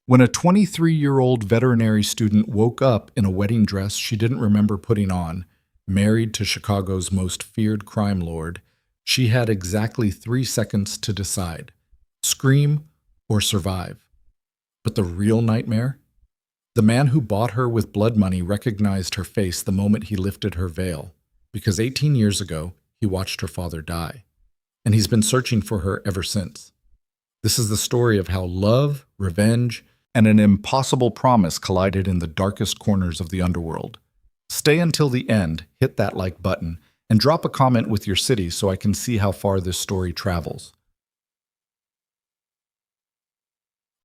When a 23-year-old veterinary student woke up in a wedding dress she didn't remember putting on, married to Chicago's most feared crime lord, she had exactly 3 seconds to decide: scream or survive. But the real nightmare? The man who bought her with blood money recognized her face the moment he lifted her veil, because 18 years ago, he watched her father die, and he's been searching for her ever since. This is the story of how love, revenge, and an impossible promise collided in the darkest corners of the underworld. Stay until the end, hit that like button, and drop a comment with your city so I can see how far this story travels.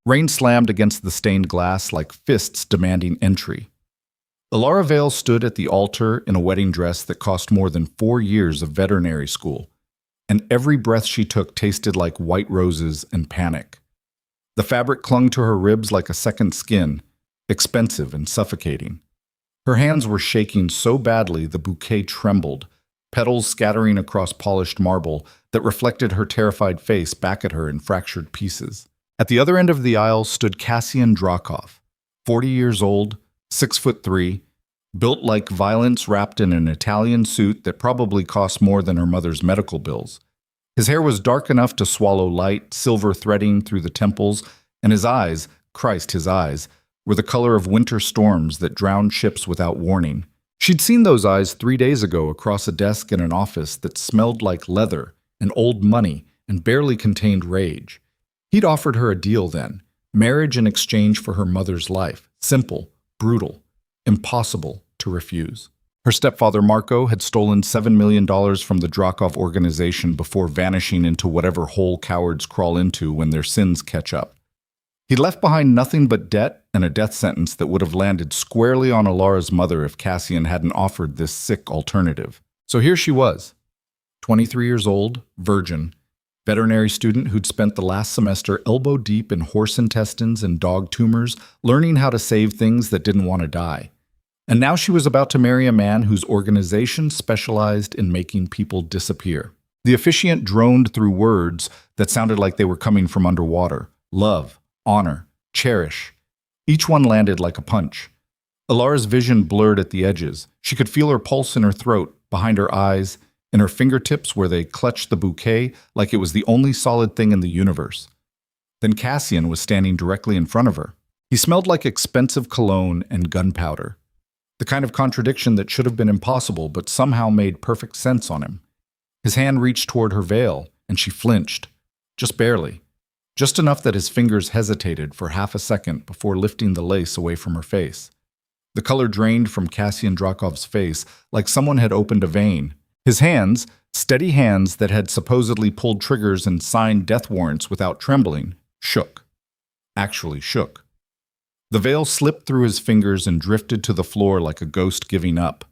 Rain slammed against the stained glass like fists demanding entry. Elara Vale stood at the altar in a wedding dress that cost more than 4 years of veterinary school, and every breath she took tasted like white roses and panic. The fabric clung to her ribs like a second skin, expensive and suffocating. Her hands were shaking so badly the bouquet trembled, petals scattering across polished marble that reflected her terrified face back at her in fractured pieces. At the other end of the aisle stood Cassian Drakov, 40 years old, 6'3", built like violence wrapped in an Italian suit that probably cost more than her mother's medical bills. His hair was dark enough to swallow light, silver threading through the temples, and his eyes, Christ, his eyes, were the color of winter storms that drowned ships without warning. She'd seen those eyes 3 days ago across a desk in an office that smelled like leather and old money and barely contained rage. He'd offered her a deal then, marriage in exchange for her mother's life, simple, brutal, impossible to refuse. Her stepfather Marco had stolen $7 million from the Drakov organization before vanishing into whatever hole cowards crawl into when their sins catch up. He'd left behind nothing but debt and a death sentence that would have landed squarely on Elara's mother if Cassian hadn't offered this sick alternative. So here she was, 23 years old, virgin, veterinary student who'd spent the last semester elbow deep in horse intestines and dog tumors, learning how to save things that didn't want to die. And now she was about to marry a man whose organization specialized in making people disappear. The officiant droned through words that sounded like they were coming from underwater: love, honor, cherish. Each one landed like a punch. Elara's vision blurred at the edges. She could feel her pulse in her throat, behind her eyes, in her fingertips where they clutched the bouquet like it was the only solid thing in the universe. Then Cassian was standing directly in front of her. He smelled like expensive cologne and gunpowder, the kind of contradiction that should have been impossible but somehow made perfect sense on him. His hand reached toward her veil, and she flinched, just barely, just enough that his fingers hesitated for half a second before lifting the lace away from her face. The color drained from Cassian Drakov's face like someone had opened a vein. His hands, steady hands that had supposedly pulled triggers and signed death warrants without trembling, shook. Actually shook. The veil slipped through his fingers and drifted to the floor like a ghost giving up.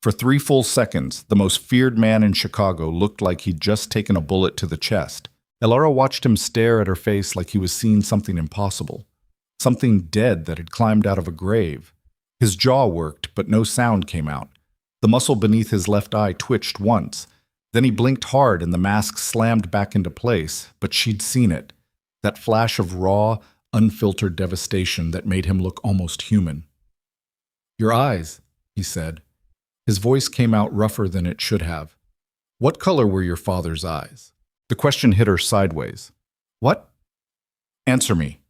For 3 full seconds, the most feared man in Chicago looked like he'd just taken a bullet to the chest. Elara watched him stare at her face like he was seeing something impossible, something dead that had climbed out of a grave. His jaw worked, but no sound came out. The muscle beneath his left eye twitched once. Then he blinked hard and the mask slammed back into place, but she'd seen it. That flash of raw, unfiltered devastation that made him look almost human. "Your eyes," he said. His voice came out rougher than it should have. "What color were your father's eyes?" The question hit her sideways. "What?" "Answer me."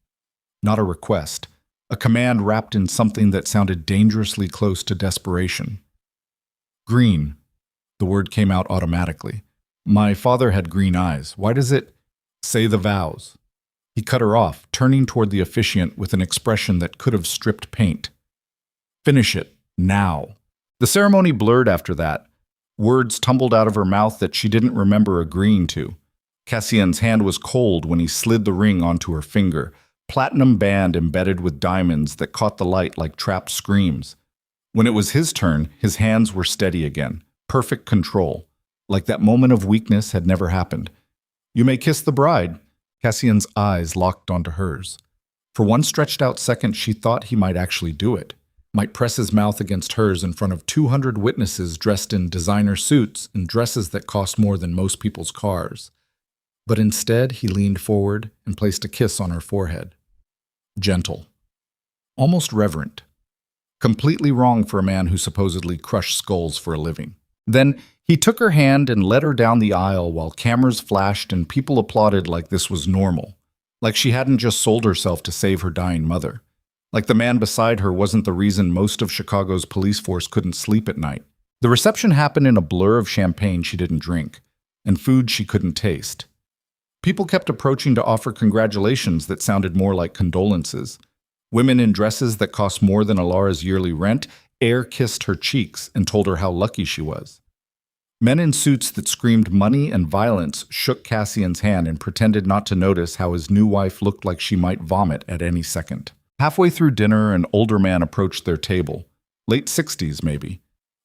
Not a request. A command wrapped in something that sounded dangerously close to desperation. "Green." The word came out automatically. "My father had green eyes. Why does it—" "Say the vows." He cut her off, turning toward the officiant with an expression that could have stripped paint. "Finish it. Now." The ceremony blurred after that. Words tumbled out of her mouth that she didn't remember agreeing to. Cassian's hand was cold when he slid the ring onto her finger, platinum band embedded with diamonds that caught the light like trapped screams. When it was his turn, his hands were steady again, perfect control, like that moment of weakness had never happened. "You may kiss the bride." Cassian's eyes locked onto hers. For one stretched out second, she thought he might actually do it, might press his mouth against hers in front of 200 witnesses dressed in designer suits and dresses that cost more than most people's cars. But instead, he leaned forward and placed a kiss on her forehead. gentle, almost reverent. Completely wrong for a man who supposedly crushed skulls for a living. Then he took her hand and led her down the aisle while cameras flashed and people applauded like this was normal, like she hadn't just sold herself to save her dying mother, like the man beside her wasn't the reason most of Chicago's police force couldn't sleep at night. The reception happened in a blur of champagne she didn't drink, and food she couldn't taste. People kept approaching to offer congratulations that sounded more like condolences. Women in dresses that cost more than Elara's yearly rent air-kissed her cheeks and told her how lucky she was. Men in suits that screamed money and violence shook Cassian's hand and pretended not to notice how his new wife looked like she might vomit at any second. Halfway through dinner, an older man approached their table, late 60s maybe.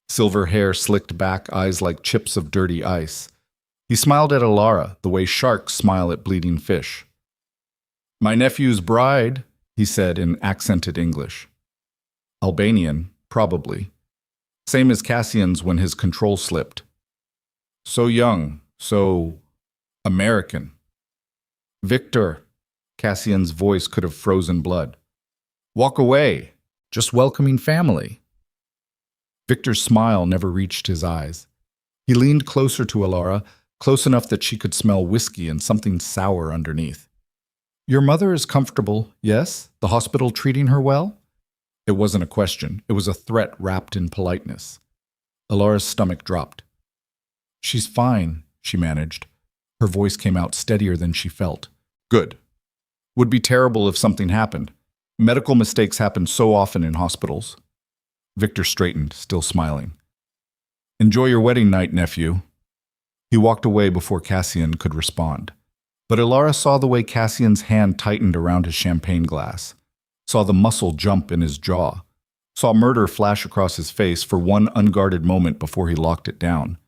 Silver hair slicked back, eyes like chips of dirty ice. He smiled at Elara the way sharks smile at bleeding fish. "My nephew's bride," he said in accented English. Albanian, probably. Same as Cassian's when his control slipped. So young, so American. "Victor," Cassian's voice could have frozen blood. "Walk away, just welcoming family." Victor's smile never reached his eyes. He leaned closer to Elara, close enough that she could smell whiskey and something sour underneath. "Your mother is comfortable, yes? The hospital treating her well?" It wasn't a question. It was a threat wrapped in politeness. Elara's stomach dropped. "She's fine," she managed. Her voice came out steadier than she felt. "Good. Would be terrible if something happened. Medical mistakes happen so often in hospitals." Victor straightened, still smiling. "Enjoy your wedding night, nephew." He walked away before Cassian could respond. But Elara saw the way Cassian's hand tightened around his champagne glass, saw the muscle jump in his jaw, saw murder flash across his face for one unguarded moment before he locked it down.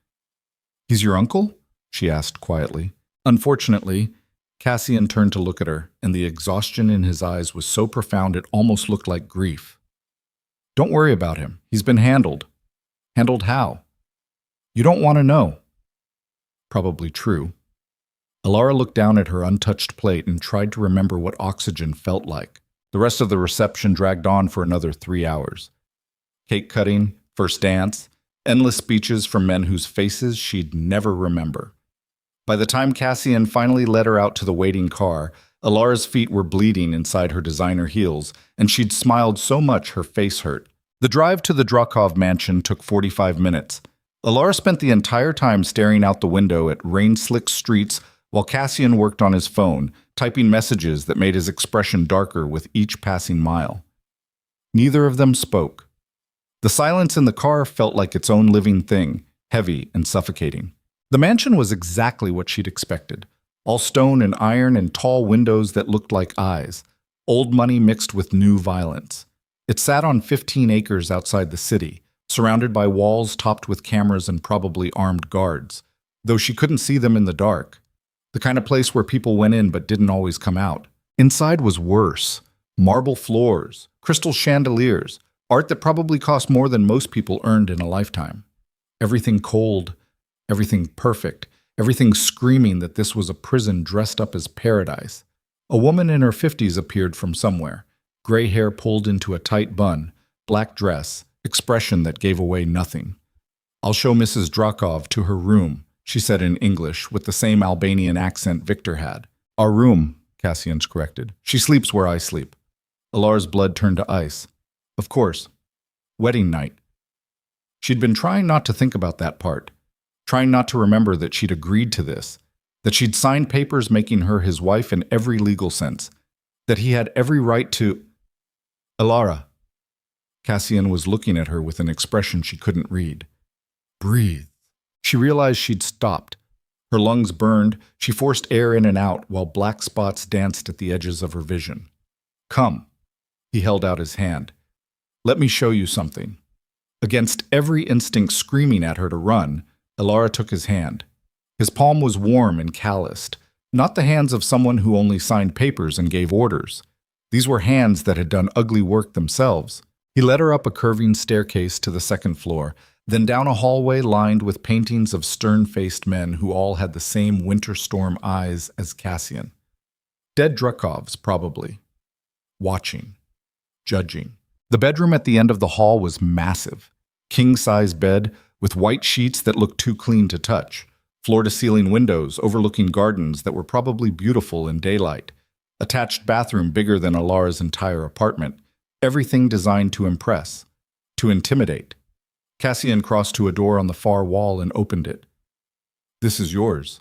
"He's your uncle?" she asked quietly. Unfortunately, Cassian turned to look at her, and the exhaustion in his eyes was so profound it almost looked like grief. "Don't worry about him. He's been handled." "Handled how?" "You don't want to know." Probably true. Elara looked down at her untouched plate and tried to remember what oxygen felt like. The rest of the reception dragged on for another 3 hours. Cake cutting, first dance, endless speeches from men whose faces she'd never remember. By the time Cassian finally led her out to the waiting car, Elara's feet were bleeding inside her designer heels, and she'd smiled so much her face hurt. The drive to the Drakov mansion took 45 minutes. Elara spent the entire time staring out the window at rain-slicked streets while Cassian worked on his phone, typing messages that made his expression darker with each passing mile. Neither of them spoke. The silence in the car felt like its own living thing, heavy and suffocating. The mansion was exactly what she'd expected. All stone and iron and tall windows that looked like eyes. Old money mixed with new violence. It sat on 15 acres outside the city, surrounded by walls topped with cameras and probably armed guards, though she couldn't see them in the dark. The kind of place where people went in but didn't always come out. Inside was worse. Marble floors, crystal chandeliers, art that probably cost more than most people earned in a lifetime. Everything cold, everything perfect, everything screaming that this was a prison dressed up as paradise. A woman in her 50s appeared from somewhere, gray hair pulled into a tight bun, black dress, expression that gave away nothing. "I'll show Mrs. Drakov to her room," she said in English with the same Albanian accent Victor had. "Our room," Cassian's corrected. "She sleeps where I sleep." Elara's blood turned to ice. Of course. Wedding night. She'd been trying not to think about that part, trying not to remember that she'd agreed to this, that she'd signed papers making her his wife in every legal sense, that he had every right to... "Elara." Cassian was looking at her with an expression she couldn't read. "Breathe." She realized she'd stopped. Her lungs burned, she forced air in and out while black spots danced at the edges of her vision. "Come." He held out his hand. "Let me show you something." Against every instinct screaming at her to run, Elara took his hand. His palm was warm and calloused, not the hands of someone who only signed papers and gave orders. These were hands that had done ugly work themselves. He led her up a curving staircase to the second floor, then down a hallway lined with paintings of stern-faced men who all had the same winter storm eyes as Cassian. Dead Drakovs, probably. watching, judging. The bedroom at the end of the hall was massive. King-size bed with white sheets that looked too clean to touch, floor-to-ceiling windows overlooking gardens that were probably beautiful in daylight, attached bathroom bigger than Elara's entire apartment, everything designed to impress, to intimidate. Cassian crossed to a door on the far wall and opened it. "This is yours."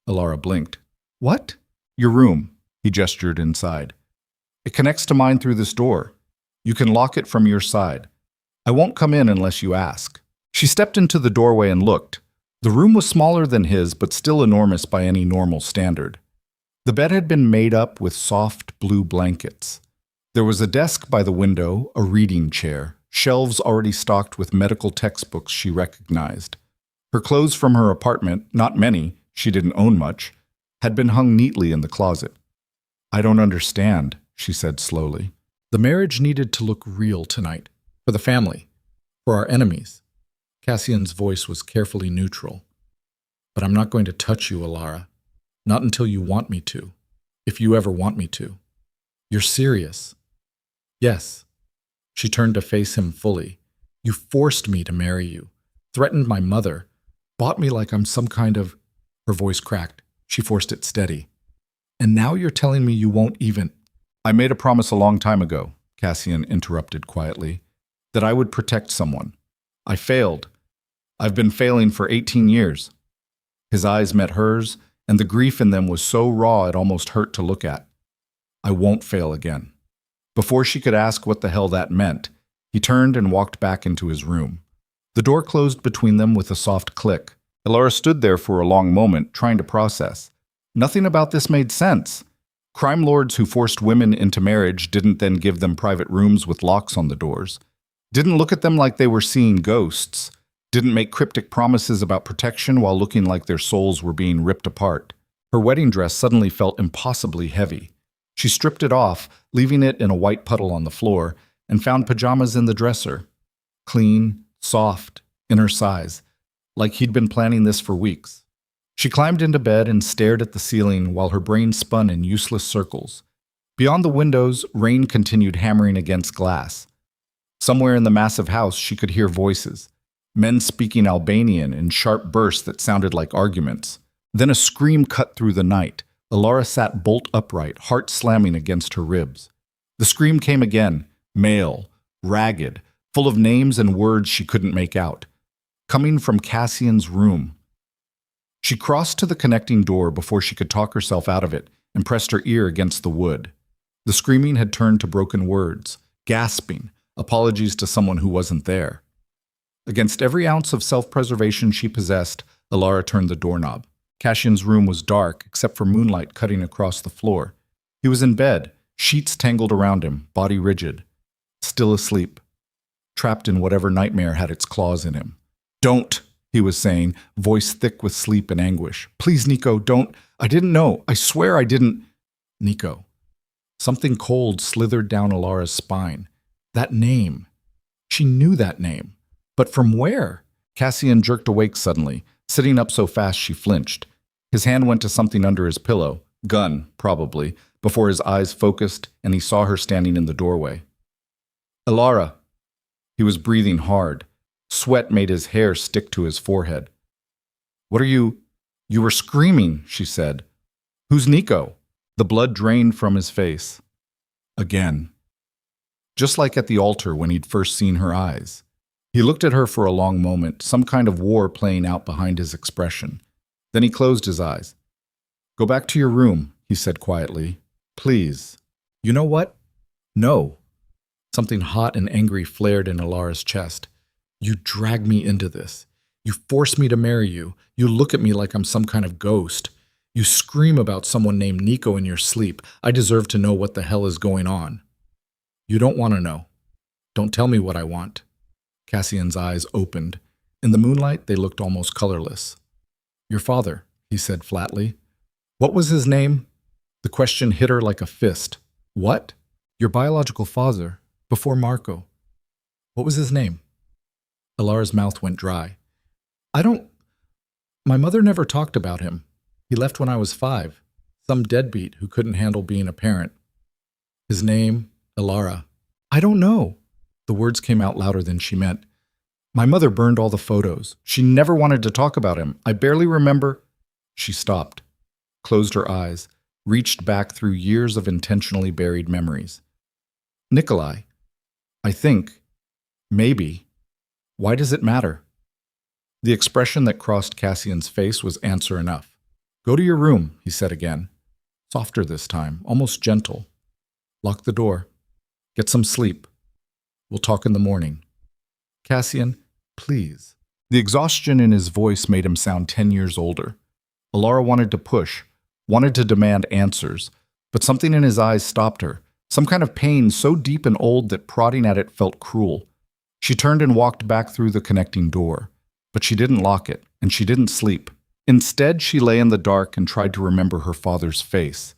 Elara blinked. "What?" "Your room," he gestured inside. "It connects to mine through this door. You can lock it from your side. I won't come in unless you ask." She stepped into the doorway and looked. The room was smaller than his, but still enormous by any normal standard. The bed had been made up with soft blue blankets. There was a desk by the window, a reading chair, shelves already stocked with medical textbooks she recognized. Her clothes from her apartment, not many, she didn't own much, had been hung neatly in the closet. "I don't understand," she said slowly. "The marriage needed to look real tonight. For the family. For our enemies." Cassian's voice was carefully neutral. "But I'm not going to touch you, Elara. Not until you want me to. If you ever want me to." "You're serious?" "Yes." She turned to face him fully. "You forced me to marry you. Threatened my mother. Bought me like I'm some kind of—" Her voice cracked. She forced it steady. "And now you're telling me you won't even—" "I made a promise a long time ago," Cassian interrupted quietly, "that I would protect someone. I failed. I've been failing for 18 years. His eyes met hers, and the grief in them was so raw it almost hurt to look at. "I won't fail again." Before she could ask what the hell that meant, he turned and walked back into his room. The door closed between them with a soft click. Elara stood there for a long moment, trying to process. Nothing about this made sense. Crime lords who forced women into marriage didn't then give them private rooms with locks on the doors. Didn't look at them like they were seeing ghosts. Didn't make cryptic promises about protection while looking like their souls were being ripped apart. Her wedding dress suddenly felt impossibly heavy. She stripped it off, leaving it in a white puddle on the floor, and found pajamas in the dresser. Clean, soft, in her size, like he'd been planning this for weeks. She climbed into bed and stared at the ceiling while her brain spun in useless circles. Beyond the windows, rain continued hammering against glass. Somewhere in the massive house, she could hear voices. Men speaking Albanian in sharp bursts that sounded like arguments. Then a scream cut through the night. Elara sat bolt upright, heart slamming against her ribs. The scream came again, male, ragged, full of names and words she couldn't make out. Coming from Cassian's room. She crossed to the connecting door before she could talk herself out of it and pressed her ear against the wood. The screaming had turned to broken words, gasping, apologies to someone who wasn't there. Against every ounce of self-preservation she possessed, Elara turned the doorknob. Cassian's room was dark, except for moonlight cutting across the floor. He was in bed, sheets tangled around him, body rigid. Still asleep. Trapped in whatever nightmare had its claws in him. "Don't," he was saying, voice thick with sleep and anguish. "Please, Nico, don't. I didn't know. I swear I didn't." Nico. Something cold slithered down Elara's spine. That name. She knew that name. But from where? Cassian jerked awake suddenly, sitting up so fast she flinched. His hand went to something under his pillow, gun, probably, before his eyes focused and he saw her standing in the doorway. "Elara." He was breathing hard. Sweat made his hair stick to his forehead. "What are you—" "You were screaming," she said. "Who's Nico?" The blood drained from his face. Again. Just like at the altar when he'd first seen her eyes. He looked at her for a long moment, some kind of war playing out behind his expression. Then he closed his eyes. "Go back to your room," he said quietly. "Please." "You know what?" "No." Something hot and angry flared in Elara's chest. "You drag me into this. You force me to marry you. You look at me like I'm some kind of ghost. You scream about someone named Nico in your sleep. I deserve to know what the hell is going on." "You don't want to know. Don't tell me what I want." Cassian's eyes opened. In the moonlight, they looked almost colorless. "Your father," he said flatly. "What was his name?" The question hit her like a fist. "What?" "Your biological father, before Marco. What was his name?" Elara's mouth went dry. My mother never talked about him. He left when I was 5. Some deadbeat who couldn't handle being a parent. His name, Elara. I don't know. The words came out louder than she meant. My mother burned all the photos. She never wanted to talk about him. I barely remember. She stopped, closed her eyes, reached back through years of intentionally buried memories. Nikolai. I think. Maybe. Why does it matter? The expression that crossed Cassian's face was answer enough. Go to your room, he said again. Softer this time, almost gentle. Lock the door. Get some sleep. We'll talk in the morning. Cassian, please. The exhaustion in his voice made him sound 10 years older. Elara wanted to push, wanted to demand answers, but something in his eyes stopped her, some kind of pain so deep and old that prodding at it felt cruel. She turned and walked back through the connecting door, but she didn't lock it, and she didn't sleep. Instead, she lay in the dark and tried to remember her father's face,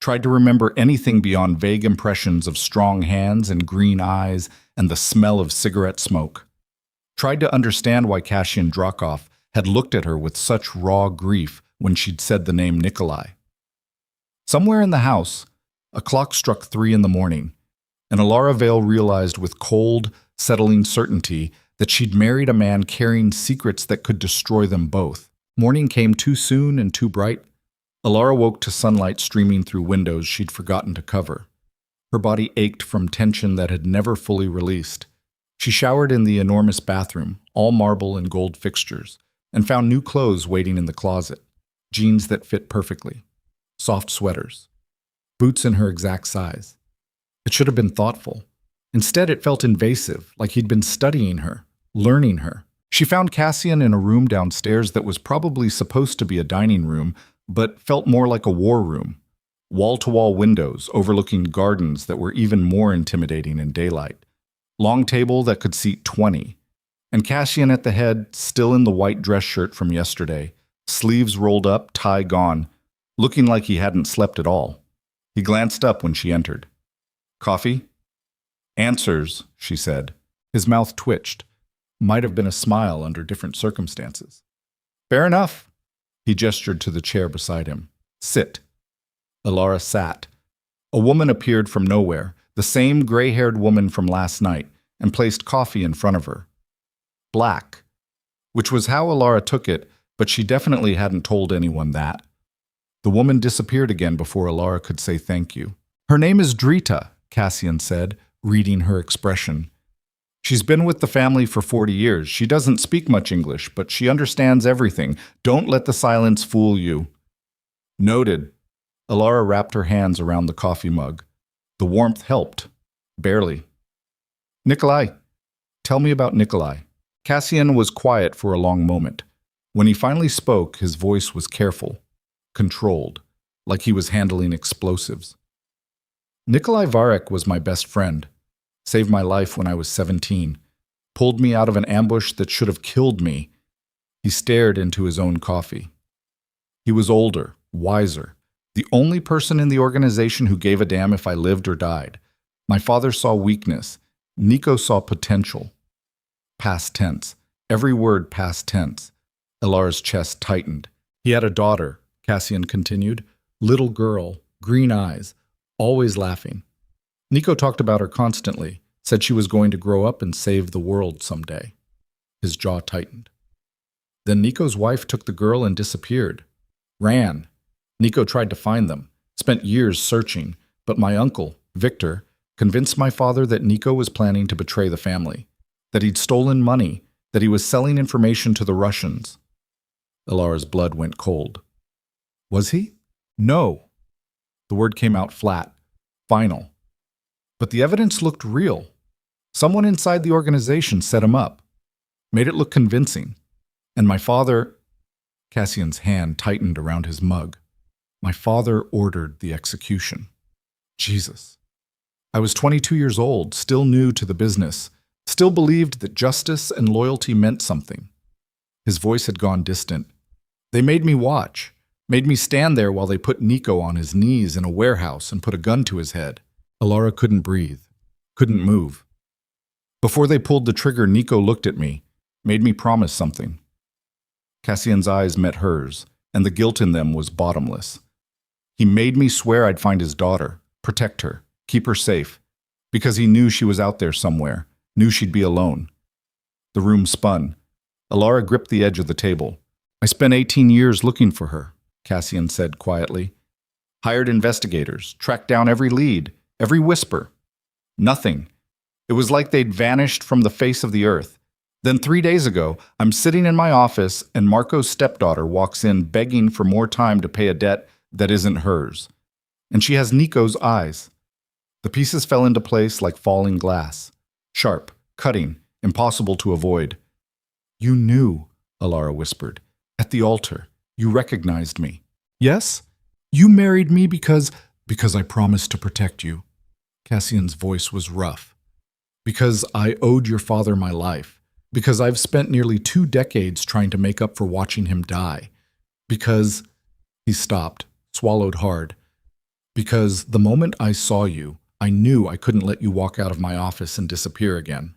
tried to remember anything beyond vague impressions of strong hands and green eyes and the smell of cigarette smoke. Tried to understand why Cassian Drakov had looked at her with such raw grief when she'd said the name Nikolai. Somewhere in the house, a clock struck 3 in the morning, and Elara Vale realized with cold, settling certainty that she'd married a man carrying secrets that could destroy them both. Morning came too soon and too bright. Elara woke to sunlight streaming through windows she'd forgotten to cover. Her body ached from tension that had never fully released. She showered in the enormous bathroom, all marble and gold fixtures, and found new clothes waiting in the closet, jeans that fit perfectly, soft sweaters, boots in her exact size. It should have been thoughtful. Instead, it felt invasive, like he'd been studying her, learning her. She found Cassian in a room downstairs that was probably supposed to be a dining room, but felt more like a war room. Wall-to-wall windows overlooking gardens that were even more intimidating in daylight. Long table that could seat 20. And Cassian at the head, still in the white dress shirt from yesterday, sleeves rolled up, tie gone, looking like he hadn't slept at all. He glanced up when she entered. Coffee? Answers, she said. His mouth twitched. Might have been a smile under different circumstances. Fair enough. He gestured to the chair beside him. Sit. Elara sat. A woman appeared from nowhere, the same gray-haired woman from last night, and placed coffee in front of her. Black. Which was how Elara took it, but she definitely hadn't told anyone that. The woman disappeared again before Elara could say thank you. Her name is Drita, Cassian said, reading her expression. She's been with the family for 40 years. She doesn't speak much English, but she understands everything. Don't let the silence fool you. Noted. Elara wrapped her hands around the coffee mug. The warmth helped. Barely. Nikolai. Tell me about Nikolai. Cassian was quiet for a long moment. When he finally spoke, his voice was careful, controlled, like he was handling explosives. Nikolai Varek was my best friend. Saved my life when I was 17. Pulled me out of an ambush that should have killed me. He stared into his own coffee. He was older, wiser. The only person in the organization who gave a damn if I lived or died. My father saw weakness. Nico saw potential. Past tense. Every word past tense. Elara's chest tightened. He had a daughter, Cassian continued. Little girl, green eyes, always laughing. Nico talked about her constantly, said she was going to grow up and save the world someday. His jaw tightened. Then Nico's wife took the girl and disappeared. Ran. Nico tried to find them, spent years searching, but my uncle, Victor, convinced my father that Nico was planning to betray the family, that he'd stolen money, that he was selling information to the Russians. Elara's blood went cold. Was he? No. The word came out flat, final. But the evidence looked real. Someone inside the organization set him up, made it look convincing. And my father... Cassian's hand tightened around his mug. My father ordered the execution. Jesus. I was 22 years old, still new to the business, still believed that justice and loyalty meant something. His voice had gone distant. They made me watch, made me stand there while they put Nico on his knees in a warehouse and put a gun to his head. Elara couldn't breathe, couldn't move. Before they pulled the trigger, Nico looked at me, made me promise something. Cassian's eyes met hers, and the guilt in them was bottomless. He made me swear I'd find his daughter, protect her, keep her safe. Because he knew she was out there somewhere, knew she'd be alone. The room spun. Elara gripped the edge of the table. I spent 18 years looking for her, Cassian said quietly. Hired investigators, tracked down every lead, every whisper. Nothing. It was like they'd vanished from the face of the earth. Then 3 days ago, I'm sitting in my office and Marco's stepdaughter walks in begging for more time to pay a debt that isn't hers. And she has Nico's eyes. The pieces fell into place like falling glass. Sharp, cutting, impossible to avoid. You knew, Elara whispered. At the altar, you recognized me. Yes? You married me because I promised to protect you. Cassian's voice was rough. Because I owed your father my life. Because I've spent nearly 2 decades trying to make up for watching him die. Because... He stopped, swallowed hard. Because the moment I saw you, I knew I couldn't let you walk out of my office and disappear again.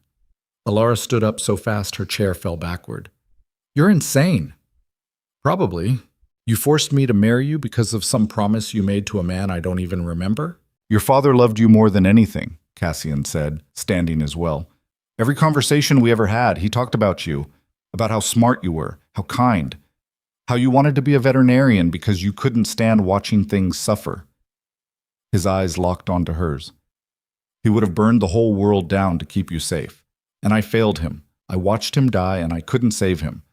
Elara stood up so fast her chair fell backward. You're insane. Probably. You forced me to marry you because of some promise you made to a man I don't even remember? Your father loved you more than anything, Cassian said, standing as well. Every conversation we ever had, he talked about you, about how smart you were, how kind, how you wanted to be a veterinarian because you couldn't stand watching things suffer. His eyes locked onto hers. He would have burned the whole world down to keep you safe. And I failed him. I watched him die and I couldn't save him.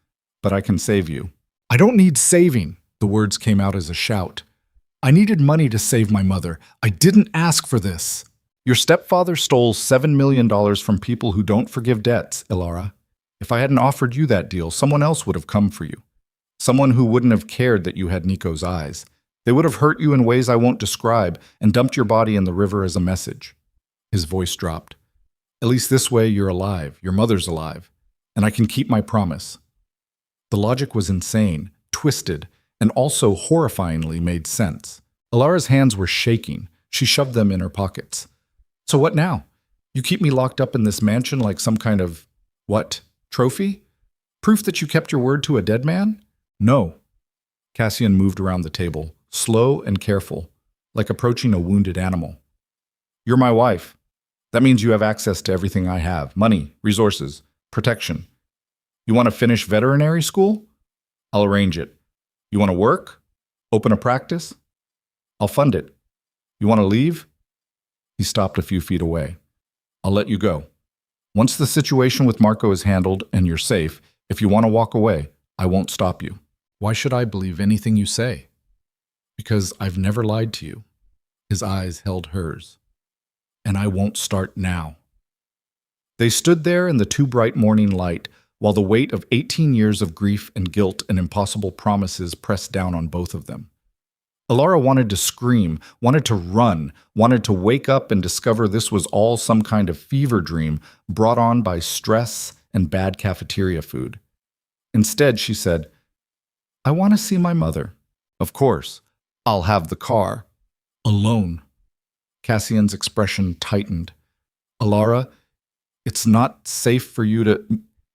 But I can save you. I don't need saving. The words came out as a shout. I needed money to save my mother. I didn't ask for this. Your stepfather stole $7 million from people who don't forgive debts, Elara. If I hadn't offered you that deal, someone else would have come for you. Someone who wouldn't have cared that you had Nico's eyes. They would have hurt you in ways I won't describe and dumped your body in the river as a message. His voice dropped. At least this way you're alive, your mother's alive, and I can keep my promise. The logic was insane, twisted, and also horrifyingly made sense. Elara's hands were shaking. She shoved them in her pockets. So what now? You keep me locked up in this mansion like some kind of, what, trophy? Proof that you kept your word to a dead man? No. Cassian moved around the table, slow and careful, like approaching a wounded animal. You're my wife. That means you have access to everything I have. Money, resources, protection. You want to finish veterinary school? I'll arrange it. You want to work? Open a practice? I'll fund it. You want to leave? He stopped a few feet away. I'll let you go. Once the situation with Marco is handled and you're safe, if you want to walk away, I won't stop you. Why should I believe anything you say? Because I've never lied to you. His eyes held hers. And I won't start now. They stood there in the too bright morning light, while the weight of 18 years of grief and guilt and impossible promises pressed down on both of them. Elara wanted to scream, wanted to run, wanted to wake up and discover this was all some kind of fever dream brought on by stress and bad cafeteria food. Instead, she said, I want to see my mother. Of course, I'll have the car. Alone. Cassian's expression tightened. Elara, it's not safe for you to...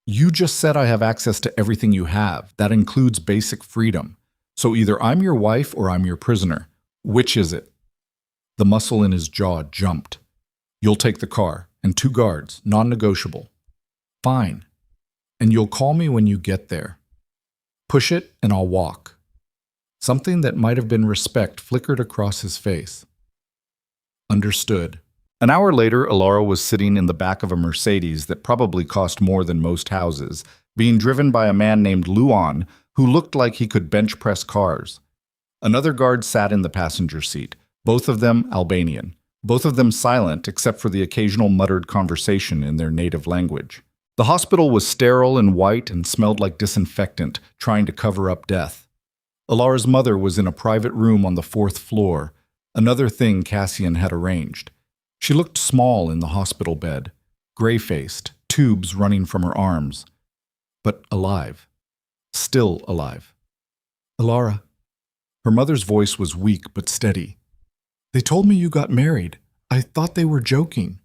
You just said I have access to everything you have. That includes basic freedom. So either I'm your wife or I'm your prisoner. Which is it? The muscle in his jaw jumped. You'll take the car, and 2 guards, non-negotiable. Fine. And you'll call me when you get there. Push it and I'll walk. Something that might have been respect flickered across his face. Understood. An hour later, Elara was sitting in the back of a Mercedes that probably cost more than most houses, being driven by a man named Luan, who looked like he could bench press cars. Another guard sat in the passenger seat, both of them Albanian, both of them silent except for the occasional muttered conversation in their native language. The hospital was sterile and white and smelled like disinfectant, trying to cover up death. Elara's mother was in a private room on the 4th floor, another thing Cassian had arranged. She looked small in the hospital bed, gray-faced, tubes running from her arms, but alive. Still alive. Elara. Her mother's voice was weak but steady. They told me you got married. I thought they were joking.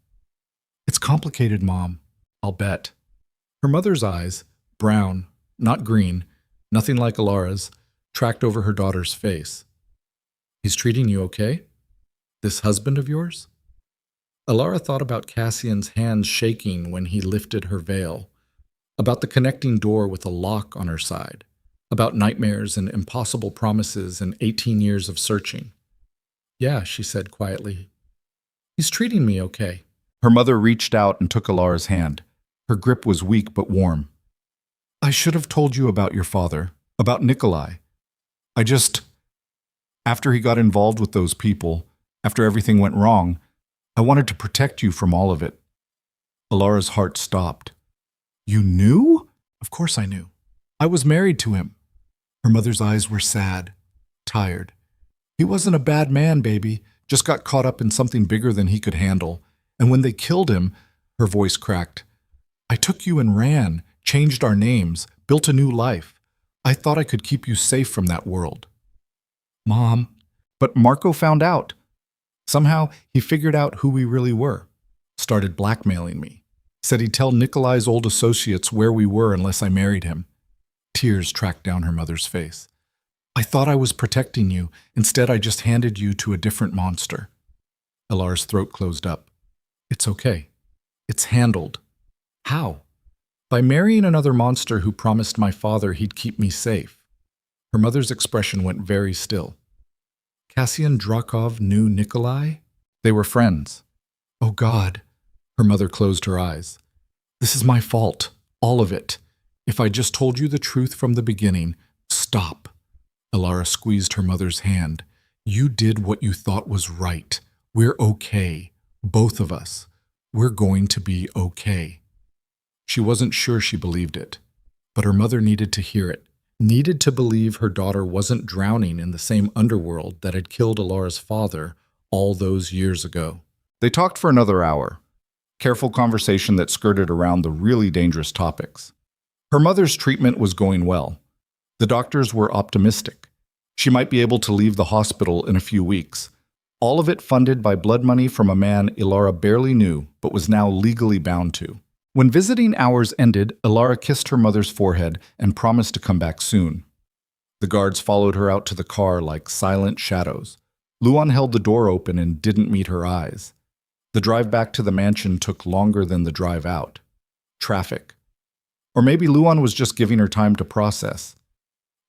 It's complicated, Mom. I'll bet. Her mother's eyes, brown, not green, nothing like Elara's, tracked over her daughter's face. He's treating you okay? This husband of yours? Elara thought about Cassian's hands shaking when he lifted her veil, about the connecting door with a lock on her side, about nightmares and impossible promises and 18 years of searching. Yeah, she said quietly. He's treating me okay. Her mother reached out and took Elara's hand. Her grip was weak but warm. I should have told you about your father, about Nikolai. After he got involved with those people, after everything went wrong, I wanted to protect you from all of it. Elara's heart stopped. You knew? Of course I knew. I was married to him. Her mother's eyes were sad, tired. He wasn't a bad man, baby, just got caught up in something bigger than he could handle. And when they killed him, her voice cracked. I took you and ran, changed our names, built a new life. I thought I could keep you safe from that world. Mom. But Marco found out. Somehow, he figured out who we really were. Started blackmailing me. Said he'd tell Nikolai's old associates where we were unless I married him. Tears tracked down her mother's face. I thought I was protecting you. Instead, I just handed you to a different monster. Elara's throat closed up. It's okay. It's handled. How? By marrying another monster who promised my father he'd keep me safe. Her mother's expression went very still. Cassian Drakov knew Nikolai? They were friends. Oh God. Her mother closed her eyes. This is my fault. All of it. If I just told you the truth from the beginning, stop. Elara squeezed her mother's hand. You did what you thought was right. We're okay. Both of us. We're going to be okay. She wasn't sure she believed it, but her mother needed to hear it, needed to believe her daughter wasn't drowning in the same underworld that had killed Elara's father all those years ago. They talked for another hour, careful conversation that skirted around the really dangerous topics. Her mother's treatment was going well. The doctors were optimistic. She might be able to leave the hospital in a few weeks. All of it funded by blood money from a man Elara barely knew, but was now legally bound to. When visiting hours ended, Elara kissed her mother's forehead and promised to come back soon. The guards followed her out to the car like silent shadows. Luan held the door open and didn't meet her eyes. The drive back to the mansion took longer than the drive out. Traffic. Or maybe Luan was just giving her time to process.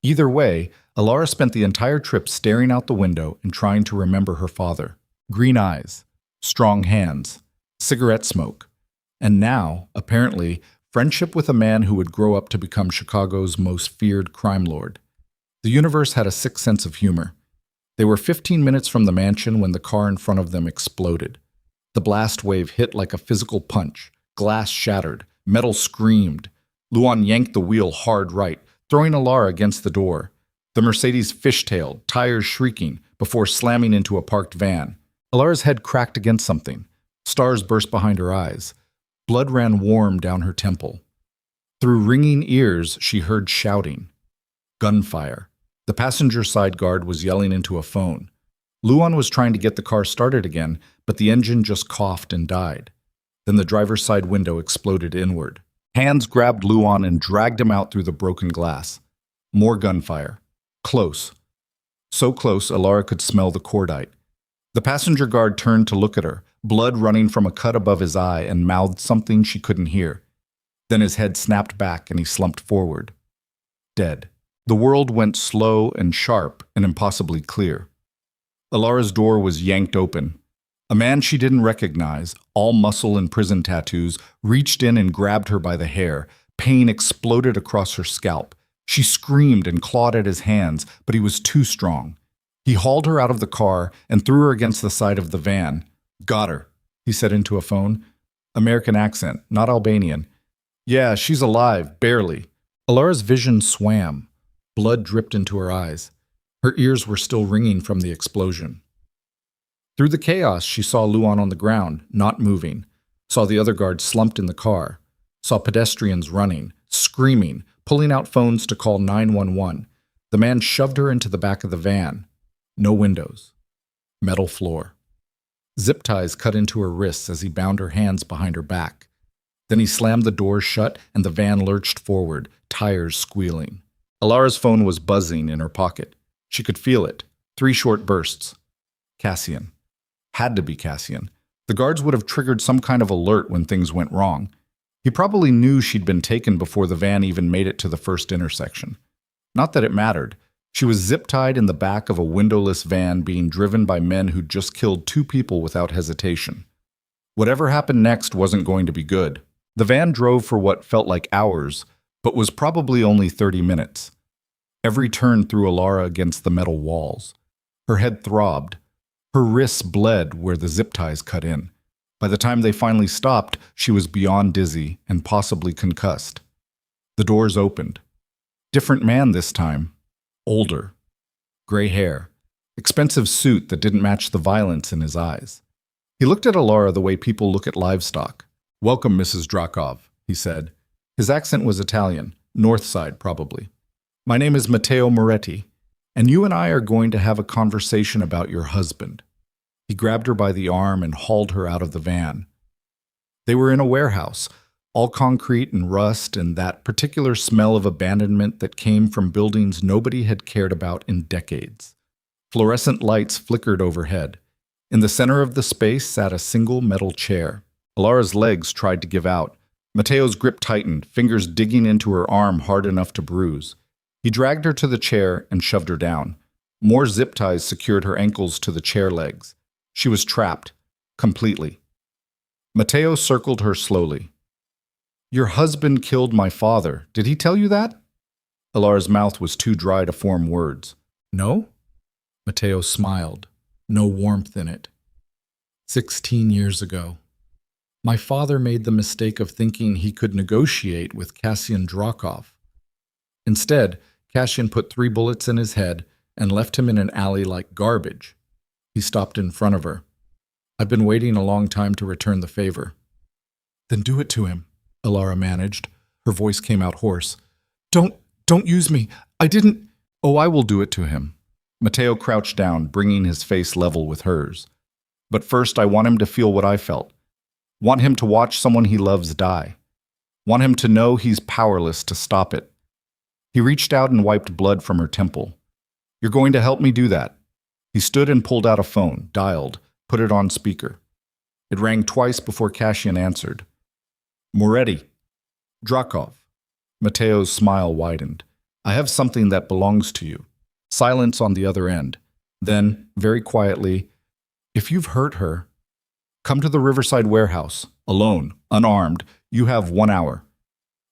Either way, Elara spent the entire trip staring out the window and trying to remember her father. Green eyes, strong hands, cigarette smoke. And now, apparently, friendship with a man who would grow up to become Chicago's most feared crime lord. The universe had a sick sense of humor. They were 15 minutes from the mansion when the car in front of them exploded. The blast wave hit like a physical punch. Glass shattered. Metal screamed. Luan yanked the wheel hard right, throwing Elara against the door. The Mercedes fishtailed, tires shrieking, before slamming into a parked van. Elara's head cracked against something. Stars burst behind her eyes. Blood ran warm down her temple. Through ringing ears, she heard shouting. Gunfire. The passenger side guard was yelling into a phone. Luan was trying to get the car started again, but the engine just coughed and died. Then the driver's side window exploded inward. Hands grabbed Luan and dragged him out through the broken glass. More gunfire. Close. So close, Elara could smell the cordite. The passenger guard turned to look at her, blood running from a cut above his eye, and mouthed something she couldn't hear. Then his head snapped back and he slumped forward. Dead. The world went slow and sharp and impossibly clear. Elara's door was yanked open. A man she didn't recognize, all muscle and prison tattoos, reached in and grabbed her by the hair. Pain exploded across her scalp. She screamed and clawed at his hands, but he was too strong. He hauled her out of the car and threw her against the side of the van. Got her, he said into a phone. American accent, not Albanian. Yeah, she's alive, barely. Elara's vision swam. Blood dripped into her eyes. Her ears were still ringing from the explosion. Through the chaos, she saw Luan on the ground, not moving. Saw the other guards slumped in the car. Saw pedestrians running, screaming, pulling out phones to call 911. The man shoved her into the back of the van. No windows. Metal floor. Zip ties cut into her wrists as he bound her hands behind her back. Then he slammed the doors shut and the van lurched forward, tires squealing. Elara's phone was buzzing in her pocket. She could feel it. 3 short bursts. Cassian. Had to be Cassian. The guards would have triggered some kind of alert when things went wrong. He probably knew she'd been taken before the van even made it to the first intersection. Not that it mattered. She was zip-tied in the back of a windowless van being driven by men who'd just killed 2 people without hesitation. Whatever happened next wasn't going to be good. The van drove for what felt like hours, but was probably only 30 minutes. Every turn threw Elara against the metal walls. Her head throbbed. Her wrists bled where the zip ties cut in. By the time they finally stopped, she was beyond dizzy and possibly concussed. The doors opened. Different man this time. Older. Gray hair. Expensive suit that didn't match the violence in his eyes. He looked at Elara the way people look at livestock. "Welcome, Mrs. Drakov," he said. His accent was Italian, north side probably. "My name is Matteo Moretti, and you and I are going to have a conversation about your husband." He grabbed her by the arm and hauled her out of the van. They were in a warehouse, all concrete and rust and that particular smell of abandonment that came from buildings nobody had cared about in decades. Fluorescent lights flickered overhead. In the center of the space sat a single metal chair. Elara's legs tried to give out. Matteo's grip tightened, fingers digging into her arm hard enough to bruise. He dragged her to the chair and shoved her down. More zip ties secured her ankles to the chair legs. She was trapped, completely. Matteo circled her slowly. "Your husband killed my father. Did he tell you that?" Elara's mouth was too dry to form words. "No?" Matteo smiled, no warmth in it. 16 years ago. My father made the mistake of thinking he could negotiate with Cassian Drakov. Instead, Cassian put 3 bullets in his head and left him in an alley like garbage. He stopped in front of her. "I've been waiting a long time to return the favor." "Then do it to him," Elara managed. Her voice came out hoarse. Don't use me. I didn't—" "Oh, I will do it to him." Matteo crouched down, bringing his face level with hers. "But first, I want him to feel what I felt. Want him to watch someone he loves die. Want him to know he's powerless to stop it." He reached out and wiped blood from her temple. "You're going to help me do that." He stood and pulled out a phone, dialed, put it on speaker. It rang twice before Cassian answered. "Moretti." "Drakov." Matteo's smile widened. "I have something that belongs to you." Silence on the other end. Then, very quietly, "If you've hurt her, come to the Riverside warehouse, alone, unarmed. You have 1 hour."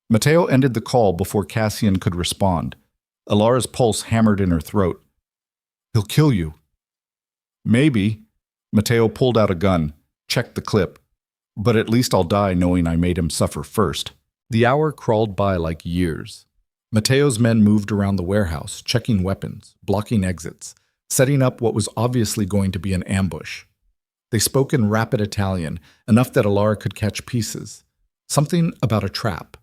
Matteo ended the call before Cassian could respond. Elara's pulse hammered in her throat. "He'll kill you." "Maybe." Matteo pulled out a gun, checked the clip. "But at least I'll die knowing I made him suffer first." The hour crawled by like years. Matteo's men moved around the warehouse, checking weapons, blocking exits, setting up what was obviously going to be an ambush. They spoke in rapid Italian, enough that Elara could catch pieces. Something about a trap.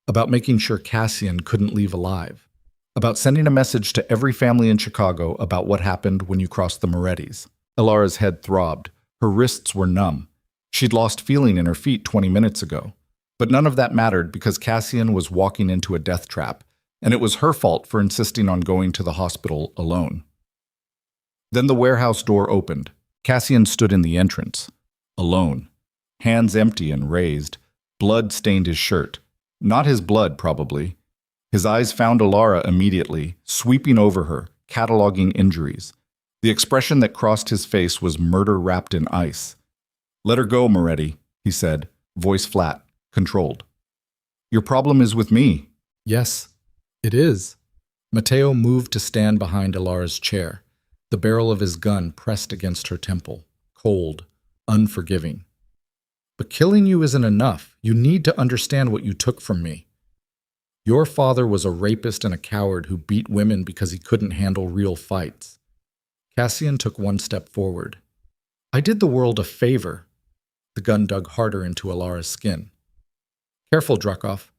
About making sure Cassian couldn't leave alive. About sending a message to every family in Chicago about what happened when you crossed the Morettis. Elara's head throbbed. Her wrists were numb. She'd lost feeling in her feet 20 minutes ago. But none of that mattered because Cassian was walking into a death trap, and it was her fault for insisting on going to the hospital alone. Then the warehouse door opened. Cassian stood in the entrance, alone, hands empty and raised. Blood stained his shirt. Not his blood, probably. His eyes found Elara immediately, sweeping over her, cataloging injuries. The expression that crossed his face was murder wrapped in ice. "Let her go, Moretti," he said, voice flat, controlled. "Your problem is with me." "Yes, it is." Matteo moved to stand behind Elara's chair, the barrel of his gun pressed against her temple, cold, unforgiving. "But killing you isn't enough. You need to understand what you took from me. Your father was a rapist and a coward who beat women because he couldn't handle real fights." Cassian took 1 step forward. "I did the world a favor." The gun dug harder into Elara's skin. "Careful, Drakov.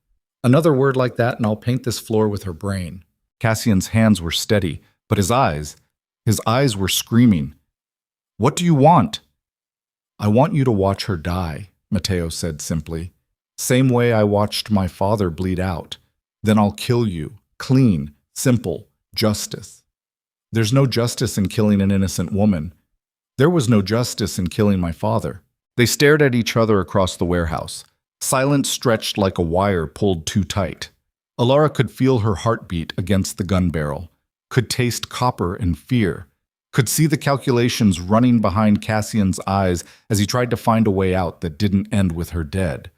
Another word like that and I'll paint this floor with her brain." Cassian's hands were steady, but his eyes were screaming. "What do you want?" "I want you to watch her die," Matteo said simply. "Same way I watched my father bleed out. Then I'll kill you. Clean, simple, justice." "There's no justice in killing an innocent woman. There was no justice in killing my father." They stared at each other across the warehouse. Silence stretched like a wire pulled too tight. Elara could feel her heartbeat against the gun barrel, could taste copper and fear, could see the calculations running behind Cassian's eyes as he tried to find a way out that didn't end with her dead.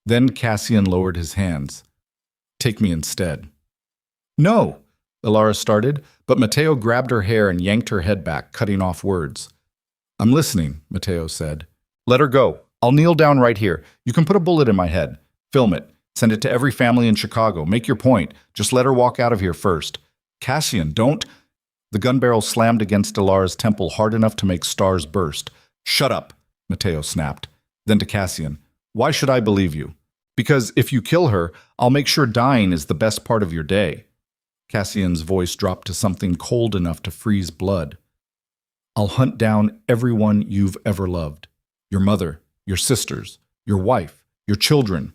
Then Cassian lowered his hands. "Take me instead." "No," Elara started, but Mateo grabbed her hair and yanked her head back, cutting off words. "I'm listening," Mateo said. "Let her go. I'll kneel down right here. You can put a bullet in my head. Film it. Send it to every family in Chicago. Make your point. Just let her walk out of here first." "Cassian, don't—" The gun barrel slammed against Elara's temple hard enough to make stars burst. "Shut up," Mateo snapped. Then to Cassian, "Why should I believe you? Because if you kill her, I'll make sure dying is the best part of your day." Cassian's voice dropped to something cold enough to freeze blood. "I'll hunt down everyone you've ever loved. Your mother, your sisters, your wife, your children.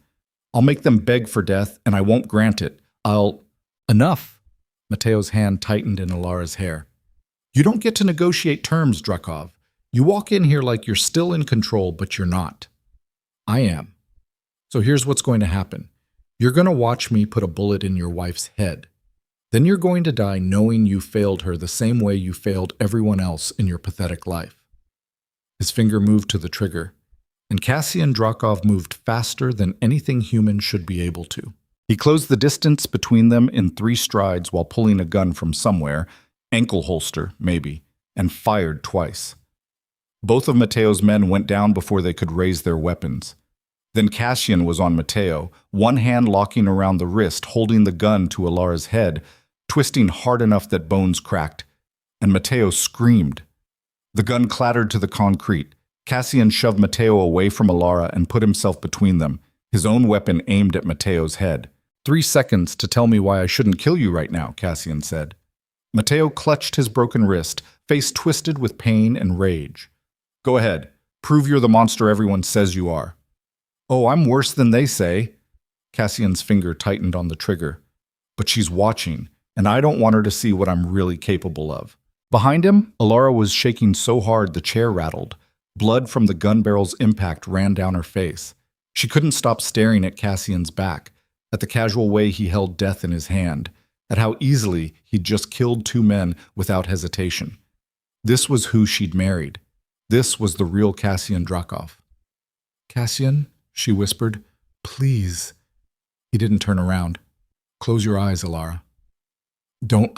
I'll make them beg for death, and I won't grant it. I'll—" "Enough!" Mateo's hand tightened in Elara's hair. "You don't get to negotiate terms, Drakov. You walk in here like you're still in control, but you're not. I am. So here's what's going to happen. You're going to watch me put a bullet in your wife's head. Then you're going to die knowing you failed her the same way you failed everyone else in your pathetic life." His finger moved to the trigger, and Cassian Drakov moved faster than anything human should be able to. He closed the distance between them in 3 strides while pulling a gun from somewhere, ankle holster, maybe, and fired twice. Both of Mateo's men went down before they could raise their weapons. Then Cassian was on Mateo, one hand locking around the wrist, holding the gun to Elara's head, twisting hard enough that bones cracked. And Mateo screamed. The gun clattered to the concrete. Cassian shoved Mateo away from Elara and put himself between them, his own weapon aimed at Mateo's head. 3 seconds to tell me why I shouldn't kill you right now, Cassian said. Mateo clutched his broken wrist, face twisted with pain and rage. Go ahead. Prove you're the monster everyone says you are. Oh, I'm worse than they say. Cassian's finger tightened on the trigger. But she's watching, and I don't want her to see what I'm really capable of. Behind him, Elara was shaking so hard the chair rattled. Blood from the gun barrel's impact ran down her face. She couldn't stop staring at Cassian's back, at the casual way he held death in his hand, at how easily he'd just killed 2 men without hesitation. This was who she'd married. This was the real Cassian Drakov. Cassian, she whispered, please. He didn't turn around. Close your eyes, Elara. Don't,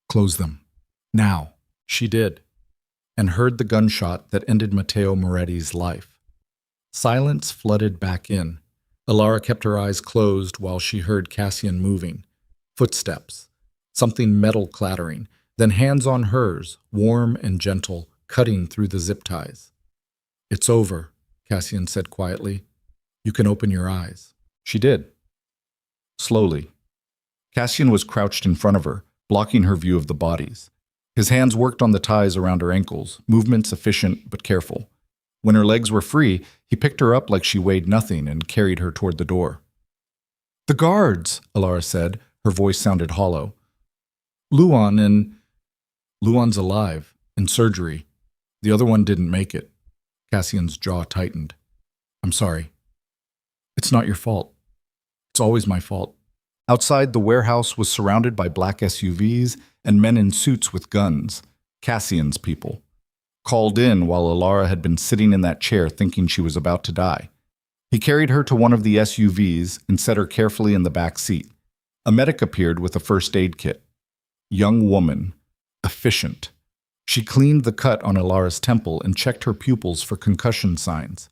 close them. Now. She did, and heard the gunshot that ended Matteo Moretti's life. Silence flooded back in. Elara kept her eyes closed while she heard Cassian moving. Footsteps. Something metal clattering, then hands on hers, warm and gentle, cutting through the zip ties. It's over, Cassian said quietly. You can open your eyes. She did. Slowly. Cassian was crouched in front of her, blocking her view of the bodies. His hands worked on the ties around her ankles, movements efficient but careful. When her legs were free, he picked her up like she weighed nothing and carried her toward the door. The guards, Elara said. Her voice sounded hollow. Luan's alive, in surgery. The other one didn't make it. Cassian's jaw tightened. I'm sorry. It's not your fault. It's always my fault. Outside, the warehouse was surrounded by black SUVs and men in suits with guns, Cassian's people. Called in while Elara had been sitting in that chair thinking she was about to die. He carried her to one of the SUVs and set her carefully in the back seat. A medic appeared with a first aid kit. Young woman. Efficient. She cleaned the cut on Elara's temple and checked her pupils for concussion signs.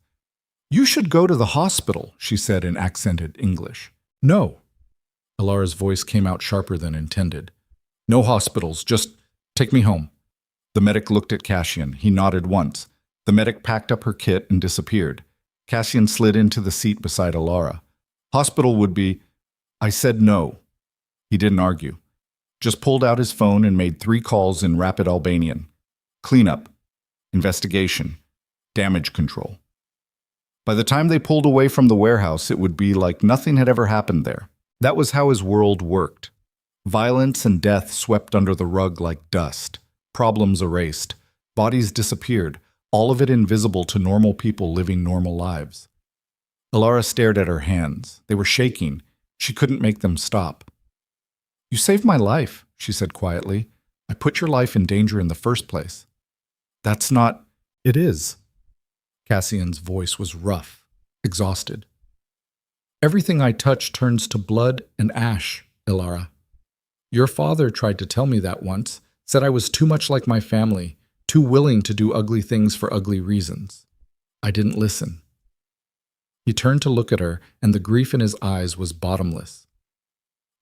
You should go to the hospital, she said in accented English. No. Elara's voice came out sharper than intended. No hospitals, just take me home. The medic looked at Cassian. He nodded once. The medic packed up her kit and disappeared. Cassian slid into the seat beside Elara. Hospital would be... I said no. He didn't argue. Just pulled out his phone and made 3 calls in rapid Albanian. Cleanup. Investigation. Damage control. By the time they pulled away from the warehouse, it would be like nothing had ever happened there. That was how his world worked. Violence and death swept under the rug like dust. Problems erased. Bodies disappeared. all of it invisible to normal people living normal lives. Elara stared at her hands. They were shaking. She couldn't make them stop. "You saved my life," she said quietly. "I put your life in danger in the first place." "That's not—" "It is." Cassian's voice was rough, exhausted. "Everything I touch turns to blood and ash, Elara. Your father tried to tell me that once, said I was too much like my family, too willing to do ugly things for ugly reasons. I didn't listen." He turned to look at her, and the grief in his eyes was bottomless.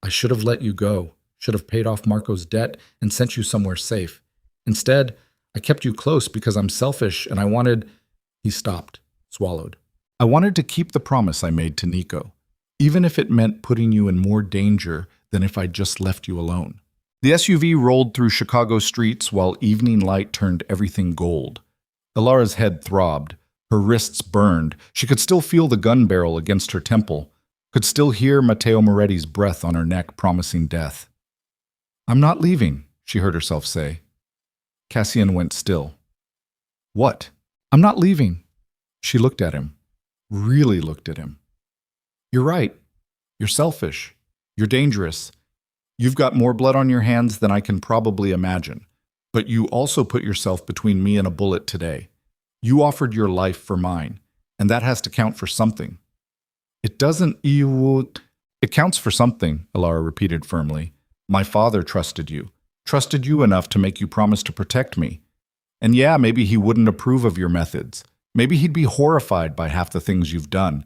"I should have let you go, should have paid off Marco's debt and sent you somewhere safe. Instead, I kept you close because I'm selfish and I wanted—" He stopped, swallowed. "I wanted to keep the promise I made to Nico, even if it meant putting you in more danger than if I'd just left you alone." The SUV rolled through Chicago streets while evening light turned everything gold. Elara's head throbbed. Her wrists burned. She could still feel the gun barrel against her temple, could still hear Matteo Moretti's breath on her neck promising death. "I'm not leaving," she heard herself say. Cassian went still. "What?" "I'm not leaving." She looked at him, really looked at him. "You're right. You're selfish. You're dangerous. You've got more blood on your hands than I can probably imagine. But you also put yourself between me and a bullet today. You offered your life for mine, and that has to count for something." "It doesn't, It counts for something," Elara repeated firmly. "My father trusted you enough to make you promise to protect me. And yeah, maybe he wouldn't approve of your methods. Maybe he'd be horrified by half the things you've done.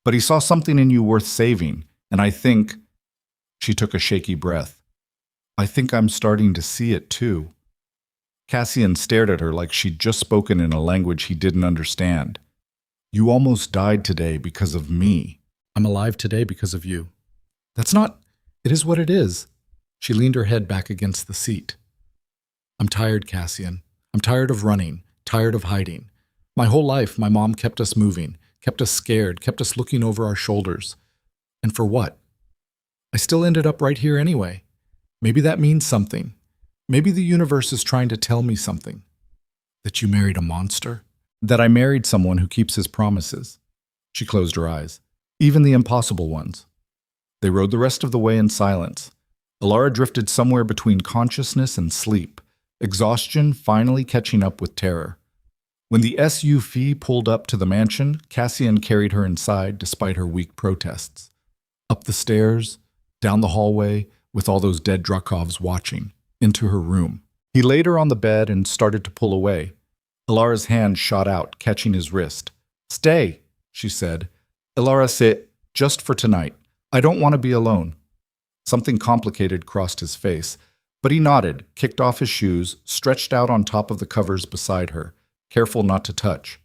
But he saw something in you worth saving, and I think—" She took a shaky breath. "I think I'm starting to see it too." Cassian stared at her like she'd just spoken in a language he didn't understand. "You almost died today because of me. I'm alive today because of you." "That's not— It is what it is." She leaned her head back against the seat. "I'm tired, Cassian. I'm tired of running, tired of hiding. My whole life, my mom kept us moving, kept us scared, kept us looking over our shoulders. And for what? I still ended up right here anyway. Maybe that means something. Maybe the universe is trying to tell me something. That you married a monster? That I married someone who keeps his promises." She closed her eyes, even the impossible ones. They rode the rest of the way in silence. Elara drifted somewhere between consciousness and sleep, exhaustion finally catching up with terror. When the SUV pulled up to the mansion, Cassian carried her inside despite her weak protests. Up the stairs, down the hallway, with all those dead Drakovs watching, into her room. He laid her on the bed and started to pull away. Elara's hand shot out, catching his wrist. "Stay," she said. "Elara, sit, just for tonight. I don't want to be alone." Something complicated crossed his face, but he nodded, kicked off his shoes, stretched out on top of the covers beside her, careful not to touch.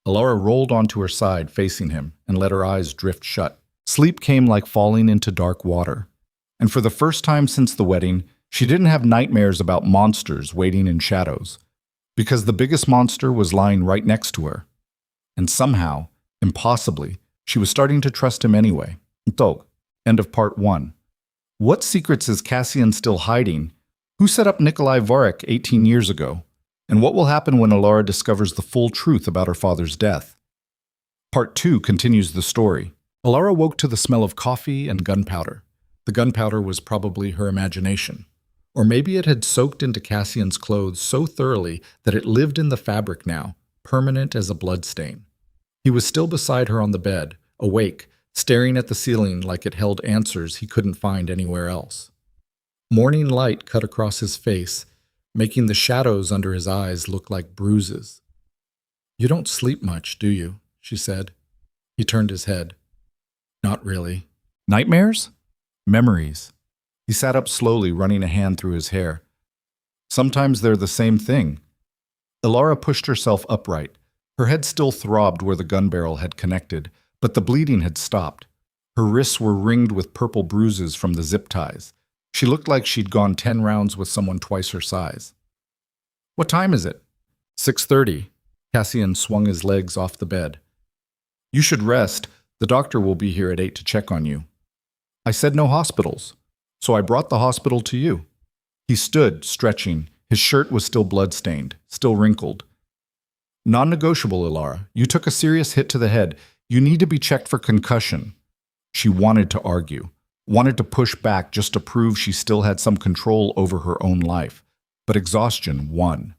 Elara rolled onto her side, facing him, and let her eyes drift shut. Sleep came like falling into dark water. And for the first time since the wedding, she didn't have nightmares about monsters waiting in shadows, because the biggest monster was lying right next to her. And somehow, impossibly, she was starting to trust him anyway. End of part 1. What secrets is Cassian still hiding? Who set up Nikolai Varek 18 years ago? And what will happen when Elara discovers the full truth about her father's death? Part 2 continues the story. Elara woke to the smell of coffee and gunpowder. The gunpowder was probably her imagination. Or maybe it had soaked into Cassian's clothes so thoroughly that it lived in the fabric now, permanent as a bloodstain. He was still beside her on the bed, awake, staring at the ceiling like it held answers he couldn't find anywhere else. Morning light cut across his face, making the shadows under his eyes look like bruises. "You don't sleep much, do you?" she said. He turned his head. "Not really." "Nightmares?" "Memories." He sat up slowly, running a hand through his hair. "Sometimes they're the same thing." Elara pushed herself upright. Her head still throbbed where the gun barrel had connected, but the bleeding had stopped. Her wrists were ringed with purple bruises from the zip ties. She looked like she'd gone 10 rounds with someone twice her size. "What time is it?" 6:30. Cassian swung his legs off the bed. "You should rest. The doctor will be here at 8 to check on you." "I said no hospitals, so I brought the hospital to you." He stood, stretching. His shirt was still blood-stained, still wrinkled. Non-negotiable, Elara. You took a serious hit to the head. You need to be checked for concussion. She wanted to argue, wanted to push back just to prove she still had some control over her own life. But exhaustion won.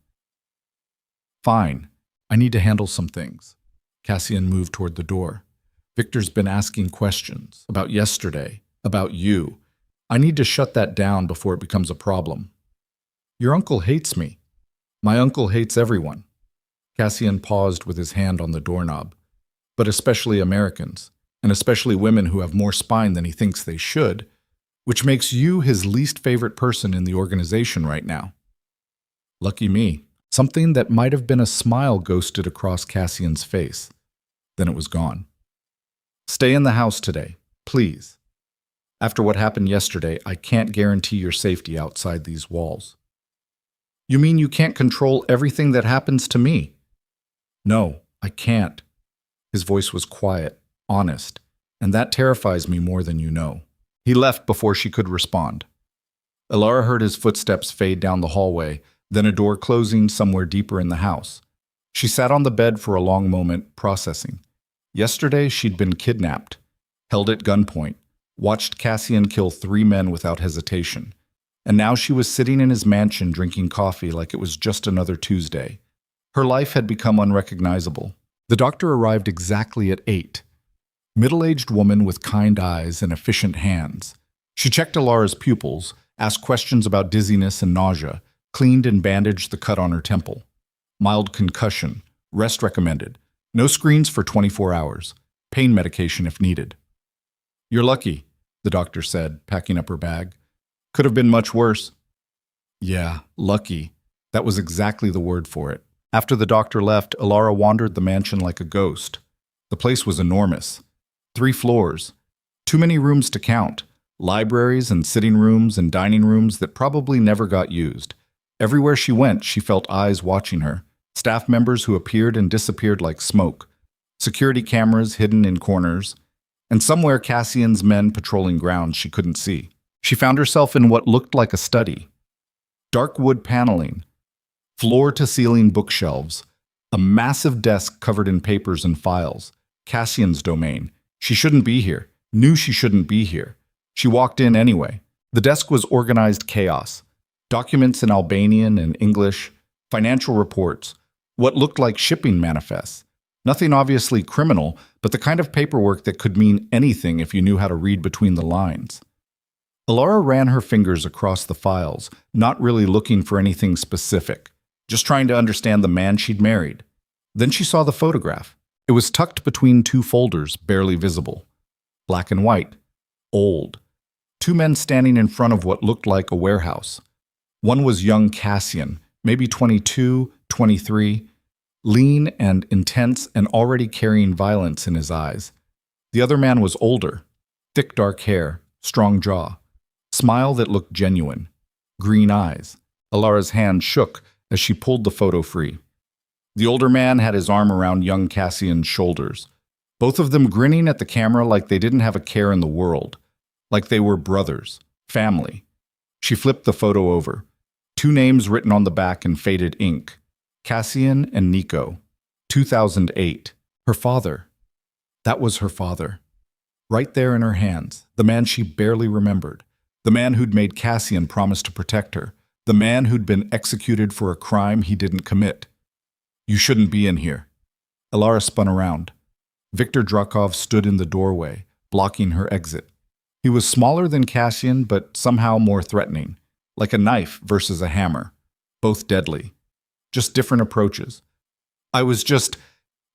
Fine. I need to handle some things. Cassian moved toward the door. Victor's been asking questions about yesterday, about you. I need to shut that down before it becomes a problem. Your uncle hates me. My uncle hates everyone. Cassian paused with his hand on the doorknob. But especially Americans, and especially women who have more spine than he thinks they should, which makes you his least favorite person in the organization right now. Lucky me. Something that might have been a smile ghosted across Cassian's face. Then it was gone. Stay in the house today, please. After what happened yesterday, I can't guarantee your safety outside these walls. You mean you can't control everything that happens to me? No, I can't. His voice was quiet, honest, and that terrifies me more than you know. He left before she could respond. Elara heard his footsteps fade down the hallway, then a door closing somewhere deeper in the house. She sat on the bed for a long moment, processing. Yesterday, she'd been kidnapped, held at gunpoint, watched Cassian kill 3 men without hesitation, and now she was sitting in his mansion drinking coffee like it was just another Tuesday. Her life had become unrecognizable. The doctor arrived exactly at 8. Middle-aged woman with kind eyes and efficient hands. She checked Elara's pupils, asked questions about dizziness and nausea, cleaned and bandaged the cut on her temple. Mild concussion, rest recommended. No screens for 24 hours. Pain medication if needed. You're lucky, the doctor said, packing up her bag. Could have been much worse. Yeah, lucky. That was exactly the word for it. After the doctor left, Elara wandered the mansion like a ghost. The place was enormous. 3 floors. Too many rooms to count. Libraries and sitting rooms and dining rooms that probably never got used. Everywhere she went, she felt eyes watching her. Staff members who appeared and disappeared like smoke. Security cameras hidden in corners. And somewhere Cassian's men patrolling grounds she couldn't see. She found herself in what looked like a study. Dark wood paneling. Floor-to-ceiling bookshelves. A massive desk covered in papers and files. Cassian's domain. She shouldn't be here. Knew she shouldn't be here. She walked in anyway. The desk was organized chaos. Documents in Albanian and English. Financial reports. What looked like shipping manifests. Nothing obviously criminal, but the kind of paperwork that could mean anything if you knew how to read between the lines. Elara ran her fingers across the files, not really looking for anything specific, just trying to understand the man she'd married. Then she saw the photograph. It was tucked between 2 folders, barely visible. Black and white. Old. 2 men standing in front of what looked like a warehouse. One was young Cassian, maybe 22, 23, lean and intense and already carrying violence in his eyes. The other man was older, thick dark hair, strong jaw, smile that looked genuine, green eyes. Elara's hand shook as she pulled the photo free. The older man had his arm around young Cassian's shoulders, both of them grinning at the camera like they didn't have a care in the world, like they were brothers, family. She flipped the photo over. 2 names written on the back in faded ink. Cassian and Nico. 2008. Her father. That was her father. Right there in her hands, the man she barely remembered. The man who'd made Cassian promise to protect her. The man who'd been executed for a crime he didn't commit. You shouldn't be in here. Elara spun around. Viktor Drakov stood in the doorway, blocking her exit. He was smaller than Cassian, but somehow more threatening. Like a knife versus a hammer. Both deadly. Just different approaches.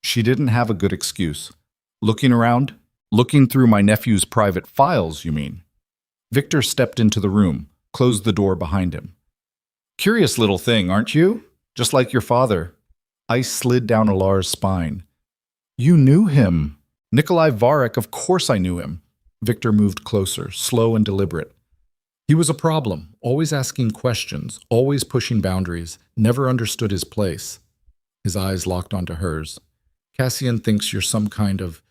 She didn't have a good excuse. Looking around? Looking through my nephew's private files, you mean? Viktor stepped into the room, closed the door behind him. Curious little thing, aren't you? Just like your father. Ice slid down Elara's spine. You knew him. Nikolai Varek, of course I knew him. Viktor moved closer, slow and deliberate. He was a problem, always asking questions, always pushing boundaries, never understood his place. His eyes locked onto hers. Cassian thinks you're some kind of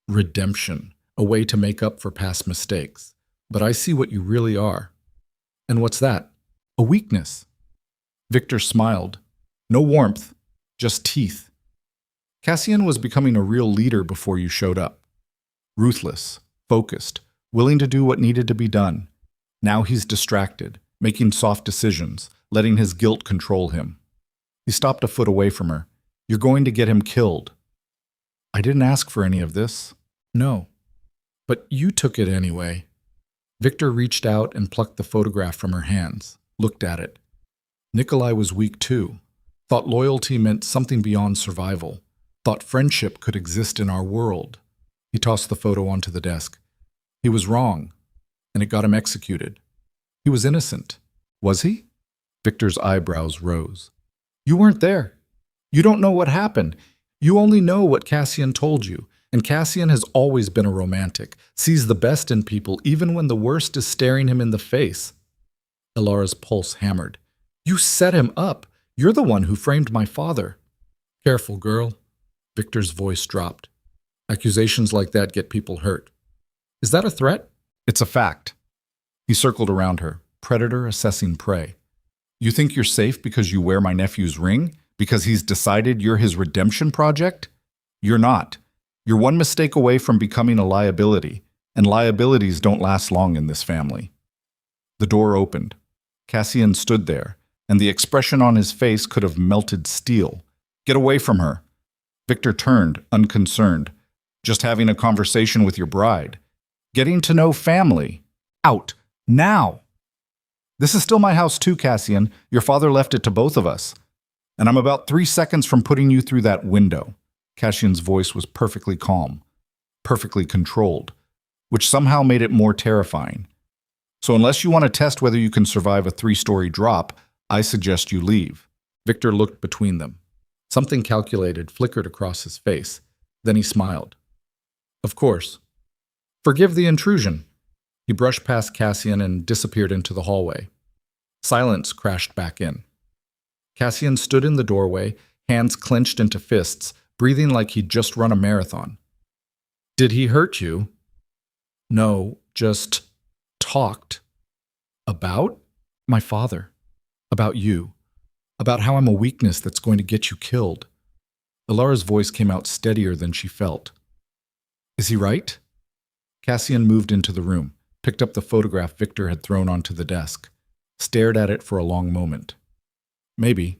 redemption, a way to make up for past mistakes. But I see what you really are. And what's that? A weakness. Viktor smiled. No warmth, just teeth. Cassian was becoming a real leader before you showed up. Ruthless, focused, willing to do what needed to be done. Now he's distracted, making soft decisions, letting his guilt control him. He stopped a foot away from her. You're going to get him killed. I didn't ask for any of this. No. But you took it anyway. Victor reached out and plucked the photograph from her hands, looked at it. Nikolai was weak too. Thought loyalty meant something beyond survival. Thought friendship could exist in our world. He tossed the photo onto the desk. He was wrong, and it got him executed. He was innocent. Was he? Victor's eyebrows rose. You weren't there. You don't know what happened. You only know what Cassian told you, and Cassian has always been a romantic, sees the best in people even when the worst is staring him in the face. Elara's pulse hammered. You set him up. You're the one who framed my father. Careful, girl. Victor's voice dropped. Accusations like that get people hurt. Is that a threat? It's a fact. He circled around her, predator assessing prey. You think you're safe because you wear my nephew's ring? Because he's decided you're his redemption project? You're not. You're one mistake away from becoming a liability, and liabilities don't last long in this family. The door opened. Cassian stood there, and the expression on his face could have melted steel. Get away from her. Victor turned, unconcerned. Just having a conversation with your bride. Getting to know family. Out. Now. This is still my house too, Cassian. Your father left it to both of us. And I'm about 3 seconds from putting you through that window. Cassian's voice was perfectly calm, perfectly controlled, which somehow made it more terrifying. So unless you want to test whether you can survive a 3-story drop, I suggest you leave. Victor looked between them. Something calculated flickered across his face. Then he smiled. Of course. Forgive the intrusion. He brushed past Cassian and disappeared into the hallway. Silence crashed back in. Cassian stood in the doorway, hands clenched into fists, breathing like he'd just run a marathon. Did he hurt you? No, just talked. About? My father. About you. About how I'm a weakness that's going to get you killed. Elara's voice came out steadier than she felt. Is he right? Cassian moved into the room, picked up the photograph Victor had thrown onto the desk, stared at it for a long moment. Maybe.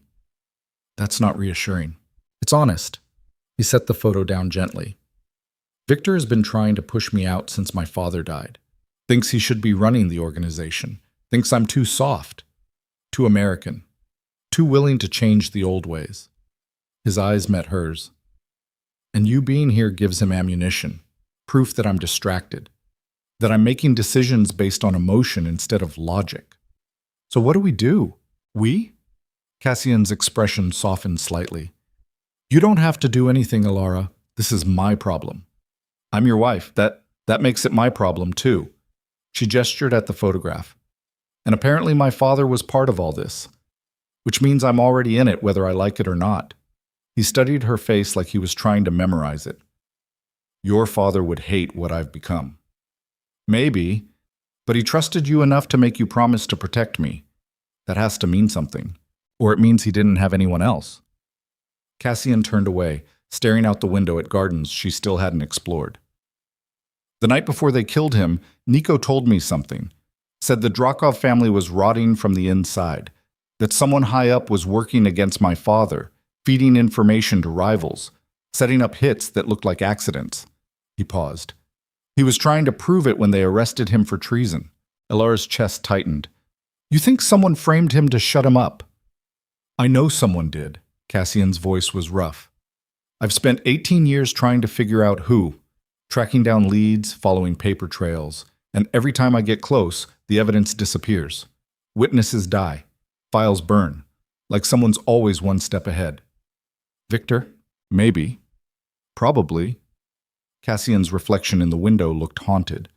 That's not reassuring. It's honest. He set the photo down gently. Victor has been trying to push me out since my father died. Thinks he should be running the organization. Thinks I'm too soft. Too American. Too willing to change the old ways. His eyes met hers. And you being here gives him ammunition. Proof that I'm distracted. That I'm making decisions based on emotion instead of logic. So what do we do? We? Cassian's expression softened slightly. You don't have to do anything, Elara. This is my problem. I'm your wife. That makes it my problem, too. She gestured at the photograph. And apparently my father was part of all this. Which means I'm already in it whether I like it or not. He studied her face like he was trying to memorize it. Your father would hate what I've become. Maybe, but he trusted you enough to make you promise to protect me. That has to mean something. Or it means he didn't have anyone else. Cassian turned away, staring out the window at gardens she still hadn't explored. The night before they killed him, Nico told me something. Said the Drakov family was rotting from the inside. That someone high up was working against my father, feeding information to rivals, setting up hits that looked like accidents. He paused. He was trying to prove it when they arrested him for treason. Elara's chest tightened. You think someone framed him to shut him up? I know someone did. Cassian's voice was rough. I've spent 18 years trying to figure out who, tracking down leads, following paper trails, and every time I get close, the evidence disappears. Witnesses die. Files burn, like someone's always one step ahead. Victor? Maybe. Probably. Cassian's reflection in the window looked haunted.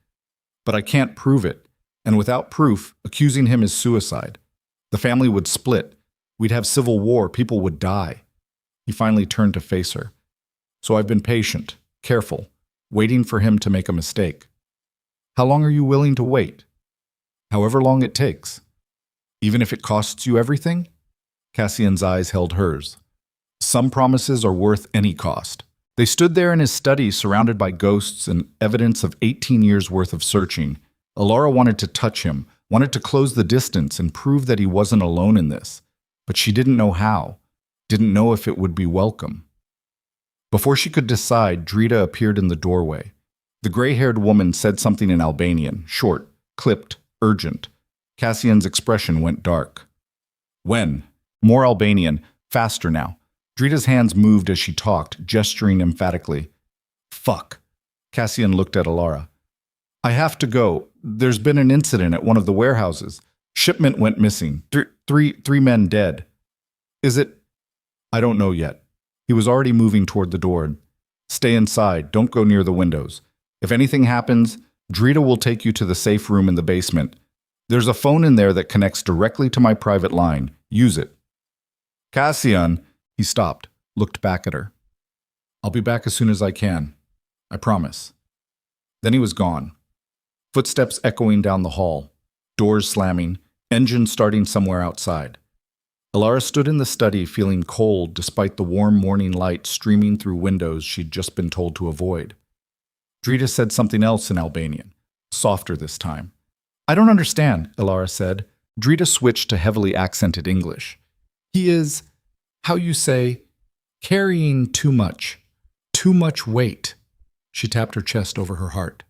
But I can't prove it, and without proof, accusing him is suicide. The family would split. We'd have civil war. People would die. He finally turned to face her. So I've been patient, careful, waiting for him to make a mistake. How long are you willing to wait? However long it takes. Even if it costs you everything? Cassian's eyes held hers. Some promises are worth any cost. They stood there in his study, surrounded by ghosts and evidence of 18 years' worth of searching. Elara wanted to touch him, wanted to close the distance and prove that he wasn't alone in this. But she didn't know how, didn't know if it would be welcome. Before she could decide, Drita appeared in the doorway. The gray-haired woman said something in Albanian, short, clipped, urgent. Cassian's expression went dark. When? More Albanian, faster now. Drita's hands moved as she talked, gesturing emphatically. Fuck. Cassian looked at Elara. I have to go. There's been an incident at one of the warehouses. Shipment went missing. Three men dead. Is it? I don't know yet. He was already moving toward the door. Stay inside. Don't go near the windows. If anything happens, Drita will take you to the safe room in the basement. There's a phone in there that connects directly to my private line. Use it. Cassian, he stopped, looked back at her. I'll be back as soon as I can. I promise. Then he was gone. Footsteps echoing down the hall, doors slamming, engine starting somewhere outside. Elara stood in the study feeling cold despite the warm morning light streaming through windows she'd just been told to avoid. Drita said something else in Albanian, softer this time. I don't understand, Elara said. Drita switched to heavily accented English. He is, how you say, carrying too much weight. She tapped her chest over her heart.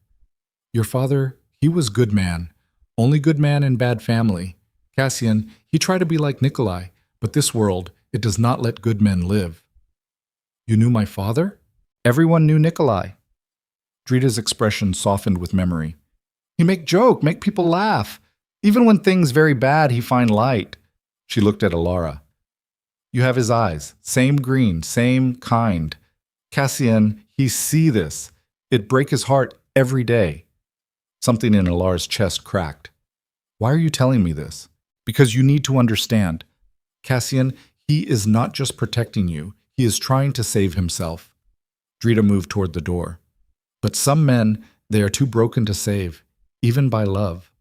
Your father, he was good man. Only good man in bad family. Cassian, he tried to be like Nikolai, but this world, it does not let good men live. You knew my father? Everyone knew Nikolai. Drita's expression softened with memory. He make joke, make people laugh. Even when things very bad, he find light. She looked at Elara. You have his eyes, same green, same kind. Cassian, he see this. It break his heart every day. Something in Elara's chest cracked. Why are you telling me this? Because you need to understand. Cassian, he is not just protecting you. He is trying to save himself. Drita moved toward the door. But some men, they are too broken to save, even by love.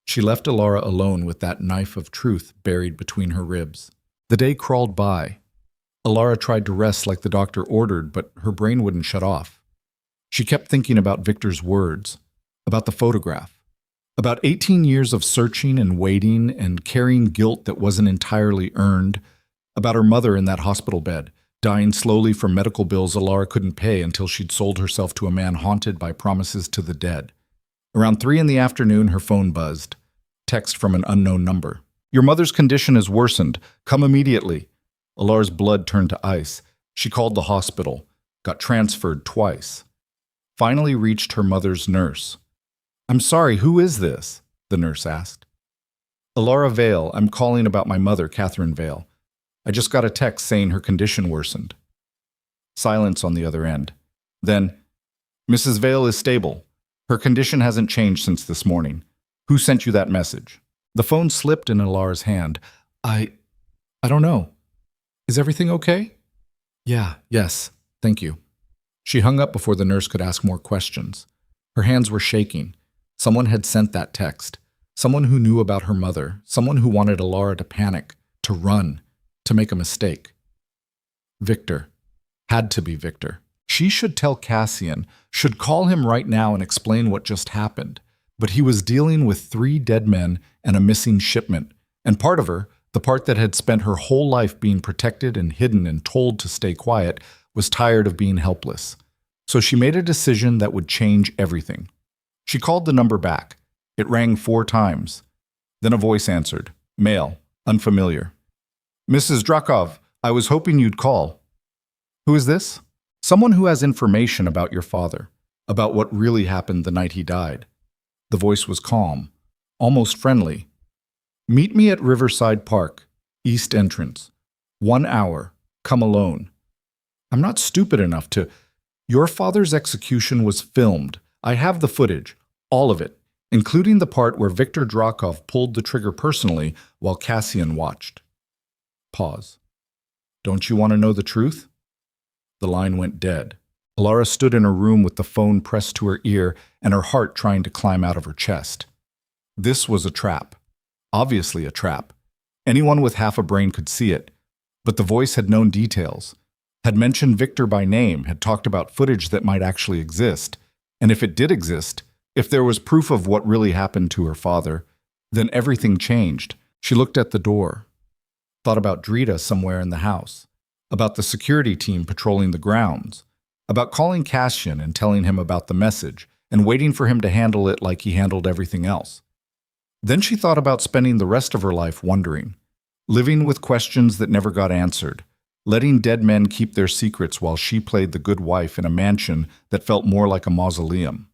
She left Elara alone with that knife of truth buried between her ribs. The day crawled by. Elara tried to rest like the doctor ordered, but her brain wouldn't shut off. She kept thinking about Victor's words, about the photograph, about 18 years of searching and waiting and carrying guilt that wasn't entirely earned, about her mother in that hospital bed, dying slowly from medical bills Elara couldn't pay until she'd sold herself to a man haunted by promises to the dead. Around 3 p.m, her phone buzzed. Text from an unknown number. Your mother's condition has worsened. Come immediately. Elara's blood turned to ice. She called the hospital, got transferred twice. Finally reached her mother's nurse. I'm sorry, who is this? The nurse asked. Elara Vale, I'm calling about my mother, Catherine Vale. I just got a text saying her condition worsened. Silence on the other end. Then, Mrs. Vale is stable. Her condition hasn't changed since this morning. Who sent you that message? The phone slipped in Elara's hand. I don't know. Is everything okay? Yes, thank you. She hung up before the nurse could ask more questions. Her hands were shaking. Someone had sent that text. Someone who knew about her mother. Someone who wanted Elara to panic, to run, to make a mistake. Victor. Had to be Victor. She should tell Cassian, should call him right now and explain what just happened. But he was dealing with 3 dead men and a missing shipment. And part of her, the part that had spent her whole life being protected and hidden and told to stay quiet, was tired of being helpless. So she made a decision that would change everything. She called the number back. It rang 4 times. Then a voice answered. Male, unfamiliar. Mrs. Drakov, I was hoping you'd call. Who is this? Someone who has information about your father, about what really happened the night he died. The voice was calm, almost friendly. Meet me at Riverside Park, East Entrance. 1 hour. Come alone. I'm not stupid enough to... Your father's execution was filmed. I have the footage, all of it, including the part where Victor Drakov pulled the trigger personally while Cassian watched. Pause. Don't you want to know the truth? The line went dead. Elara stood in her room with the phone pressed to her ear and her heart trying to climb out of her chest. This was a trap. Obviously a trap. Anyone with half a brain could see it. But the voice had known details, had mentioned Victor by name, had talked about footage that might actually exist. And if it did exist, if there was proof of what really happened to her father, then everything changed. She looked at the door, thought about Drita somewhere in the house, about the security team patrolling the grounds, about calling Cassian and telling him about the message, and waiting for him to handle it like he handled everything else. Then she thought about spending the rest of her life wondering, living with questions that never got answered, letting dead men keep their secrets while she played the good wife in a mansion that felt more like a mausoleum.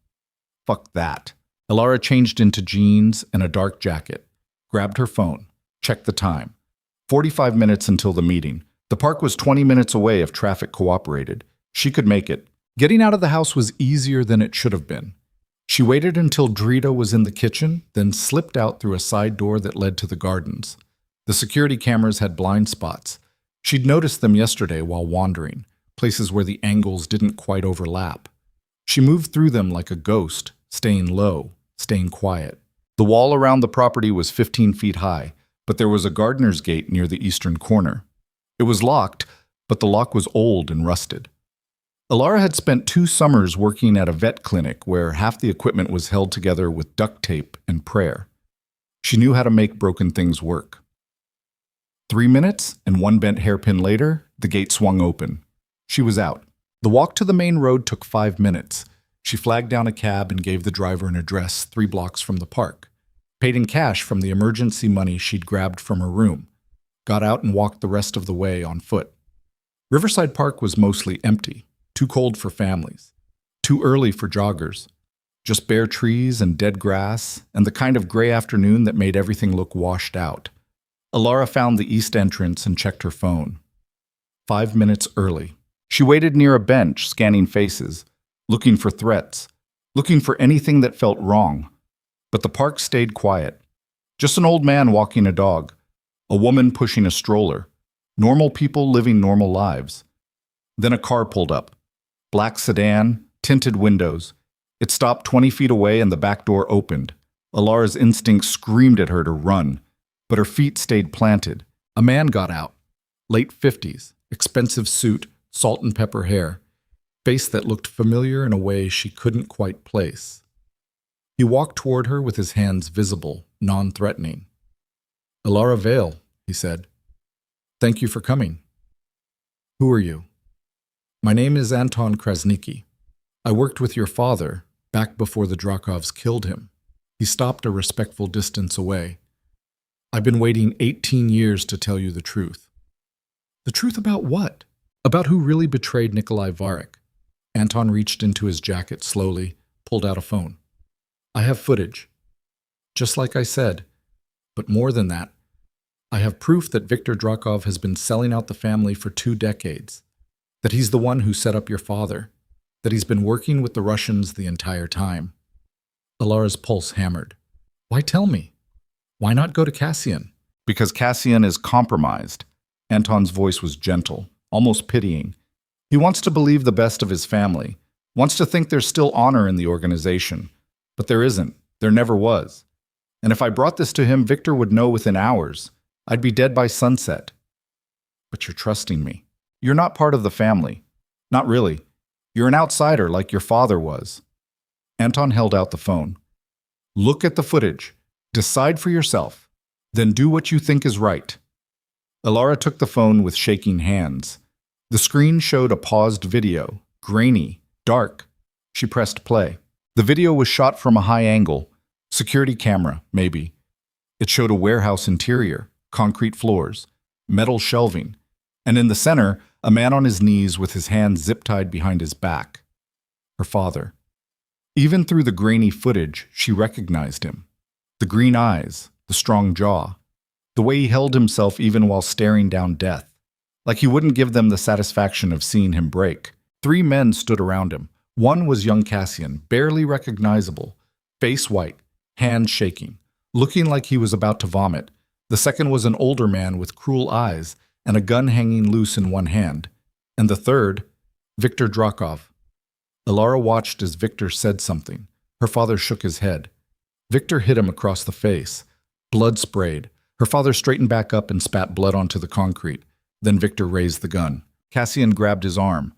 Fuck that. Elara changed into jeans and a dark jacket, grabbed her phone, checked the time. 45 minutes until the meeting. The park was 20 minutes away if traffic cooperated. She could make it. Getting out of the house was easier than it should have been. She waited until Drita was in the kitchen, then slipped out through a side door that led to the gardens. The security cameras had blind spots. She'd noticed them yesterday while wandering, places where the angles didn't quite overlap. She moved through them like a ghost, staying low, staying quiet. The wall around the property was 15 feet high, but there was a gardener's gate near the eastern corner. It was locked, but the lock was old and rusted. Elara had spent 2 summers working at a vet clinic where half the equipment was held together with duct tape and prayer. She knew how to make broken things work. 3 minutes and 1 bent hairpin later, the gate swung open. She was out. The walk to the main road took 5 minutes. She flagged down a cab and gave the driver an address 3 blocks from the park. Paid in cash from the emergency money she'd grabbed from her room. Got out and walked the rest of the way on foot. Riverside Park was mostly empty. Too cold for families. Too early for joggers. Just bare trees and dead grass, and the kind of gray afternoon that made everything look washed out. Elara found the east entrance and checked her phone. 5 minutes early. She waited near a bench, scanning faces, looking for threats, looking for anything that felt wrong. But the park stayed quiet. Just an old man walking a dog, a woman pushing a stroller, normal people living normal lives. Then a car pulled up. Black sedan, tinted windows. It stopped 20 feet away and the back door opened. Elara's instinct screamed at her to run, but her feet stayed planted. A man got out. Late 50s, expensive suit, salt and pepper hair, face that looked familiar in a way she couldn't quite place. He walked toward her with his hands visible, non-threatening. "Elara Vale," he said. "Thank you for coming." "Who are you?" "My name is Anton Krasnicki. I worked with your father back before the Drakovs killed him." He stopped a respectful distance away. "I've been waiting 18 years to tell you the truth." "The truth about what?" "About who really betrayed Nikolai Varek." Anton reached into his jacket slowly, pulled out a phone. "I have footage. Just like I said. But more than that, I have proof that Viktor Drakov has been selling out the family for 2 decades. That he's the one who set up your father. That he's been working with the Russians the entire time." Elara's pulse hammered. "Why tell me? Why not go to Cassian?" "Because Cassian is compromised." Anton's voice was gentle, almost pitying. "He wants to believe the best of his family, wants to think there's still honor in the organization. But there isn't. There never was. And if I brought this to him, Victor would know within hours. I'd be dead by sunset." "But you're trusting me. You're not part of the family. Not really. You're an outsider like your father was." Anton held out the phone. "Look at the footage. Decide for yourself. Then do what you think is right." Elara took the phone with shaking hands. The screen showed a paused video, grainy, dark. She pressed play. The video was shot from a high angle. Security camera, maybe. It showed a warehouse interior, concrete floors, metal shelving, and in the center, a man on his knees with his hands zip-tied behind his back. Her father. Even through the grainy footage, she recognized him. The green eyes, the strong jaw, the way he held himself even while staring down death, like he wouldn't give them the satisfaction of seeing him break. 3 men stood around him. One was young Cassian, barely recognizable, face white, hands shaking, looking like he was about to vomit. The second was an older man with cruel eyes and a gun hanging loose in one hand. And the third, Viktor Drakov. Elara watched as Viktor said something. Her father shook his head. Viktor hit him across the face. Blood sprayed. Her father straightened back up and spat blood onto the concrete. Then Victor raised the gun. Cassian grabbed his arm.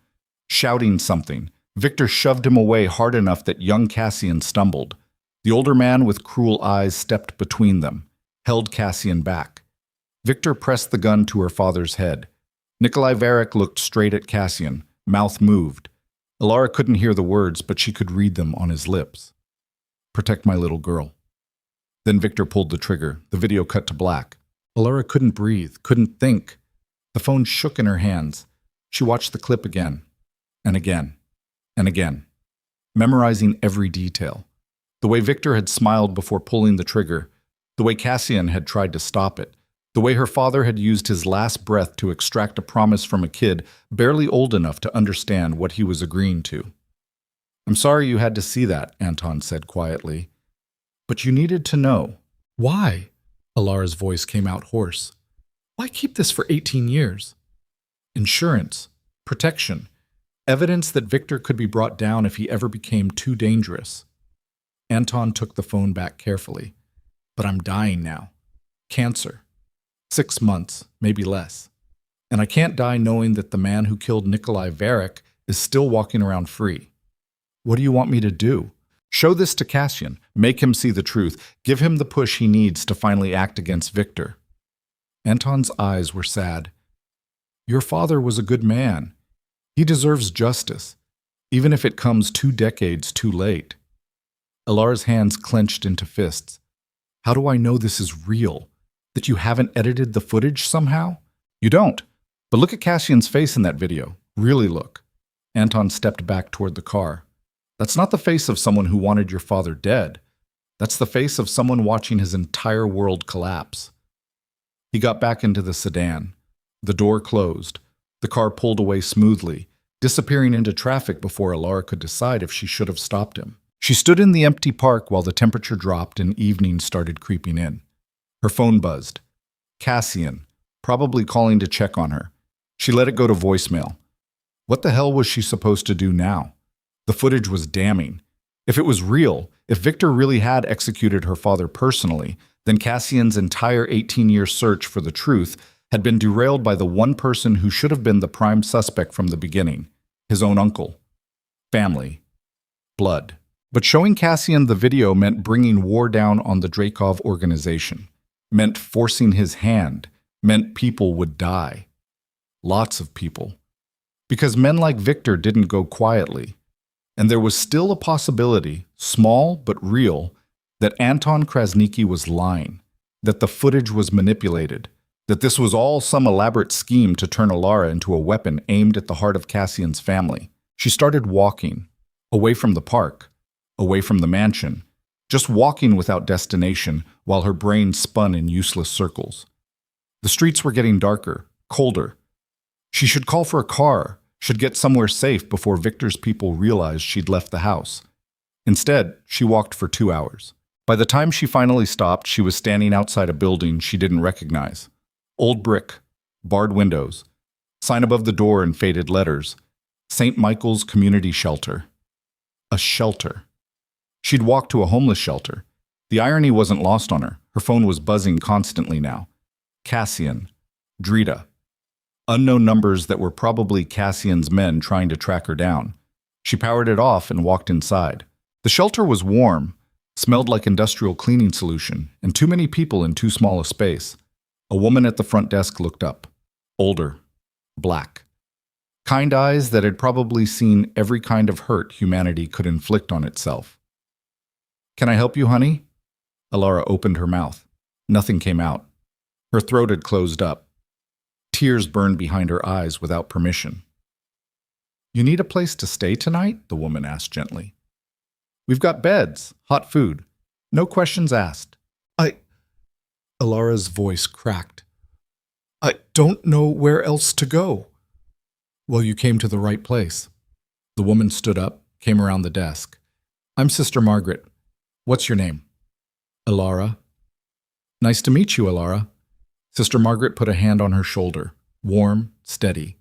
Shouting something, Victor shoved him away hard enough that young Cassian stumbled. The older man with cruel eyes stepped between them, held Cassian back. Victor pressed the gun to her father's head. Nikolai Varick looked straight at Cassian, mouth moved. Elara couldn't hear the words, but she could read them on his lips. Protect my little girl. Then Victor pulled the trigger. The video cut to black. Elara couldn't breathe, couldn't think. The phone shook in her hands. She watched the clip again, and again, and again, memorizing every detail. The way Victor had smiled before pulling the trigger, the way Cassian had tried to stop it, the way her father had used his last breath to extract a promise from a kid barely old enough to understand what he was agreeing to. I'm sorry you had to see that, Anton said quietly. But you needed to know. Why? Elara's voice came out hoarse. Why keep this for 18 years? Insurance, protection, evidence that Victor could be brought down if he ever became too dangerous. Anton took the phone back carefully. But I'm dying now. Cancer. 6 months, maybe less. And I can't die knowing that the man who killed Nikolai Varick is still walking around free. What do you want me to do? Show this to Cassian. Make him see the truth. Give him the push he needs to finally act against Victor. Anton's eyes were sad. Your father was a good man. He deserves justice, even if it comes 2 decades too late. Elara's hands clenched into fists. How do I know this is real? That you haven't edited the footage somehow? You don't. But look at Cassian's face in that video. Really look. Anton stepped back toward the car. That's not the face of someone who wanted your father dead. That's the face of someone watching his entire world collapse. He got back into the sedan. The door closed. The car pulled away smoothly, disappearing into traffic before Elara could decide if she should have stopped him. She stood in the empty park while the temperature dropped and evening started creeping in. Her phone buzzed. Cassian, probably calling to check on her. She let it go to voicemail. What the hell was she supposed to do now? The footage was damning. If it was real, if Victor really had executed her father personally, then Cassian's entire 18-year search for the truth had been derailed by the one person who should have been the prime suspect from the beginning, his own uncle. Family. Blood. But showing Cassian the video meant bringing war down on the Dreykov organization. Meant forcing his hand, meant people would die. Lots of people. Because men like Victor didn't go quietly. And there was still a possibility, small but real, that Anton Krasniqi was lying, that the footage was manipulated, that this was all some elaborate scheme to turn Elara into a weapon aimed at the heart of Cassian's family. She started walking, away from the park, away from the mansion, just walking without destination while her brain spun in useless circles. The streets were getting darker, colder. She should call for a car, should get somewhere safe before Victor's people realized she'd left the house. Instead, she walked for 2 hours. By the time she finally stopped, she was standing outside a building she didn't recognize. Old brick, barred windows, sign above the door in faded letters, St. Michael's Community Shelter. A shelter. She'd walked to a homeless shelter. The irony wasn't lost on her. Her phone was buzzing constantly now. Cassian. Drita. Unknown numbers that were probably Cassian's men trying to track her down. She powered it off and walked inside. The shelter was warm, smelled like industrial cleaning solution, and too many people in too small a space. A woman at the front desk looked up. Older. Black. Kind eyes that had probably seen every kind of hurt humanity could inflict on itself. Can I help you, honey? Elara opened her mouth. Nothing came out. Her throat had closed up. Tears burned behind her eyes without permission. You need a place to stay tonight? The woman asked gently. We've got beds, hot food. No questions asked. Elara's voice cracked. I don't know where else to go. Well, you came to the right place. The woman stood up, came around the desk. I'm Sister Margaret. What's your name? Elara. Nice to meet you, Elara. Sister Margaret put a hand on her shoulder, warm, steady.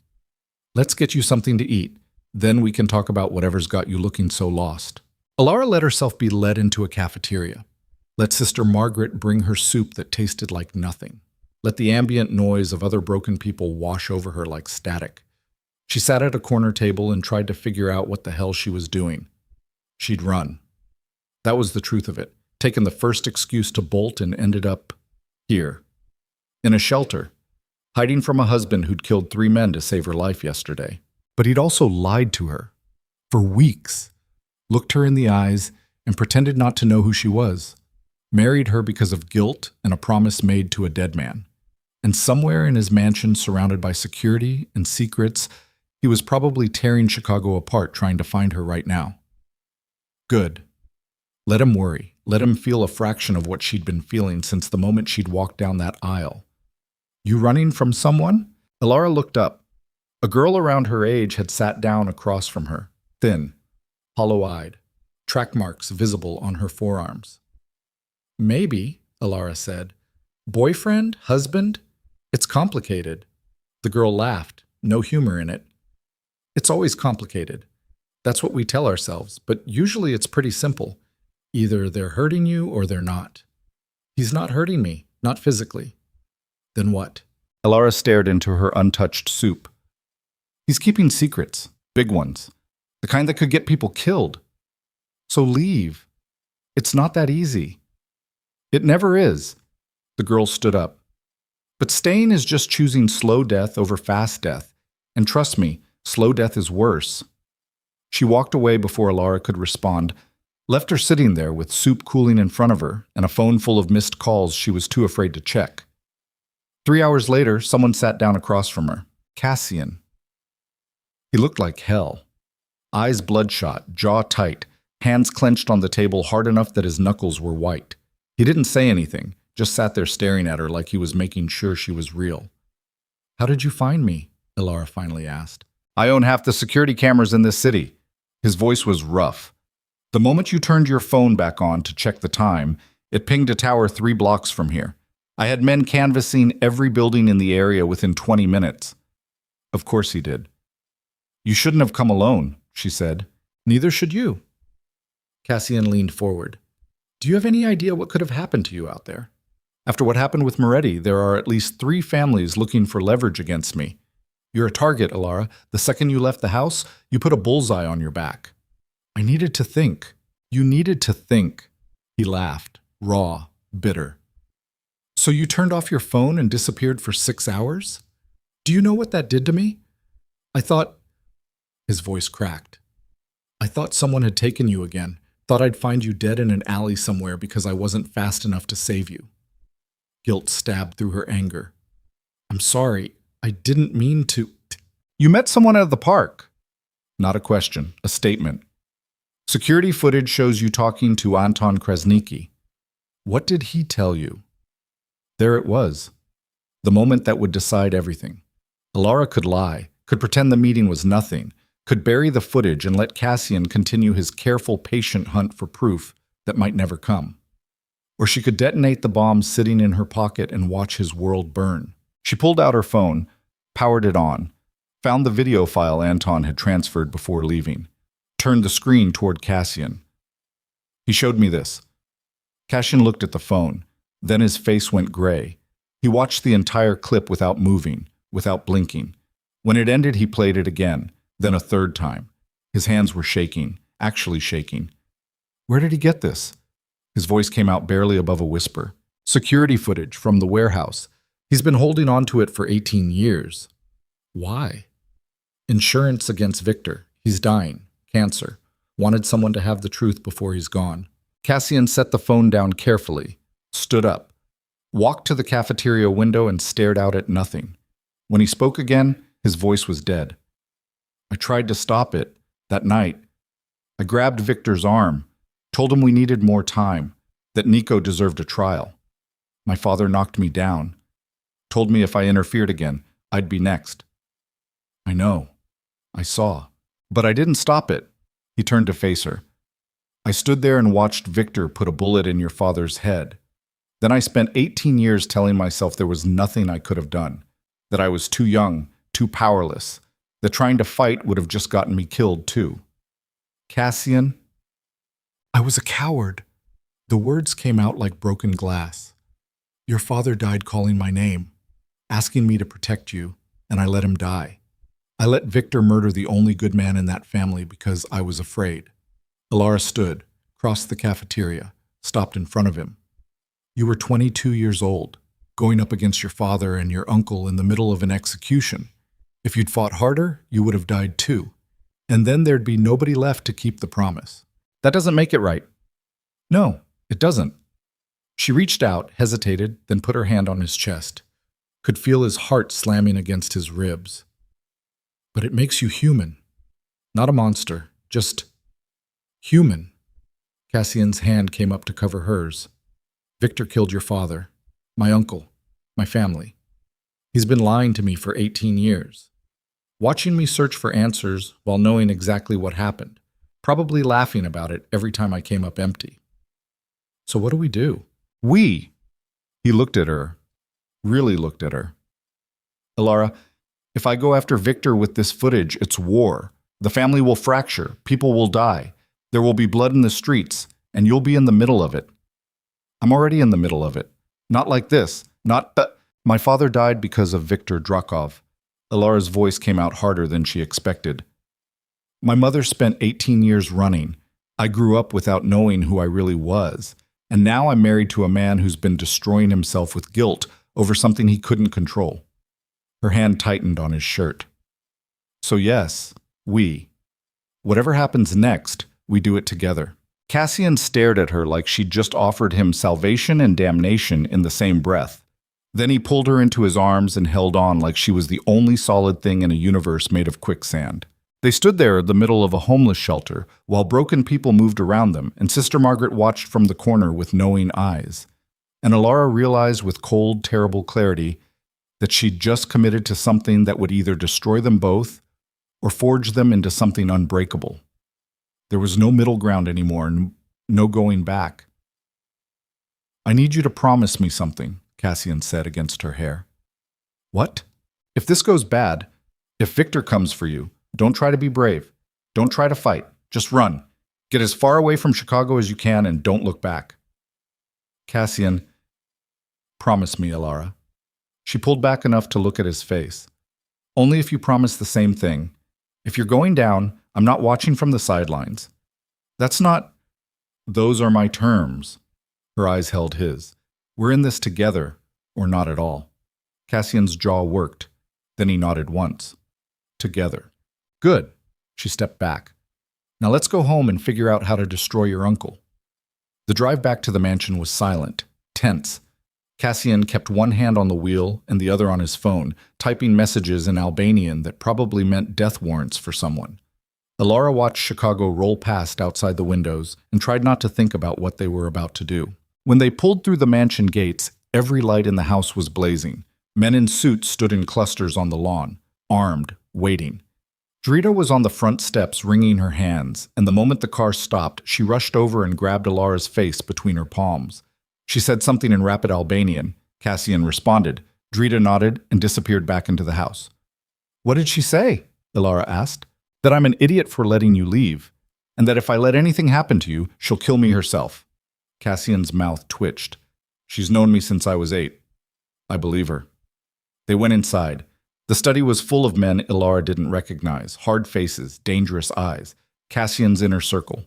Let's get you something to eat. Then we can talk about whatever's got you looking so lost. Elara let herself be led into a cafeteria. Let Sister Margaret bring her soup that tasted like nothing. let the ambient noise of other broken people wash over her like static. She sat at a corner table and tried to figure out what the hell she was doing. She'd run. That was the truth of it. Taken the first excuse to bolt and ended up here, in a shelter, hiding from a husband who'd killed 3 men to save her life yesterday. But he'd also lied to her for weeks, looked her in the eyes, and pretended not to know who she was. Married her because of guilt and a promise made to a dead man. And somewhere in his mansion surrounded by security and secrets, he was probably tearing Chicago apart trying to find her right now. Good. Let him worry. Let him feel a fraction of what she'd been feeling since the moment she'd walked down that aisle. You running from someone? Elara looked up. A girl around her age had sat down across from her, thin, hollow-eyed, track marks visible on her forearms. Maybe, Elara said. Boyfriend? Husband? It's complicated. The girl laughed, no humor in it. It's always complicated. That's what we tell ourselves, but usually it's pretty simple. Either they're hurting you or they're not. He's not hurting me, not physically. Then what? Elara stared into her untouched soup. He's keeping secrets, big ones, the kind that could get people killed. So leave. It's not that easy. It never is. The girl stood up. But staying is just choosing slow death over fast death. And trust me, slow death is worse. She walked away before Elara could respond, left her sitting there with soup cooling in front of her and a phone full of missed calls she was too afraid to check. 3 hours later, someone sat down across from her. Cassian. He looked like hell. Eyes bloodshot, jaw tight, hands clenched on the table hard enough that his knuckles were white. He didn't say anything, just sat there staring at her like he was making sure she was real. How did you find me? Elara finally asked. I own half the security cameras in this city. His voice was rough. The moment you turned your phone back on to check the time, it pinged a tower 3 blocks from here. I had men canvassing every building in the area within 20 minutes. Of course he did. You shouldn't have come alone, she said. Neither should you. Cassian leaned forward. Do you have any idea what could have happened to you out there? After what happened with Moretti, there are at least 3 families looking for leverage against me. You're a target, Elara. The second you left the house, you put a bullseye on your back. I needed to think. You needed to think. He laughed, raw, bitter. So you turned off your phone and disappeared for 6 hours? Do you know what that did to me? I thought... His voice cracked. I thought someone had taken you again. Thought I'd find you dead in an alley somewhere because I wasn't fast enough to save you. Guilt stabbed through her anger. I'm sorry. I didn't mean to... You met someone at the park. Not a question, a statement. Security footage shows you talking to Anton Krasnicki. What did he tell you? There it was. The moment that would decide everything. Elara could lie, could pretend the meeting was nothing, could bury the footage and let Cassian continue his careful, patient hunt for proof that might never come. Or she could detonate the bomb sitting in her pocket and watch his world burn. She pulled out her phone, powered it on, found the video file Anton had transferred before leaving, turned the screen toward Cassian. He showed me this. Cassian looked at the phone. Then his face went gray. He watched the entire clip without moving, without blinking. When it ended, he played it again, then a third time. His hands were shaking, actually shaking. Where did he get this? His voice came out barely above a whisper. Security footage from the warehouse. He's been holding on to it for 18 years. Why? Insurance against Victor. He's dying. Cancer. Wanted someone to have the truth before he's gone. Cassian set the phone down carefully, stood up, walked to the cafeteria window and stared out at nothing. When he spoke again, his voice was dead. I tried to stop it. That night, I grabbed Victor's arm, told him we needed more time, that Nico deserved a trial. My father knocked me down, told me if I interfered again, I'd be next. I know. I saw. But I didn't stop it. He turned to face her. I stood there and watched Victor put a bullet in your father's head. Then I spent 18 years telling myself there was nothing I could have done, that I was too young, too powerless, that trying to fight would have just gotten me killed too. Cassian, I was a coward. The words came out like broken glass. Your father died calling my name, asking me to protect you, and I let him die. I let Victor murder the only good man in that family because I was afraid. Elara stood, crossed the cafeteria, stopped in front of him. You were 22 years old, going up against your father and your uncle in the middle of an execution. If you'd fought harder, you would have died too. And then there'd be nobody left to keep the promise. That doesn't make it right. No, it doesn't. She reached out, hesitated, then put her hand on his chest. Could feel his heart slamming against his ribs. But it makes you human. Not a monster, just human. Cassian's hand came up to cover hers. Victor killed your father, my uncle, my family. He's been lying to me for 18 years. Watching me search for answers while knowing exactly what happened, probably laughing about it every time I came up empty. So what do we do? We! He looked at her, really looked at her. Elara, if I go after Victor with this footage, it's war. The family will fracture, people will die. There will be blood in the streets, and you'll be in the middle of it. I'm already in the middle of it. Not like this, My father died because of Viktor Drakov. Elara's voice came out harder than she expected. My mother spent 18 years running. I grew up without knowing who I really was. And now I'm married to a man who's been destroying himself with guilt over something he couldn't control. Her hand tightened on his shirt. So yes, we. Whatever happens next, we do it together. Cassian stared at her like she'd just offered him salvation and damnation in the same breath. Then he pulled her into his arms and held on like she was the only solid thing in a universe made of quicksand. They stood there in the middle of a homeless shelter while broken people moved around them, and Sister Margaret watched from the corner with knowing eyes. And Elara realized with cold, terrible clarity that she'd just committed to something that would either destroy them both or forge them into something unbreakable. There was no middle ground anymore, no going back. I need you to promise me something, Cassian said against her hair. What? If this goes bad, if Victor comes for you, don't try to be brave. Don't try to fight. Just run. Get as far away from Chicago as you can and don't look back. Cassian, promise me, Elara. She pulled back enough to look at his face. Only if you promise the same thing. If you're going down, I'm not watching from the sidelines. That's not... Those are my terms. Her eyes held his. We're in this together, or not at all. Cassian's jaw worked. Then he nodded once. Together. Good. She stepped back. Now let's go home and figure out how to destroy your uncle. The drive back to the mansion was silent, tense. Cassian kept one hand on the wheel and the other on his phone, typing messages in Albanian that probably meant death warrants for someone. Elara watched Chicago roll past outside the windows and tried not to think about what they were about to do. When they pulled through the mansion gates, every light in the house was blazing. Men in suits stood in clusters on the lawn, armed, waiting. Drita was on the front steps wringing her hands, and the moment the car stopped, she rushed over and grabbed Elara's face between her palms. She said something in rapid Albanian. Cassian responded. Drita nodded and disappeared back into the house. What did she say? Elara asked. That I'm an idiot for letting you leave, and that if I let anything happen to you, she'll kill me herself. Cassian's mouth twitched. She's known me since I was 8. I believe her. They went inside. The study was full of men Elara didn't recognize, hard faces, dangerous eyes, Cassian's inner circle.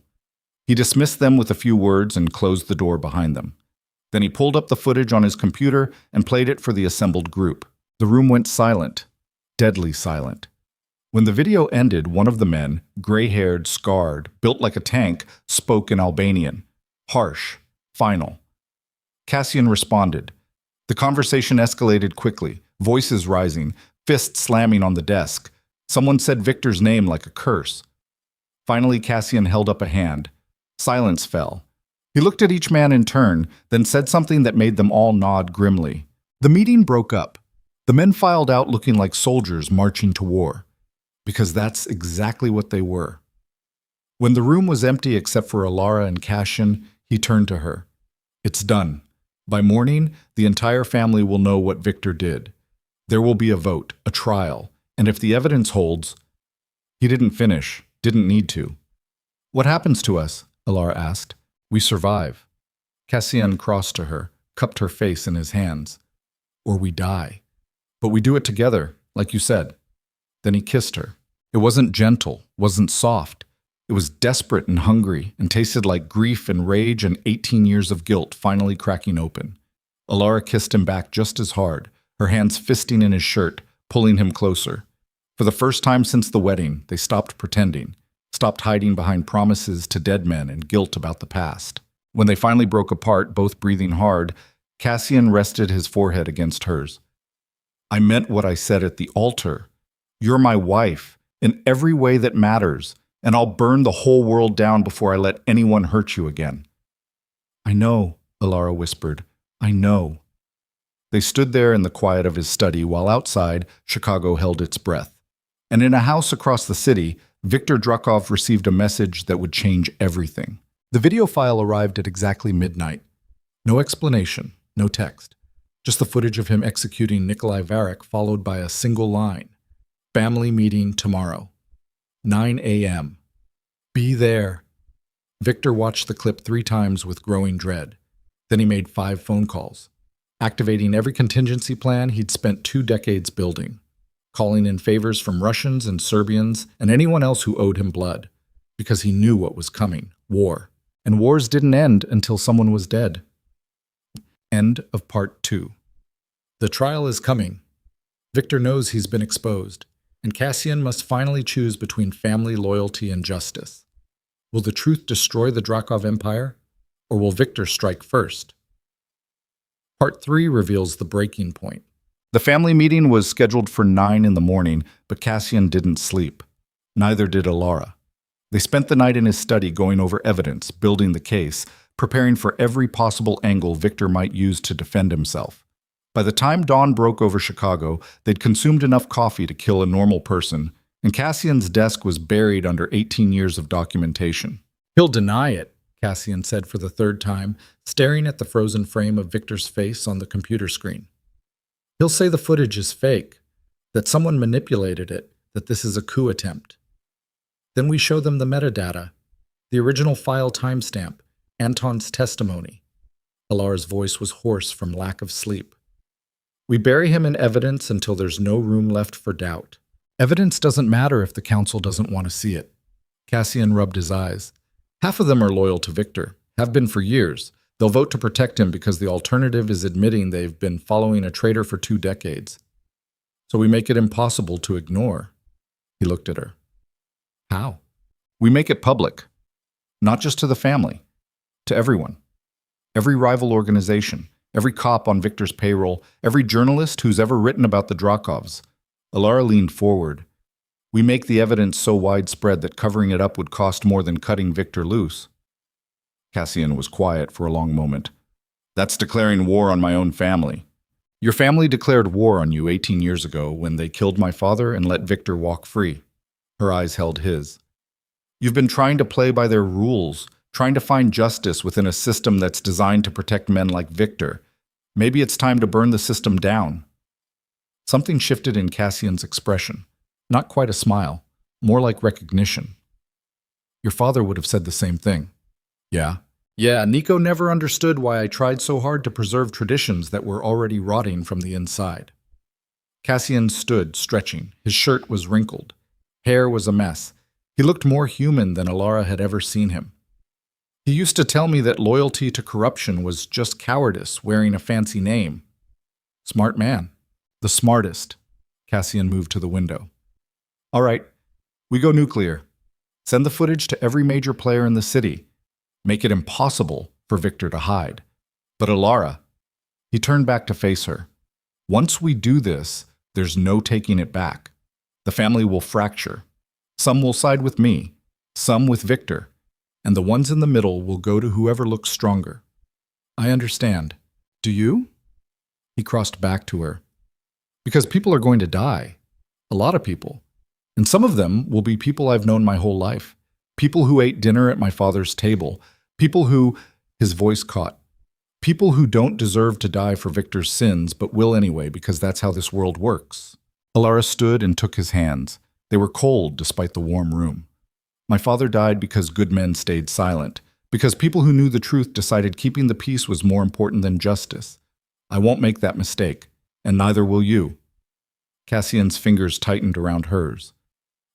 He dismissed them with a few words and closed the door behind them. Then he pulled up the footage on his computer and played it for the assembled group. The room went silent, deadly silent. When the video ended, one of the men, gray-haired, scarred, built like a tank, spoke in Albanian. Harsh, final. Cassian responded. The conversation escalated quickly, voices rising, fists slamming on the desk. Someone said Victor's name like a curse. Finally, Cassian held up a hand. Silence fell. He looked at each man in turn, then said something that made them all nod grimly. The meeting broke up. The men filed out looking like soldiers marching to war. Because that's exactly what they were. When the room was empty except for Elara and Cassian, he turned to her. It's done. By morning, the entire family will know what Victor did. There will be a vote, a trial, and if the evidence holds... He didn't finish, didn't need to. What happens to us? Elara asked. We survive. Cassian crossed to her, cupped her face in his hands. Or we die. But we do it together, like you said. Then he kissed her. It wasn't gentle, wasn't soft. It was desperate and hungry, and tasted like grief and rage and 18 years of guilt finally cracking open. Elara kissed him back just as hard, her hands fisting in his shirt, pulling him closer. For the first time since the wedding, they stopped pretending, stopped hiding behind promises to dead men and guilt about the past. When they finally broke apart, both breathing hard, Cassian rested his forehead against hers. I meant what I said at the altar. You're my wife, in every way that matters, and I'll burn the whole world down before I let anyone hurt you again. I know, Elara whispered. I know. They stood there in the quiet of his study while outside, Chicago held its breath. And in a house across the city, Viktor Drakov received a message that would change everything. The video file arrived at exactly midnight. No explanation, no text. Just the footage of him executing Nikolai Varek followed by a single line. Family meeting tomorrow. 9 a.m. Be there. Viktor watched the clip 3 times with growing dread. Then he made 5 phone calls, activating every contingency plan he'd spent 2 decades building, calling in favors from Russians and Serbians and anyone else who owed him blood, because he knew what was coming, war. And wars didn't end until someone was dead. End of part 2. The trial is coming. Viktor knows he's been exposed, and Cassian must finally choose between family loyalty and justice. Will the truth destroy the Drakov Empire, or will Viktor strike first? Part 3 reveals the breaking point. The family meeting was scheduled for 9 in the morning, but Cassian didn't sleep. Neither did Elara. They spent the night in his study going over evidence, building the case, preparing for every possible angle Viktor might use to defend himself. By the time dawn broke over Chicago, they'd consumed enough coffee to kill a normal person, and Cassian's desk was buried under 18 years of documentation. He'll deny it, Cassian said for the 3rd time, staring at the frozen frame of Viktor's face on the computer screen. He'll say the footage is fake, that someone manipulated it, that this is a coup attempt. Then we show them the metadata, the original file timestamp, Anton's testimony. Elara's voice was hoarse from lack of sleep. We bury him in evidence until there's no room left for doubt. Evidence doesn't matter if the council doesn't want to see it. Cassian rubbed his eyes. Half of them are loyal to Viktor, have been for years. They'll vote to protect him because the alternative is admitting they've been following a traitor for 2 decades. So we make it impossible to ignore. He looked at her. How? We make it public. Not just to the family. To everyone. Every rival organization. Every cop on Viktor's payroll. Every journalist who's ever written about the Drakovs. Elara leaned forward. We make the evidence so widespread that covering it up would cost more than cutting Viktor loose. Cassian was quiet for a long moment. That's declaring war on my own family. Your family declared war on you 18 years ago when they killed my father and let Viktor walk free. Her eyes held his. You've been trying to play by their rules, trying to find justice within a system that's designed to protect men like Viktor. Maybe it's time to burn the system down. Something shifted in Cassian's expression. Not quite a smile, more like recognition. Your father would have said the same thing. Yeah, Nico never understood why I tried so hard to preserve traditions that were already rotting from the inside. Cassian stood, stretching. His shirt was wrinkled. Hair was a mess. He looked more human than Elara had ever seen him. He used to tell me that loyalty to corruption was just cowardice wearing a fancy name. Smart man. The smartest. Cassian moved to the window. All right, we go nuclear. Send the footage to every major player in the city. Make it impossible for Viktor to hide. But Elara, he turned back to face her. Once we do this, there's no taking it back. The family will fracture. Some will side with me, some with Viktor, and the ones in the middle will go to whoever looks stronger. I understand. Do you? He crossed back to her. Because people are going to die. A lot of people. And some of them will be people I've known my whole life. People who ate dinner at my father's table. People who, his voice caught. People who don't deserve to die for Viktor's sins, but will anyway because that's how this world works. Elara stood and took his hands. They were cold despite the warm room. My father died because good men stayed silent, Because people who knew the truth decided keeping the peace was more important than justice. I won't make that mistake, and neither will you. Cassian's fingers tightened around hers.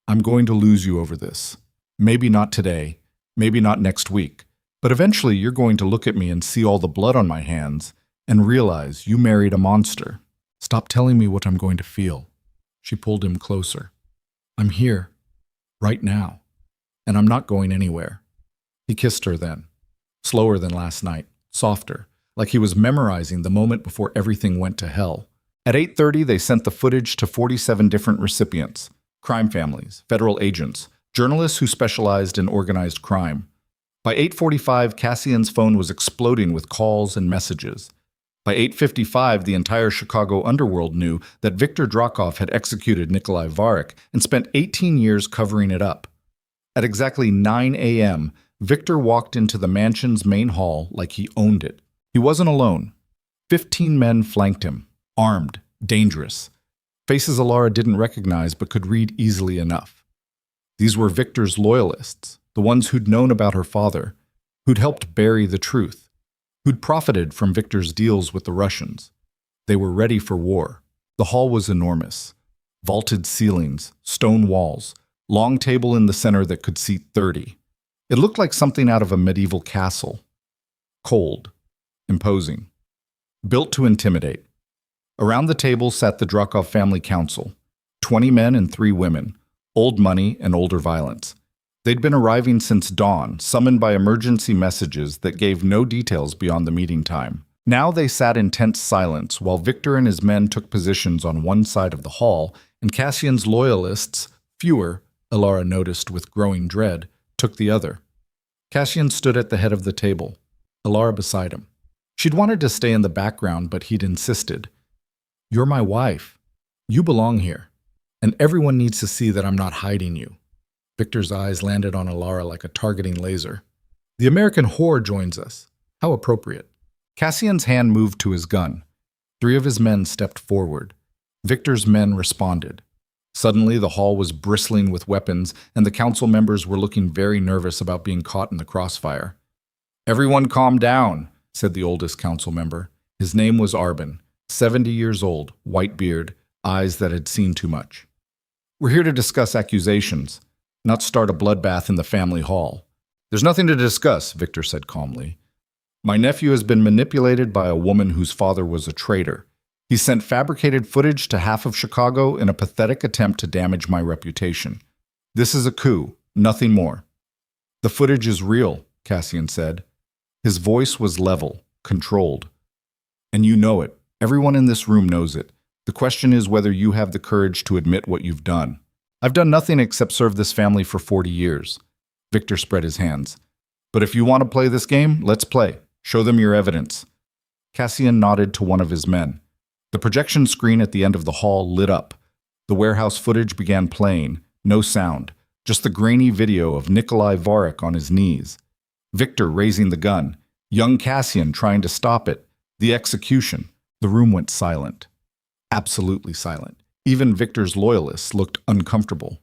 I'm going to lose you over this. Maybe not today, maybe not next week, but eventually you're going to look at me and see all the blood on my hands and realize you married a monster. Stop telling me what I'm going to feel. She pulled him closer. I'm here, right now, and I'm not going anywhere. He kissed her then, slower than last night, softer, like he was memorizing the moment before everything went to hell. At 8:30, they sent the footage to 47 different recipients, crime families, federal agents, journalists who specialized in organized crime. By 8:45, Cassian's phone was exploding with calls and messages. By 8:55, the entire Chicago underworld knew that Viktor Drakov had executed Nikolai Varek and spent 18 years covering it up. At exactly 9 a.m., Viktor walked into the mansion's main hall like he owned it. He wasn't alone. 15 men flanked him, armed, dangerous. Faces Elara didn't recognize but could read easily enough. These were Viktor's loyalists, the ones who'd known about her father, who'd helped bury the truth, who'd profited from Viktor's deals with the Russians. They were ready for war. The hall was enormous. Vaulted ceilings, stone walls, long table in the center that could seat 30. It looked like something out of a medieval castle. Cold, imposing, built to intimidate. Around the table sat the Drakov family council, 20 men and 3 women, old money and older violence. They'd been arriving since dawn, summoned by emergency messages that gave no details beyond the meeting time. Now they sat in tense silence while Viktor and his men took positions on one side of the hall, and Cassian's loyalists, fewer, Elara noticed with growing dread, took the other. Cassian stood at the head of the table, Elara beside him. She'd wanted to stay in the background, but he'd insisted. You're my wife. You belong here. And everyone needs to see that I'm not hiding you. Viktor's eyes landed on Elara like a targeting laser. The American whore joins us. How appropriate. Cassian's hand moved to his gun. 3 of his men stepped forward. Viktor's men responded. Suddenly, the hall was bristling with weapons, and the council members were looking very nervous about being caught in the crossfire. Everyone calm down, said the oldest council member. His name was Arbin, 70 years old, white beard, eyes that had seen too much. We're here to discuss accusations, not start a bloodbath in the family hall. There's nothing to discuss, Viktor said calmly. My nephew has been manipulated by a woman whose father was a traitor. He sent fabricated footage to half of Chicago in a pathetic attempt to damage my reputation. This is a coup, nothing more. The footage is real, Cassian said. His voice was level, controlled. And you know it. Everyone in this room knows it. The question is whether you have the courage to admit what you've done. I've done nothing except serve this family for 40 years. Viktor spread his hands. But if you want to play this game, let's play. Show them your evidence. Cassian nodded to one of his men. The projection screen at the end of the hall lit up. The warehouse footage began playing, no sound, just the grainy video of Nikolai Varek on his knees. Viktor raising the gun, young Cassian trying to stop it, the execution. The room went silent. Absolutely silent. Even Viktor's loyalists looked uncomfortable.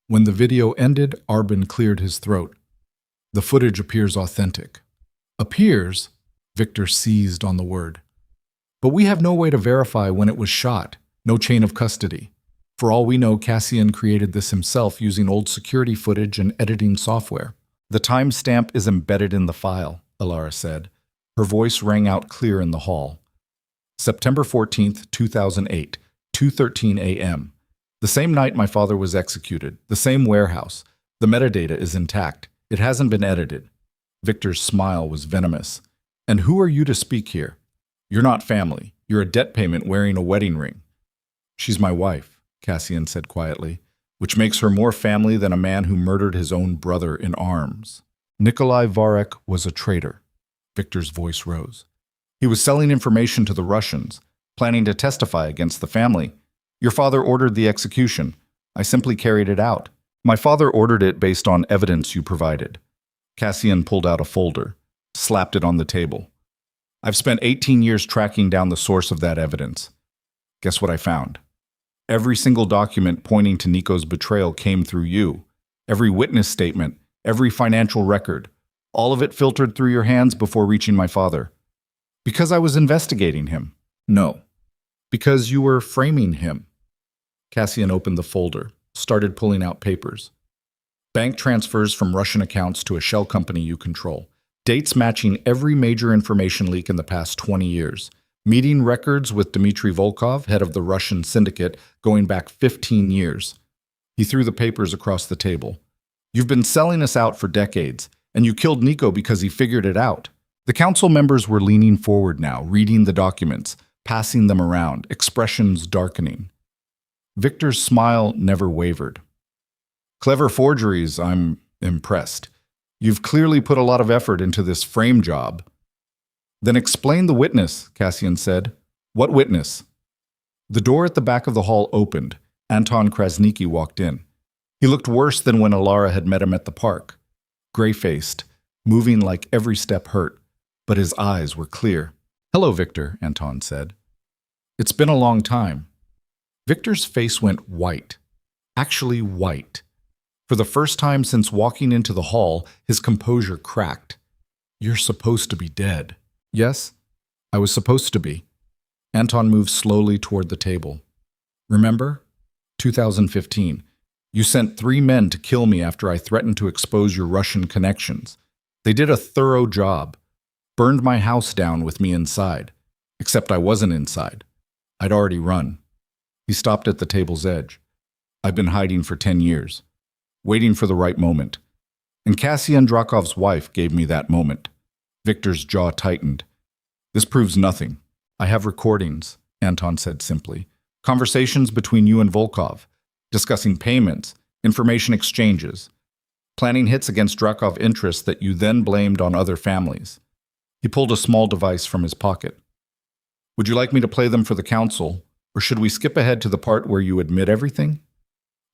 When the video ended, Arbin cleared his throat. The footage appears authentic. Appears? Viktor seized on the word. But we have no way to verify when it was shot, no chain of custody. For all we know, Cassian created this himself using old security footage and editing software. The timestamp is embedded in the file, Elara said. Her voice rang out clear in the hall. September 14th, 2008, 2:13 a.m. The same night my father was executed, the same warehouse. The metadata is intact. It hasn't been edited. Viktor's smile was venomous. And who are you to speak here? You're not family. You're a debt payment wearing a wedding ring. She's my wife, Cassian said quietly, which makes her more family than a man who murdered his own brother in arms. Nikolai Varek was a traitor. Viktor's voice rose. He was selling information to the Russians, planning to testify against the family. Your father ordered the execution. I simply carried it out. My father ordered it based on evidence you provided. Cassian pulled out a folder, slapped it on the table. I've spent 18 years tracking down the source of that evidence. Guess what I found? Every single document pointing to Nico's betrayal came through you. Every witness statement, every financial record, All of it filtered through your hands before reaching my father. Because I was investigating him. No. Because you were framing him. Cassian opened the folder, started pulling out papers. Bank transfers from Russian accounts to a shell company you control. Dates matching every major information leak in the past 20 years. Meeting records with Dmitry Volkov, head of the Russian syndicate, going back 15 years. He threw the papers across the table. You've been selling us out for decades, and you killed Nico because he figured it out. The council members were leaning forward now, reading the documents, passing them around, expressions darkening. Victor's smile never wavered. Clever forgeries, I'm impressed. You've clearly put a lot of effort into this frame job. Then explain the witness, Cassian said. What witness? The door at the back of the hall opened. Anton Krasniki walked in. He looked worse than when Elara had met him at the park. Gray-faced, moving like every step hurt, but his eyes were clear. Hello, Victor, Anton said. It's been a long time. Victor's face went white. Actually white. For the first time since walking into the hall, his composure cracked. You're supposed to be dead. Yes, I was supposed to be. Anton moved slowly toward the table. Remember? 2015. You sent 3 men to kill me after I threatened to expose your Russian connections. They did a thorough job. Burned my house down with me inside. Except I wasn't inside. I'd already run. He stopped at the table's edge. I've been hiding for 10 years. Waiting for the right moment. And Cassian Drakov's wife gave me that moment. Victor's jaw tightened. This proves nothing. I have recordings, Anton said simply. Conversations between you and Volkov. Discussing payments, information exchanges. Planning hits against Drakov interests that you then blamed on other families. He pulled a small device from his pocket. Would you like me to play them for the council, or should we skip ahead to the part where you admit everything?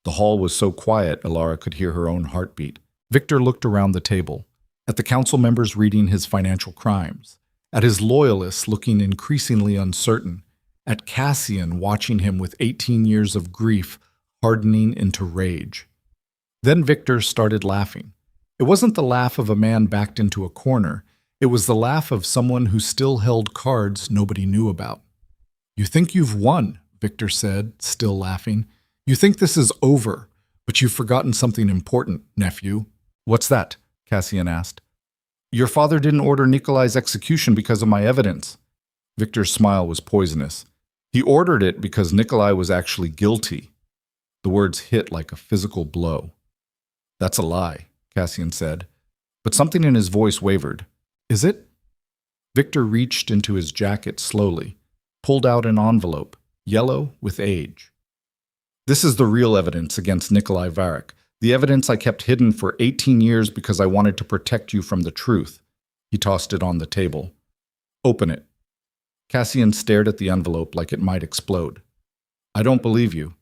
The hall was so quiet, Elara could hear her own heartbeat. Victor looked around the table, at the council members reading his financial crimes, at his loyalists looking increasingly uncertain, at Cassian watching him with 18 years of grief hardening into rage. Then Victor started laughing. It wasn't the laugh of a man backed into a corner. It was the laugh of someone who still held cards nobody knew about. You think you've won, Victor said, still laughing. You think this is over, but you've forgotten something important, nephew. What's that? Cassian asked. Your father didn't order Nikolai's execution because of my evidence. Victor's smile was poisonous. He ordered it because Nikolai was actually guilty. The words hit like a physical blow. That's a lie, Cassian said, but something in his voice wavered. Is it? Victor reached into his jacket slowly, pulled out an envelope, yellow with age. This is the real evidence against Nikolai Varek, the evidence I kept hidden for 18 years because I wanted to protect you from the truth. He tossed it on the table. Open it. Cassian stared at the envelope like it might explode. I don't believe you.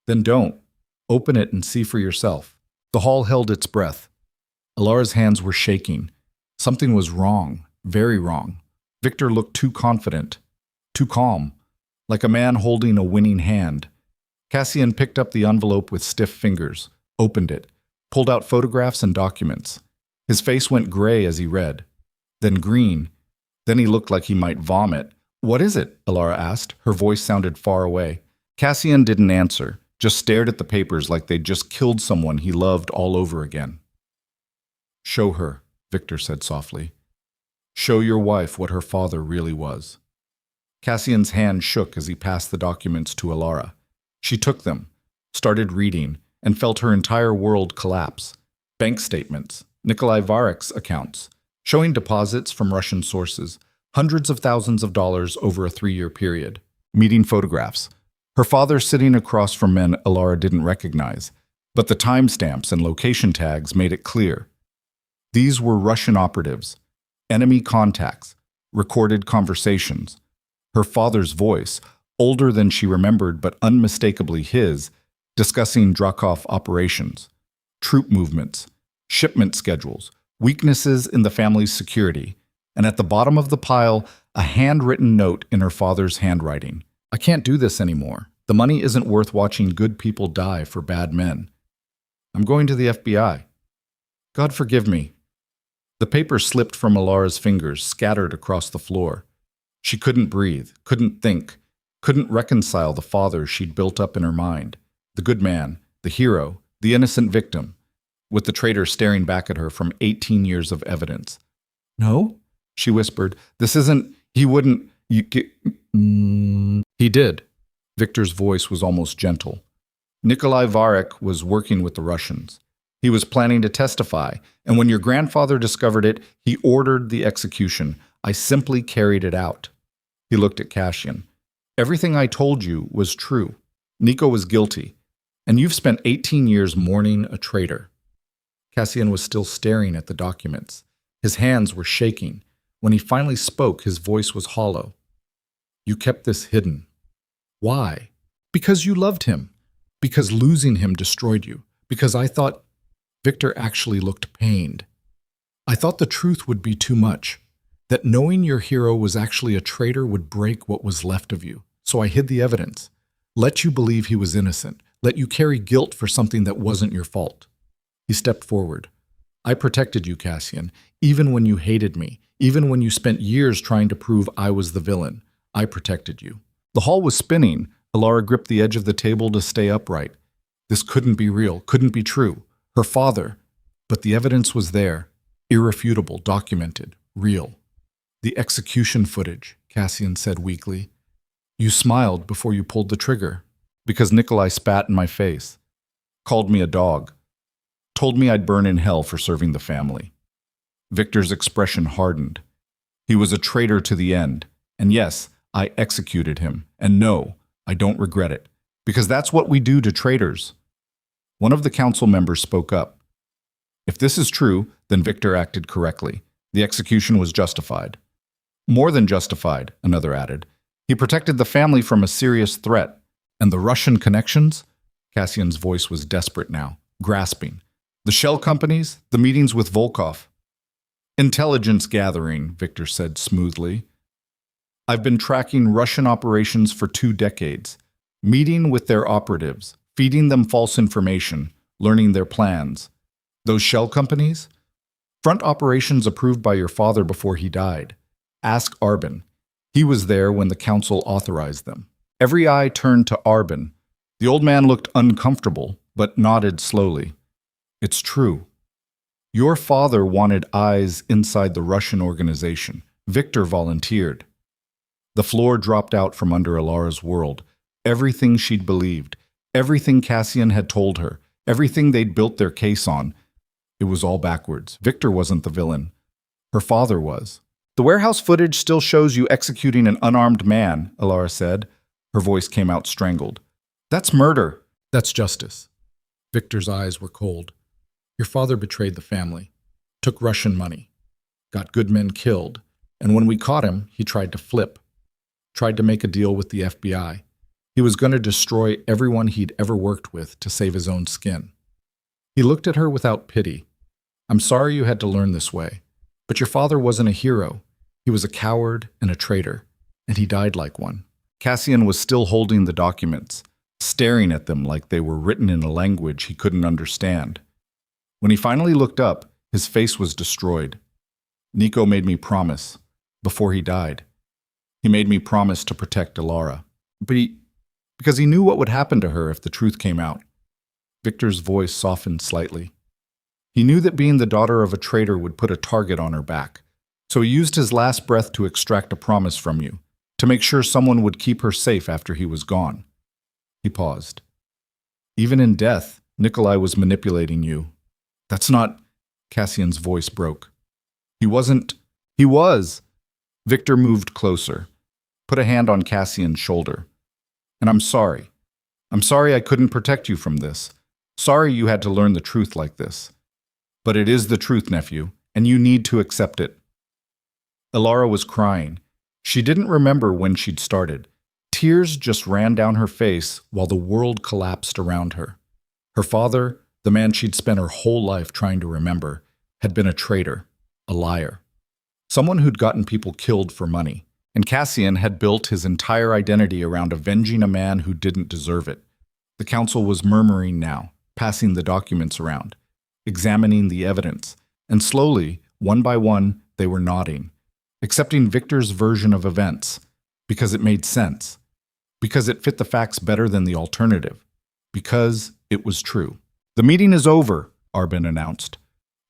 Then don't. Open it and see for yourself. The hall held its breath. Elara's hands were shaking. Something was wrong, very wrong. Victor looked too confident, too calm, like a man holding a winning hand. Cassian picked up the envelope with stiff fingers, opened it, pulled out photographs and documents. His face went gray as he read, then green. Then he looked like he might vomit. What is it? Elara asked. Her voice sounded far away. Cassian didn't answer, just stared at the papers like they'd just killed someone he loved all over again. Show her, Victor said softly. Show your wife what her father really was. Cassian's hand shook as he passed the documents to Elara. She took them, started reading, and felt her entire world collapse. Bank statements, Nikolai Varek's accounts, showing deposits from Russian sources, hundreds of thousands of dollars over a 3-year period. Meeting photographs. Her father sitting across from men Elara didn't recognize, but the timestamps and location tags made it clear. These were Russian operatives, enemy contacts, recorded conversations. Her father's voice, older than she remembered but unmistakably his, discussing Drakov operations, troop movements, shipment schedules, weaknesses in the family's security, and at the bottom of the pile, a handwritten note in her father's handwriting. I can't do this anymore. The money isn't worth watching good people die for bad men. I'm going to the FBI. God forgive me. The paper slipped from Elara's fingers, scattered across the floor. She couldn't breathe, couldn't think, couldn't reconcile the father she'd built up in her mind. The good man, the hero, the innocent victim, with the traitor staring back at her from 18 years of evidence. "No," she whispered. "This isn't... He wouldn't... He did." Victor's voice was almost gentle. "Nikolai Varek was working with the Russians. He was planning to testify, and when your grandfather discovered it, he ordered the execution. I simply carried it out." He looked at Cassian. "Everything I told you was true. Nico was guilty, and you've spent 18 years mourning a traitor." Cassian was still staring at the documents. His hands were shaking. When he finally spoke, his voice was hollow. "You kept this hidden. Why?" "Because you loved him. Because losing him destroyed you. Because I thought..." Victor actually looked pained. "I thought the truth would be too much. That knowing your hero was actually a traitor would break what was left of you. So I hid the evidence. Let you believe he was innocent. Let you carry guilt for something that wasn't your fault." He stepped forward. "I protected you, Cassian, even when you hated me, even when you spent years trying to prove I was the villain. I protected you." The hall was spinning. Elara gripped the edge of the table to stay upright. This couldn't be real, couldn't be true. Her father. But the evidence was there. Irrefutable, documented, real. "The execution footage," Cassian said weakly. "You smiled before you pulled the trigger. Because Nikolai spat in my face. Called me a dog. Told me I'd burn in hell for serving the family." Victor's expression hardened. "He was a traitor to the end. And yes, I executed him. And no, I don't regret it. Because that's what we do to traitors." One of the council members spoke up. "If this is true, then Victor acted correctly. The execution was justified." "More than justified," another added. "He protected the family from a serious threat. And the Russian connections?" Cassian's voice was desperate now, grasping. "The shell companies, the meetings with Volkov." "Intelligence gathering," Victor said smoothly. "I've been tracking Russian operations for 2 decades, meeting with their operatives, feeding them false information, learning their plans. Those shell companies? Front operations approved by your father before he died. Ask Arbin. He was there when the council authorized them." Every eye turned to Arbin. The old man looked uncomfortable, but nodded slowly. "It's true. Your father wanted eyes inside the Russian organization. Victor volunteered." The floor dropped out from under Elara's world. Everything she'd believed, everything Cassian had told her, everything they'd built their case on. It was all backwards. Victor wasn't the villain. Her father was. "The warehouse footage still shows you executing an unarmed man," Elara said. Her voice came out strangled. "That's murder." "That's justice." Victor's eyes were cold. "Your father betrayed the family, took Russian money, got good men killed, and when we caught him, he tried to flip, tried to make a deal with the FBI. He was going to destroy everyone he'd ever worked with to save his own skin." He looked at her without pity. "I'm sorry you had to learn this way, but your father wasn't a hero. He was a coward and a traitor, and he died like one." Cassian was still holding the documents, staring at them like they were written in a language he couldn't understand. When he finally looked up, his face was destroyed. "Nico made me promise, before he died. He made me promise to protect Elara. Because he knew what would happen to her if the truth came out." Victor's voice softened slightly. "He knew that being the daughter of a traitor would put a target on her back. So he used his last breath to extract a promise from you, to make sure someone would keep her safe after he was gone." He paused. "Even in death, Nikolai was manipulating you. That's not..." Cassian's voice broke. "He wasn't..." "He was!" Victor moved closer, put a hand on Cassian's shoulder. "And I'm sorry. I'm sorry I couldn't protect you from this. Sorry you had to learn the truth like this. But it is the truth, nephew, and you need to accept it." Elara was crying. She didn't remember when she'd started. Tears just ran down her face while the world collapsed around her. Her father, the man she'd spent her whole life trying to remember, had been a traitor, a liar. Someone who'd gotten people killed for money. And Cassian had built his entire identity around avenging a man who didn't deserve it. The council was murmuring now, passing the documents around, examining the evidence, and slowly, One by one, they were nodding, accepting Victor's version of events, because it made sense, because it fit the facts better than the alternative, because it was true. "The meeting is over," Arbin announced.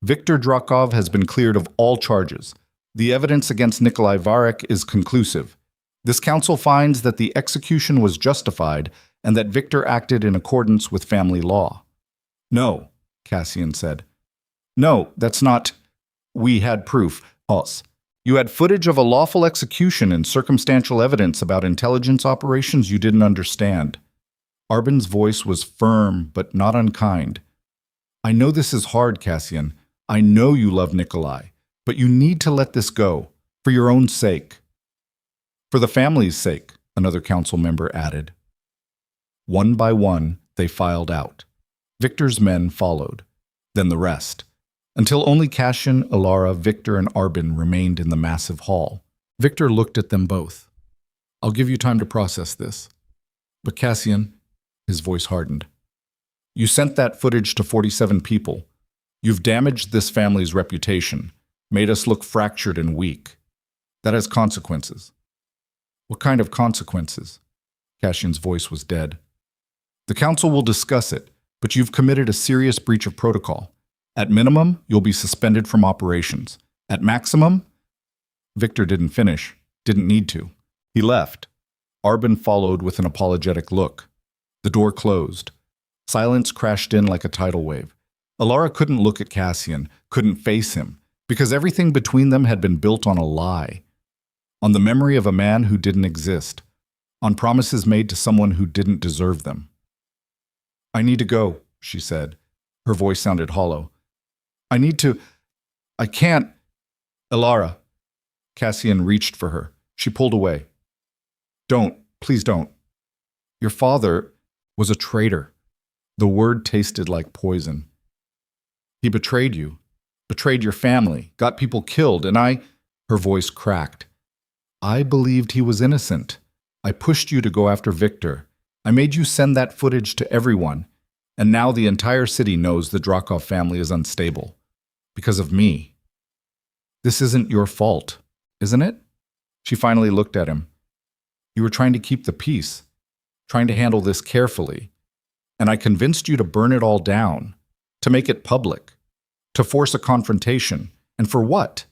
"Viktor Drakov has been cleared of all charges. The evidence against Nikolai Varek is conclusive. This council finds that the execution was justified and that Viktor acted in accordance with family law." "No," Cassian said. "No, that's not. We had proof. Us. You had footage of a lawful execution and circumstantial evidence about intelligence operations you didn't understand." Arbin's voice was firm but not unkind. "I know this is hard, Cassian. I know you love Nikolai, but you need to let this go, for your own sake." "For the family's sake," another council member added. One by one, they filed out. Victor's men followed, then the rest, until only Cassian, Elara, Victor, and Arbin remained in the massive hall. Victor looked at them both. "I'll give you time to process this. But Cassian," his voice hardened, "you sent that footage to 47 people. You've damaged this family's reputation, made us look fractured and weak. That has consequences." "What kind of consequences?" Cassian's voice was dead. "The council will discuss it, but you've committed a serious breach of protocol. At minimum, you'll be suspended from operations. At maximum—" Victor didn't finish, didn't need to. He left. Arbin followed with an apologetic look. The door closed. Silence crashed in like a tidal wave. Elara couldn't look at Cassian, couldn't face him, because everything between them had been built on a lie. On the memory of a man who didn't exist. On promises made to someone who didn't deserve them. "I need to go," she said. Her voice sounded hollow. I can't." "Elara." Cassian reached for her. She pulled away. "Don't, please don't. Your father was a traitor." The word tasted like poison. "He betrayed you, betrayed your family, got people killed, and I—" Her voice cracked. "I believed he was innocent. I pushed you to go after Victor. I made you send that footage to everyone. And now the entire city knows the Drakov family is unstable. Because of me. This isn't your fault, isn't it?" She finally looked at him. "You were trying to keep the peace, trying to handle this carefully. And I convinced you to burn it all down, to make it public, to force a confrontation. And for what?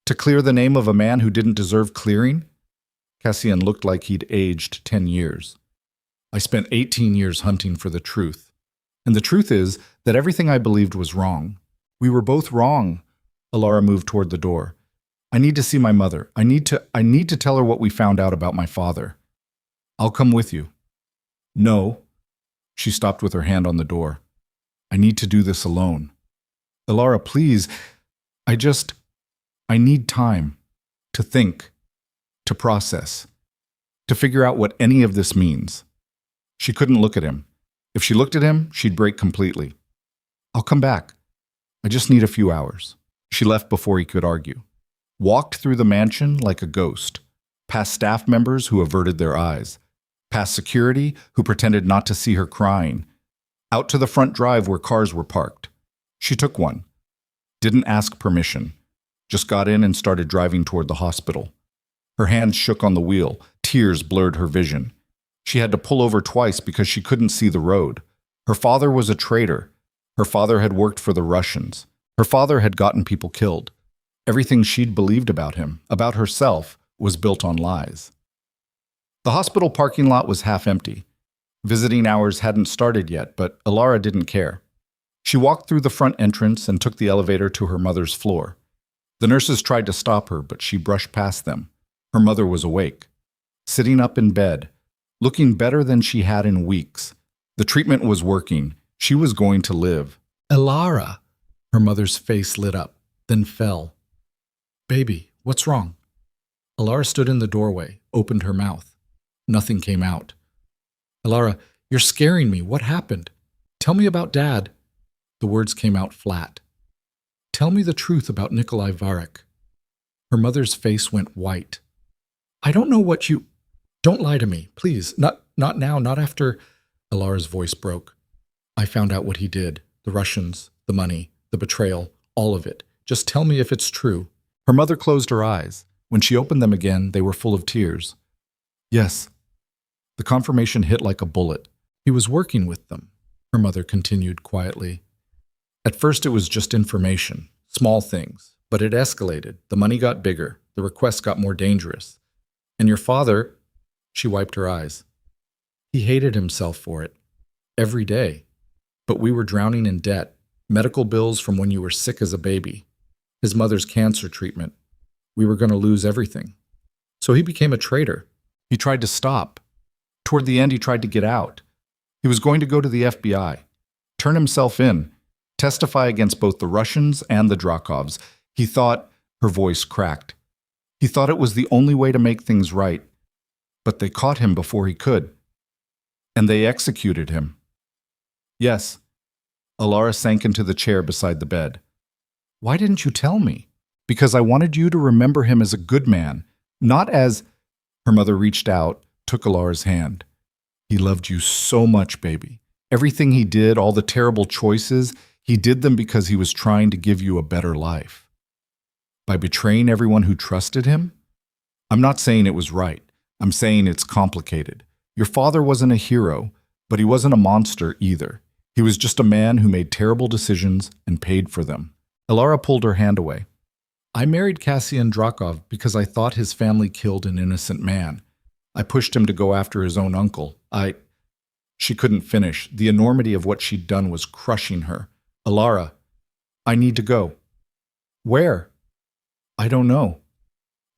To clear the name of a man who didn't deserve clearing?" Cassian looked like he'd aged 10 years. "I spent 18 years hunting for the truth. And the truth is that everything I believed was wrong. We were both wrong." Elara moved toward the door. "I need to see my mother. I need to tell her what we found out about my father. I'll come with you." "No." She stopped with her hand on the door. "I need to do this alone. Elara, please. I need time. To think. To process. To figure out what any of this means." She couldn't look at him. If she looked at him, she'd break completely. "I'll come back. I just need a few hours." She left before he could argue. Walked through the mansion like a ghost, past staff members who averted their eyes, past security who pretended not to see her crying, out to the front drive where cars were parked. She took one. Didn't ask permission. Just got in and started driving toward the hospital. Her hands shook on the wheel. Tears blurred her vision. She had to pull over twice because she couldn't see the road. Her father was a traitor. Her father had worked for the Russians. Her father had gotten people killed. Everything she'd believed about him, about herself, was built on lies. The hospital parking lot was half empty. Visiting hours hadn't started yet, but Elara didn't care. She walked through the front entrance and took the elevator to her mother's floor. The nurses tried to stop her, but she brushed past them. Her mother was awake, sitting up in bed, looking better than she had in weeks. The treatment was working. She was going to live. "Elara!" Her mother's face lit up, then fell. "Baby, what's wrong?" Elara stood in the doorway, opened her mouth. Nothing came out. "Elara, you're scaring me. What happened? Tell me about Dad." The words came out flat. "Tell me the truth about Nikolai Varek." Her mother's face went white. "I don't know what you—" "Don't lie to me, please. Not now, not after—" Elara's voice broke. "I found out what he did. The Russians, the money, the betrayal, all of it. Just tell me if it's true." Her mother closed her eyes. When she opened them again, they were full of tears. "Yes." The confirmation hit like a bullet. "He was working with them," her mother continued quietly. "At first it was just information, small things, but it escalated. The money got bigger, the requests got more dangerous. And your father," she wiped her eyes, "he hated himself for it. Every day. But we were drowning in debt, medical bills from when you were sick as a baby, his mother's cancer treatment. We were going to lose everything. So he became a traitor. He tried to stop. Toward the end, he tried to get out. He was going to go to the FBI, turn himself in, testify against both the Russians and the Drakovs. He thought," her voice cracked, "he thought it was the only way to make things right. But they caught him before he could. And they executed him." "Yes." Elara sank into the chair beside the bed. "Why didn't you tell me?" "Because I wanted you to remember him as a good man, not as—" Her mother reached out, took Elara's hand. "He loved you so much, baby. Everything he did, all the terrible choices, he did them because he was trying to give you a better life. By betraying everyone who trusted him? I'm not saying it was right. I'm saying it's complicated. Your father wasn't a hero, but he wasn't a monster either. He was just a man who made terrible decisions and paid for them." Elara pulled her hand away. "I married Cassian Drakov because I thought his family killed an innocent man. I pushed him to go after his own uncle. She couldn't finish. The enormity of what she'd done was crushing her. "Elara, I need to go." "Where?" "I don't know."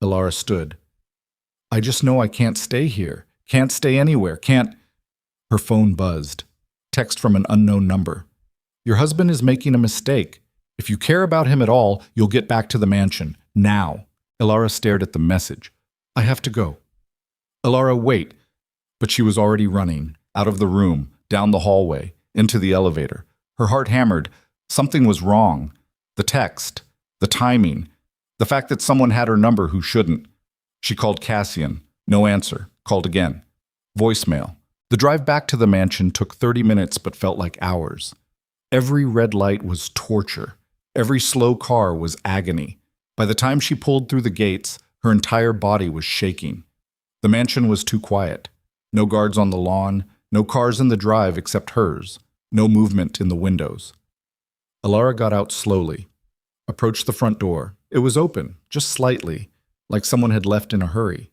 Elara stood. "I just know I can't stay here. Can't stay anywhere. Can't—" Her phone buzzed. Text from an unknown number. "Your husband is making a mistake. If you care about him at all, you'll get back to the mansion. Now." Elara stared at the message. "I have to go." "Elara, wait." But she was already running, out of the room, down the hallway, into the elevator. Her heart hammered. Something was wrong. The text, the timing, the fact that someone had her number who shouldn't. She called Cassian. No answer. Called again. Voicemail. The drive back to the mansion took 30 minutes but felt like hours. Every red light was torture. Every slow car was agony. By the time she pulled through the gates, her entire body was shaking. The mansion was too quiet. No guards on the lawn, no cars in the drive except hers, no movement in the windows. Elara got out slowly, approached the front door. It was open, just slightly, like someone had left in a hurry.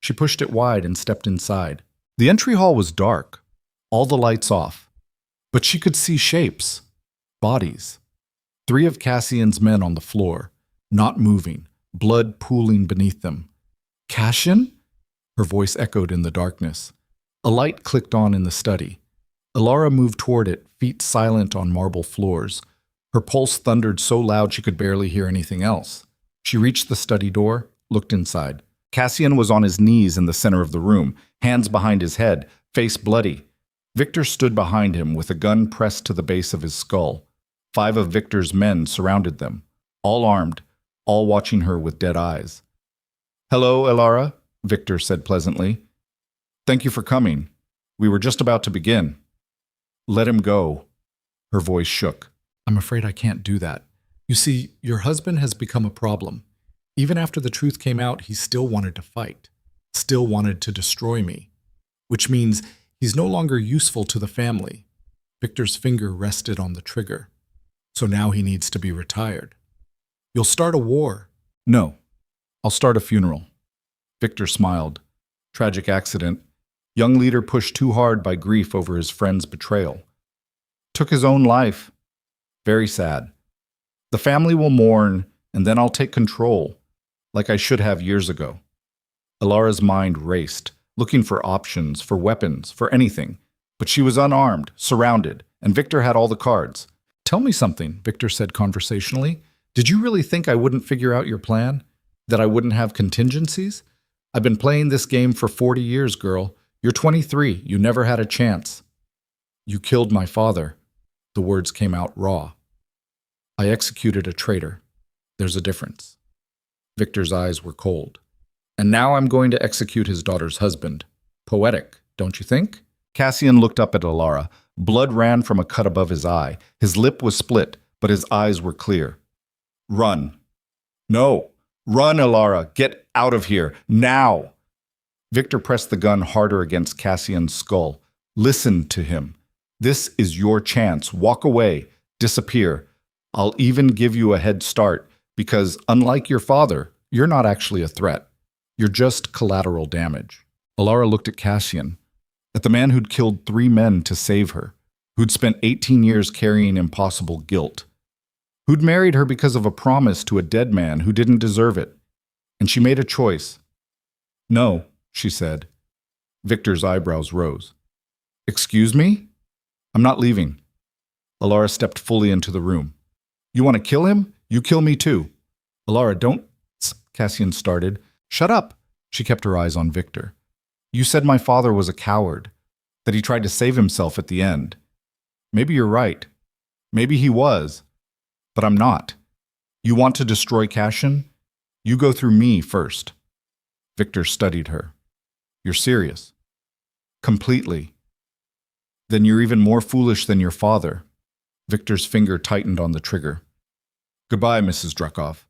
She pushed it wide and stepped inside. The entry hall was dark, all the lights off, but she could see shapes, bodies. 3 of Cassian's men on the floor, not moving, blood pooling beneath them. "Cassian?" Her voice echoed in the darkness. A light clicked on in the study. Elara moved toward it, feet silent on marble floors. Her pulse thundered so loud she could barely hear anything else. She reached the study door, looked inside. Cassian was on his knees in the center of the room, hands behind his head, face bloody. Victor stood behind him with a gun pressed to the base of his skull. 5 of Victor's men surrounded them, all armed, all watching her with dead eyes. "Hello, Elara," Victor said pleasantly. "Thank you for coming. We were just about to begin." "Let him go." Her voice shook. "I'm afraid I can't do that. You see, your husband has become a problem. Even after the truth came out, he still wanted to fight, still wanted to destroy me. Which means he's no longer useful to the family." Victor's finger rested on the trigger. "So now he needs to be retired." "You'll start a war." "No, I'll start a funeral." Victor smiled. "Tragic accident. Young leader pushed too hard by grief over his friend's betrayal. Took his own life. Very sad. The family will mourn, and then I'll take control, like I should have years ago." Elara's mind raced, looking for options, for weapons, for anything. But she was unarmed, surrounded, and Victor had all the cards. "Tell me something," Victor said conversationally. "Did you really think I wouldn't figure out your plan? That I wouldn't have contingencies? I've been playing this game for 40 years, girl. You're 23. You never had a chance." "You killed my father." The words came out raw. "I executed a traitor. There's a difference." Victor's eyes were cold. "And now I'm going to execute his daughter's husband. Poetic, don't you think?" Cassian looked up at Elara. Blood ran from a cut above his eye. His lip was split, but his eyes were clear. Run. No. Run, Elara. Get out of here. Now. Victor pressed the gun harder against Cassian's skull. Listen to him. This is your chance. Walk away. Disappear. I'll even give you a head start because, unlike your father, you're not actually a threat. You're just collateral damage. Elara looked at Cassian, at the man who'd killed 3 men to save her, who'd spent 18 years carrying impossible guilt, who'd married her because of a promise to a dead man who didn't deserve it. And she made a choice. No, she said. Victor's eyebrows rose. Excuse me? I'm not leaving. Elara stepped fully into the room. You want to kill him? You kill me too. Elara, don't... Cassian started. Shut up. She kept her eyes on Victor. You said my father was a coward, that he tried to save himself at the end. Maybe you're right. Maybe he was. But I'm not. You want to destroy Cassian? You go through me first. Victor studied her. You're serious? Completely. Then you're even more foolish than your father. Victor's finger tightened on the trigger. Goodbye, Mrs. Druckov.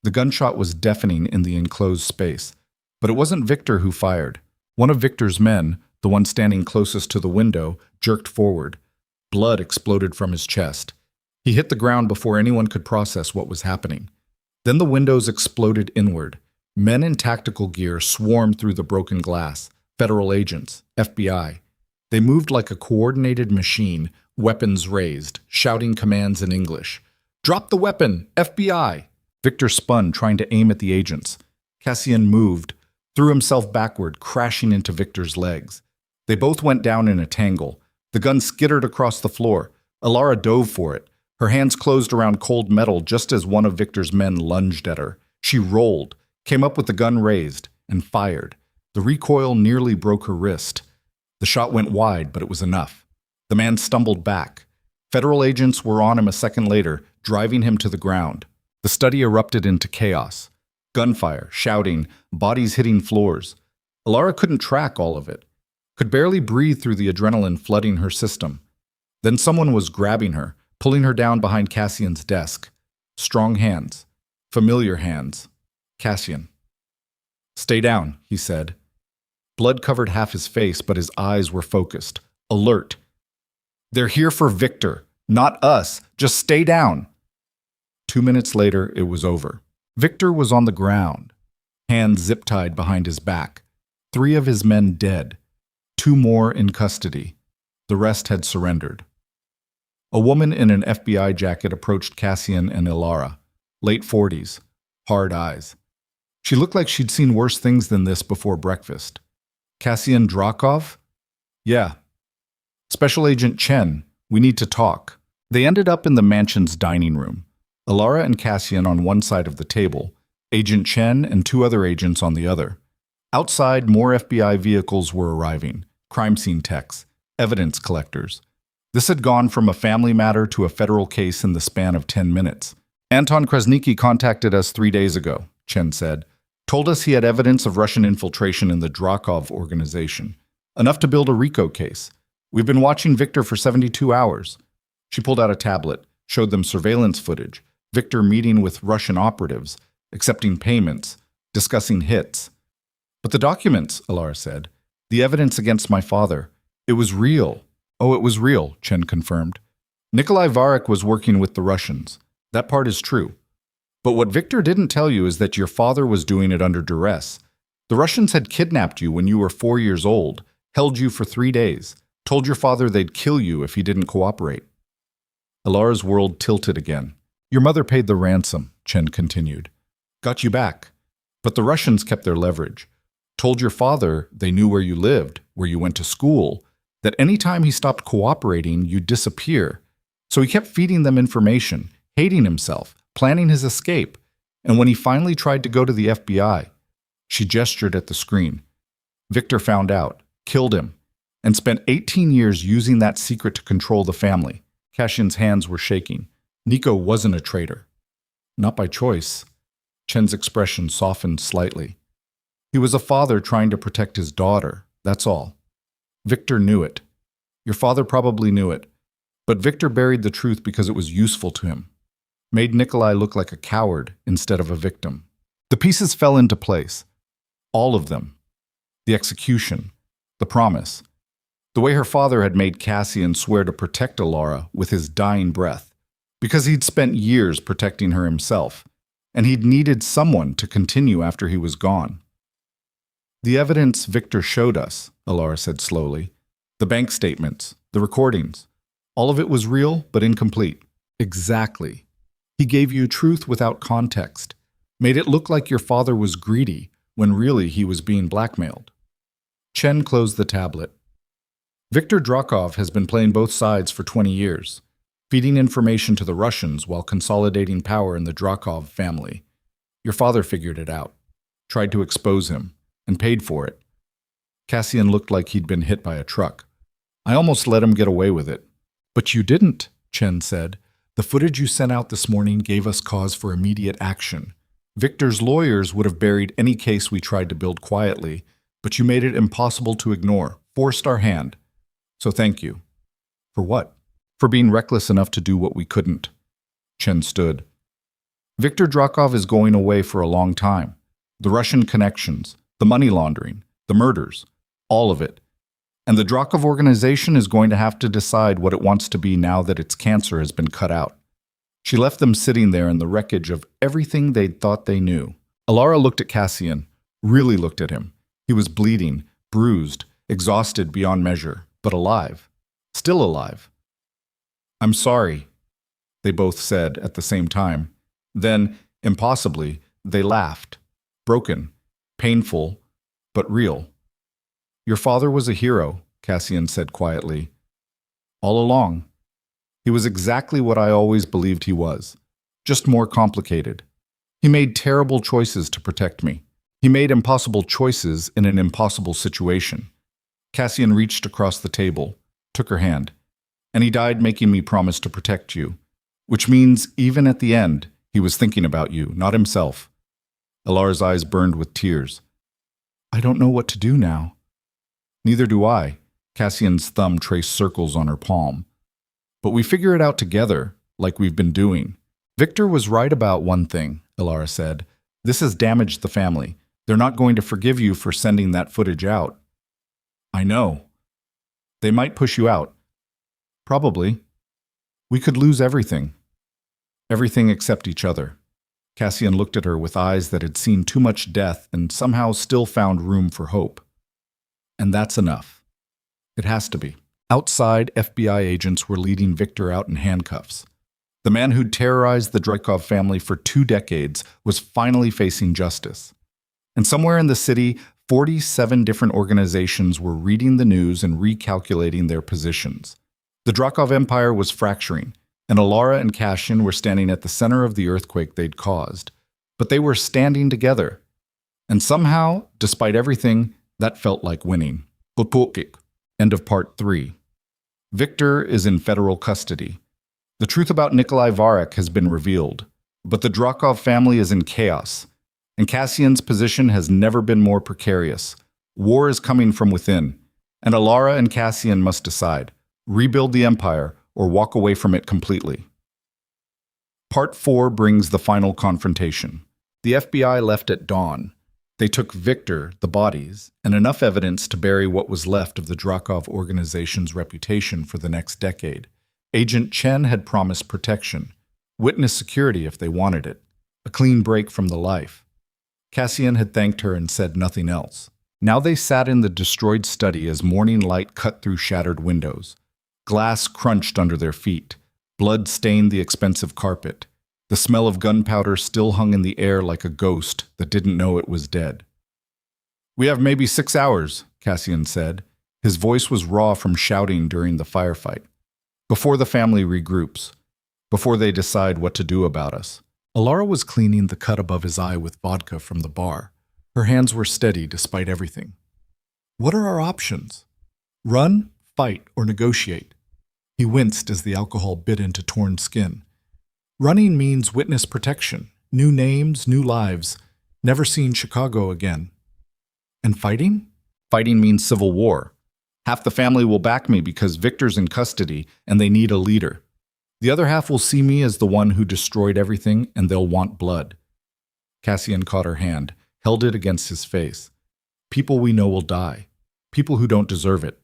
The gunshot was deafening in the enclosed space, but it wasn't Victor who fired. One of Victor's men, the one standing closest to the window, jerked forward. Blood exploded from his chest. He hit the ground before anyone could process what was happening. Then the windows exploded inward. Men in tactical gear swarmed through the broken glass. Federal agents, FBI. They moved like a coordinated machine, weapons raised, shouting commands in English. Drop the weapon! FBI! Victor spun, trying to aim at the agents. Cassian moved, threw himself backward, crashing into Victor's legs. They both went down in a tangle. The gun skittered across the floor. Elara dove for it. Her hands closed around cold metal just as one of Victor's men lunged at her. She rolled, came up with the gun raised, and fired. The recoil nearly broke her wrist. The shot went wide, but it was enough. The man stumbled back. Federal agents were on him a second later, driving him to the ground. The study erupted into chaos. Gunfire, shouting, bodies hitting floors. Elara couldn't track all of it, could barely breathe through the adrenaline flooding her system. Then someone was grabbing her, pulling her down behind Cassian's desk. Strong hands. Familiar hands. Cassian. Stay down, he said. Blood covered half his face, but his eyes were focused, alert. They're here for Victor, not us. Just stay down. 2 minutes later, it was over. Victor was on the ground, hands zip-tied behind his back. 3 of his men dead, 2 more in custody. The rest had surrendered. A woman in an FBI jacket approached Cassian and Elara, late 40s, hard eyes. She looked like she'd seen worse things than this before breakfast. Cassian Druckov? Yeah. Special Agent Chen, we need to talk. They ended up in the mansion's dining room. Elara and Cassian on one side of the table, Agent Chen and 2 other agents on the other. Outside, more FBI vehicles were arriving, crime scene techs, evidence collectors. This had gone from a family matter to a federal case in the span of 10 minutes. Anton Krasnicki contacted us 3 days ago, Chen said. Told us he had evidence of Russian infiltration in the Druckov organization. Enough to build a RICO case. We've been watching Victor for 72 hours. She pulled out a tablet, showed them surveillance footage, Victor meeting with Russian operatives, accepting payments, discussing hits. But the documents, Elara said, the evidence against my father, it was real. Oh, it was real, Chen confirmed. Nikolai Varek was working with the Russians. That part is true. But what Victor didn't tell you is that your father was doing it under duress. The Russians had kidnapped you when you were 4 years old, held you for 3 days, told your father they'd kill you if he didn't cooperate. Elara's world tilted again. Your mother paid the ransom, Chen continued. Got you back. But the Russians kept their leverage. Told your father they knew where you lived, where you went to school, that any time he stopped cooperating, you'd disappear. So he kept feeding them information, hating himself, planning his escape. And when he finally tried to go to the FBI, she gestured at the screen. Victor found out, killed him, and spent 18 years using that secret to control the family. Cassian's hands were shaking. Nico wasn't a traitor. Not by choice. Chen's expression softened slightly. He was a father trying to protect his daughter, that's all. Victor knew it. Your father probably knew it. But Victor buried the truth because it was useful to him. made Nikolai look like a coward instead of a victim. The pieces fell into place. All of them. The execution, the promise, the way her father had made Cassian swear to protect Elara with his dying breath, because he'd spent years protecting her himself, and he'd needed someone to continue after he was gone. The evidence Victor showed us, Elara said slowly, the bank statements, the recordings, all of it was real but incomplete. Exactly. He gave you truth without context, made it look like your father was greedy when really he was being blackmailed. Chen closed the tablet. Viktor Drakov has been playing both sides for 20 years, feeding information to the Russians while consolidating power in the Drakov family. Your father figured it out, tried to expose him, and paid for it. Cassian looked like he'd been hit by a truck. I almost let him get away with it. But you didn't, Chen said. The footage you sent out this morning gave us cause for immediate action. Victor's lawyers would have buried any case we tried to build quietly, but you made it impossible to ignore, forced our hand. So thank you. For what? For being reckless enough to do what we couldn't. Chen stood. Viktor Drakov is going away for a long time. The Russian connections, the money laundering, the murders, all of it. And the Drakov organization is going to have to decide what it wants to be now that its cancer has been cut out. She left them sitting there in the wreckage of everything they'd thought they knew. Elara looked at Cassian, really looked at him. He was bleeding, bruised, exhausted beyond measure, but alive. Still alive. I'm sorry, they both said at the same time. Then, impossibly, they laughed. Broken, painful, but real. Your father was a hero, Cassian said quietly. All along. He was exactly what I always believed he was, just more complicated. He made terrible choices to protect me. He made impossible choices in an impossible situation. Cassian reached across the table, took her hand, and he died making me promise to protect you, which means even at the end, he was thinking about you, not himself. Elara's eyes burned with tears. I don't know what to do now. Neither do I. Cassian's thumb traced circles on her palm. But we figure it out together, like we've been doing. Victor was right about one thing, Elara said. This has damaged the family. They're not going to forgive you for sending that footage out. I know. They might push you out. Probably. We could lose everything. Everything except each other. Cassian looked at her with eyes that had seen too much death and somehow still found room for hope. And that's enough. It has to be. Outside, FBI agents were leading Victor out in handcuffs. The man who'd terrorized the Drakov family for 2 decades was finally facing justice. And somewhere in the city, 47 different organizations were reading the news and recalculating their positions. The Drakov empire was fracturing, and Elara and Cassian were standing at the center of the earthquake they'd caused. But they were standing together. And somehow, despite everything, that felt like winning. End of part 3. Victor is in federal custody. The truth about Nikolai Varek has been revealed, but the Drakov family is in chaos, and Cassian's position has never been more precarious. War is coming from within, and Elara and Cassian must decide, rebuild the empire or walk away from it completely. Part 4 brings the final confrontation. The FBI left at dawn. They took Victor, the bodies, and enough evidence to bury what was left of the Drakov organization's reputation for the next decade. Agent Chen had promised protection, witness security if they wanted it, a clean break from the life. Cassian had thanked her and said nothing else. Now they sat in the destroyed study as morning light cut through shattered windows. Glass crunched under their feet. Blood stained the expensive carpet. The smell of gunpowder still hung in the air like a ghost that didn't know it was dead. We have maybe 6 hours, Cassian said. His voice was raw from shouting during the firefight. Before the family regroups. Before they decide what to do about us. Elara was cleaning the cut above his eye with vodka from the bar. Her hands were steady despite everything. What are our options? Run, fight, or negotiate? He winced as the alcohol bit into torn skin. Running means witness protection, new names, new lives, never seen Chicago again. And fighting? Fighting means civil war. Half the family will back me because Victor's in custody and they need a leader. The other half will see me as the one who destroyed everything, and they'll want blood. Cassian caught her hand, held it against his face. People we know will die. People who don't deserve it.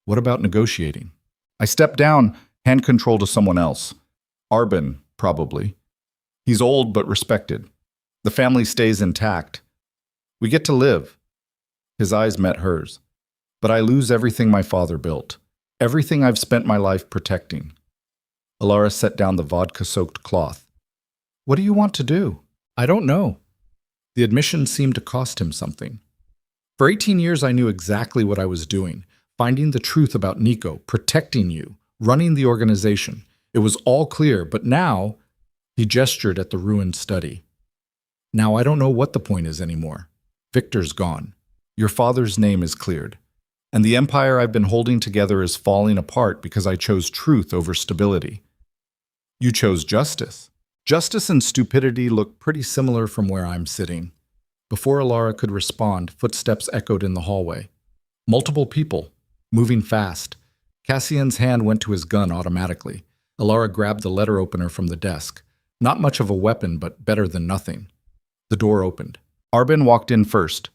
What about negotiating? I stepped down, hand control to someone else. Arbin, probably. He's old but respected. The family stays intact. We get to live. His eyes met hers. But I lose everything my father built. Everything I've spent my life protecting. Elara set down the vodka-soaked cloth. What do you want to do? I don't know. The admission seemed to cost him something. For 18 years I knew exactly what I was doing, finding the truth about Nico, protecting you, running the organization. It was all clear, but now, he gestured at the ruined study. Now I don't know what the point is anymore. Victor's gone. Your father's name is cleared. And the empire I've been holding together is falling apart because I chose truth over stability. You chose justice. Justice and stupidity look pretty similar from where I'm sitting. Before Elara could respond, footsteps echoed in the hallway. Multiple people, moving fast. Cassian's hand went to his gun automatically. Elara grabbed the letter opener from the desk. Not much of a weapon, but better than nothing. The door opened. Arbin walked in first.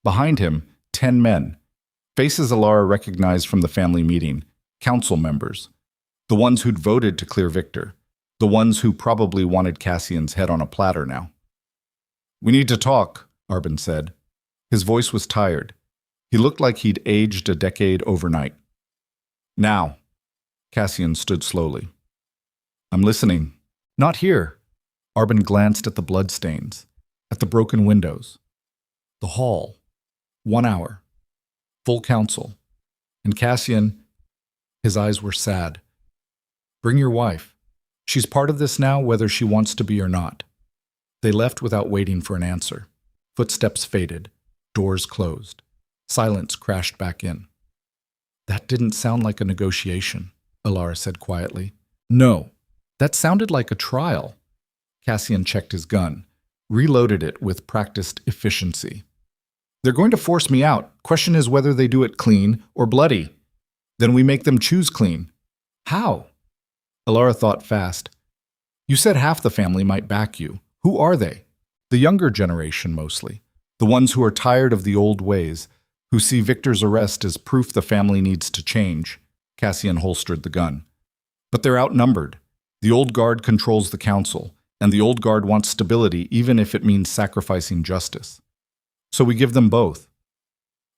Behind him, 10 men. Faces Elara recognized from the family meeting. Council members. The ones who'd voted to clear Victor. The ones who probably wanted Cassian's head on a platter now. We need to talk, Arbin said. His voice was tired. He looked like he'd aged a decade overnight. Now. Cassian stood slowly. I'm listening. Not here. Arbin glanced at the bloodstains, at the broken windows. The hall. 1 hour. Full council. And Cassian, his eyes were sad. Bring your wife. She's part of this now, whether she wants to be or not. They left without waiting for an answer. Footsteps faded. Doors closed. Silence crashed back in. That didn't sound like a negotiation, Elara said quietly. No, that sounded like a trial. Cassian checked his gun, reloaded it with practiced efficiency. They're going to force me out. Question is whether they do it clean or bloody. Then we make them choose clean. How? Elara thought fast. You said half the family might back you. Who are they? The younger generation mostly. The ones who are tired of the old ways, who see Victor's arrest as proof the family needs to change. Cassian holstered the gun. But they're outnumbered. The old guard controls the council, and the old guard wants stability even if it means sacrificing justice. So we give them both.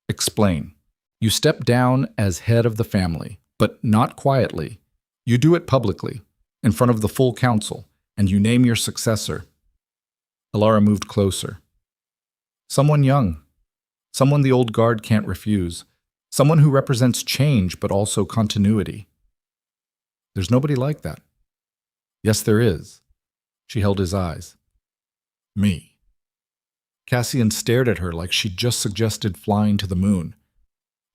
Explain. You step down as head of the family, but not quietly. You do it publicly, in front of the full council, and you name your successor. Elara moved closer. Someone young. Someone the old guard can't refuse. Someone who represents change, but also continuity. There's nobody like that. Yes, there is. She held his eyes. Me. Cassian stared at her like she'd just suggested flying to the moon.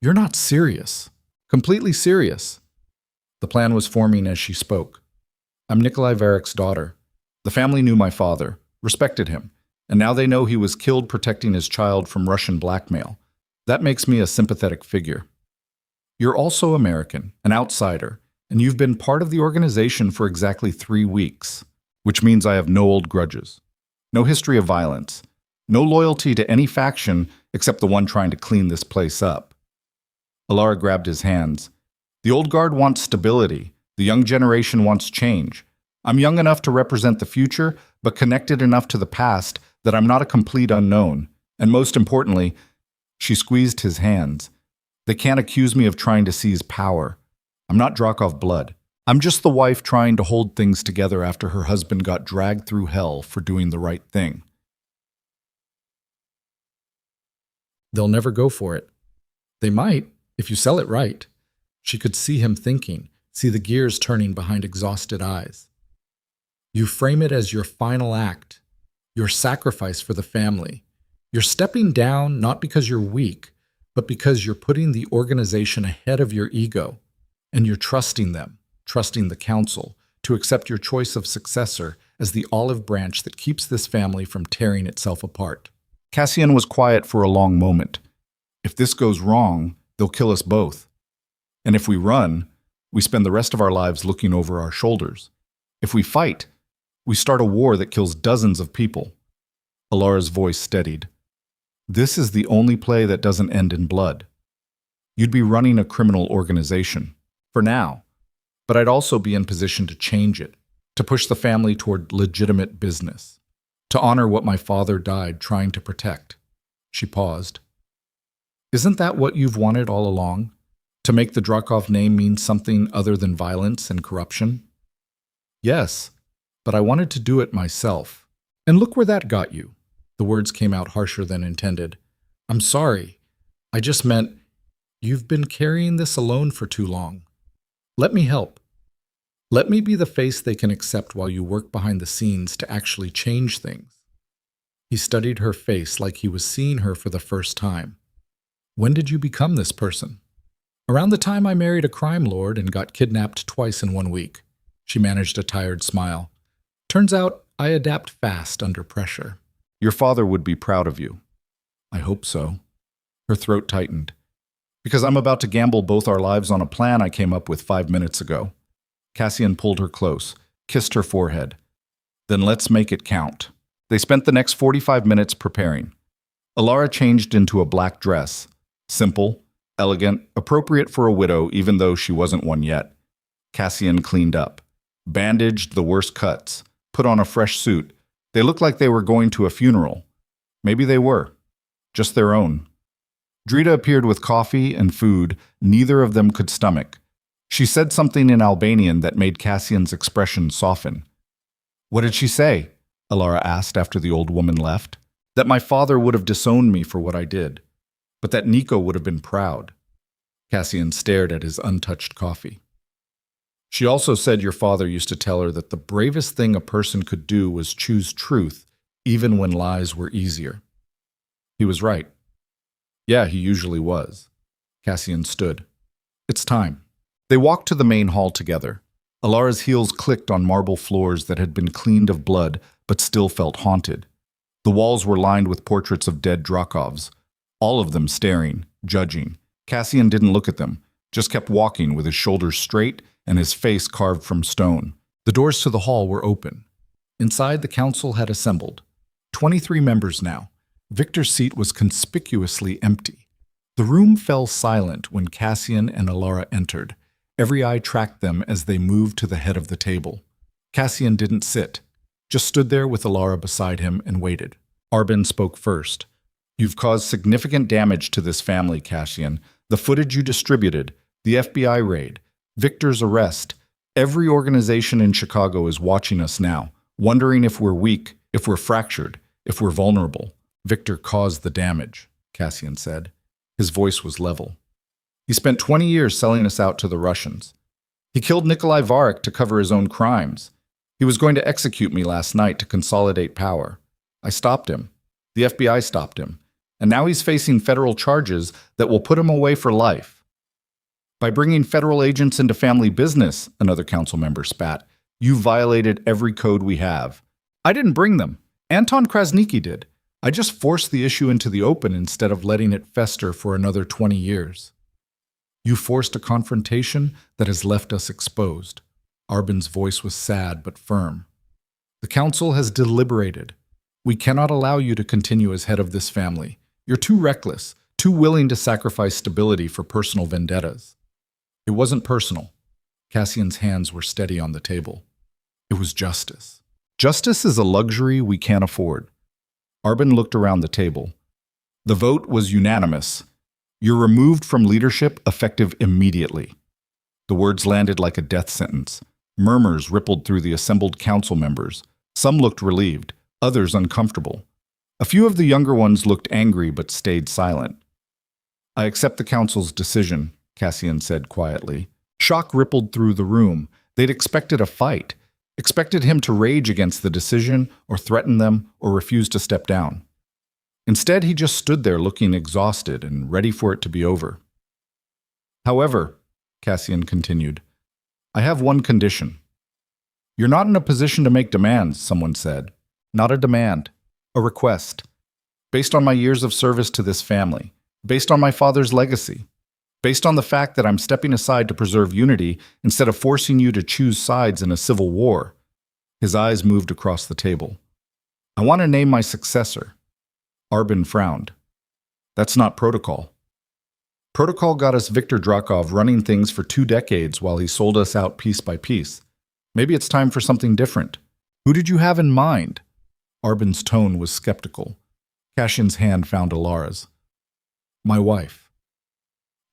You're not serious. Completely serious. The plan was forming as she spoke. I'm Nikolai Varick's daughter. The family knew my father, respected him, and now they know he was killed protecting his child from Russian blackmail. That makes me a sympathetic figure. You're also American, an outsider, and you've been part of the organization for exactly 3 weeks, which means I have no old grudges, no history of violence, no loyalty to any faction except the one trying to clean this place up. Elara grabbed his hands. The old guard wants stability. The young generation wants change. I'm young enough to represent the future, but connected enough to the past that I'm not a complete unknown. And most importantly, she squeezed his hands. They can't accuse me of trying to seize power. I'm not Drakov blood. I'm just the wife trying to hold things together after her husband got dragged through hell for doing the right thing. They'll never go for it. They might, if you sell it right. She could see him thinking, see the gears turning behind exhausted eyes. You frame it as your final act, your sacrifice for the family. You're stepping down not because you're weak, but because you're putting the organization ahead of your ego, and you're trusting them, trusting the council, to accept your choice of successor as the olive branch that keeps this family from tearing itself apart. Cassian was quiet for a long moment. If this goes wrong, they'll kill us both. And if we run, We spend the rest of our lives looking over our shoulders. If we fight, we start a war that kills dozens of people. Elara's voice steadied. This is the only play that doesn't end in blood. You'd be running a criminal organization, for now, but I'd also be in position to change it, to push the family toward legitimate business, to honor what my father died trying to protect. She paused. Isn't that what you've wanted all along? To make the Drakov name mean something other than violence and corruption? Yes, but I wanted to do it myself. And look where that got you. The words came out harsher than intended. I'm sorry. I just meant, you've been carrying this alone for too long. Let me help. Let me be the face they can accept while you work behind the scenes to actually change things. He studied her face like he was seeing her for the first time. When did you become this person? Around the time I married a crime lord and got kidnapped twice in 1 week. She managed a tired smile. Turns out I adapt fast under pressure. Your father would be proud of you. I hope so. Her throat tightened. Because I'm about to gamble both our lives on a plan I came up with 5 minutes ago. Cassian pulled her close, kissed her forehead. Then let's make it count. They spent the next 45 minutes preparing. Elara changed into a black dress. Simple, elegant, appropriate for a widow even though she wasn't one yet. Cassian cleaned up, bandaged the worst cuts, put on a fresh suit. They looked like they were going to a funeral. Maybe they were. Just their own. Drita appeared with coffee and food neither of them could stomach. She said something in Albanian that made Cassian's expression soften. What did she say? Elara asked after the old woman left. That my father would have disowned me for what I did, but that Nico would have been proud. Cassian stared at his untouched coffee. She also said your father used to tell her that the bravest thing a person could do was choose truth, even when lies were easier. He was right. Yeah, he usually was. Cassian stood. It's time. They walked to the main hall together. Elara's heels clicked on marble floors that had been cleaned of blood but still felt haunted. The walls were lined with portraits of dead Drakovs, all of them staring, judging. Cassian didn't look at them, just kept walking with his shoulders straight and his face carved from stone. The doors to the hall were open. Inside, the council had assembled. 23 members now. Victor's seat was conspicuously empty. The room fell silent when Cassian and Elara entered. Every eye tracked them as they moved to the head of the table. Cassian didn't sit, just stood there with Elara beside him and waited. Arbin spoke first. You've caused significant damage to this family, Cassian. The footage you distributed, the FBI raid, Victor's arrest. Every organization in Chicago is watching us now, wondering if we're weak, if we're fractured, if we're vulnerable. Victor caused the damage, Cassian said. His voice was level. He spent 20 years selling us out to the Russians. He killed Nikolai Varik to cover his own crimes. He was going to execute me last night to consolidate power. I stopped him. The FBI stopped him. And now he's facing federal charges that will put him away for life. By bringing federal agents into family business, another council member spat, you violated every code we have. I didn't bring them. Anton Krasniki did. I just forced the issue into the open instead of letting it fester for another 20 years. You forced a confrontation that has left us exposed. Arbin's voice was sad but firm. The council has deliberated. We cannot allow you to continue as head of this family. You're too reckless, too willing to sacrifice stability for personal vendettas. It wasn't personal. Cassian's hands were steady on the table. It was justice. Justice is a luxury we can't afford. Arbin looked around the table. The vote was unanimous. You're removed from leadership effective immediately. The words landed like a death sentence. Murmurs rippled through the assembled council members. Some looked relieved, others uncomfortable. A few of the younger ones looked angry but stayed silent. I accept the council's decision, Cassian said quietly. Shock rippled through the room. They'd expected a fight, expected him to rage against the decision or threaten them or refuse to step down. Instead, he just stood there looking exhausted and ready for it to be over. However, Cassian continued, I have one condition. You're not in a position to make demands, someone said. Not a demand, a request. Based on my years of service to this family, based on my father's legacy. Based on the fact that I'm stepping aside to preserve unity instead of forcing you to choose sides in a civil war. His eyes moved across the table. I want to name my successor. Arbin frowned. That's not protocol. Protocol got us Viktor Drakov running things for 2 decades while he sold us out piece by piece. Maybe it's time for something different. Who did you have in mind? Arbin's tone was skeptical. Cassian's hand found Elara's. My wife.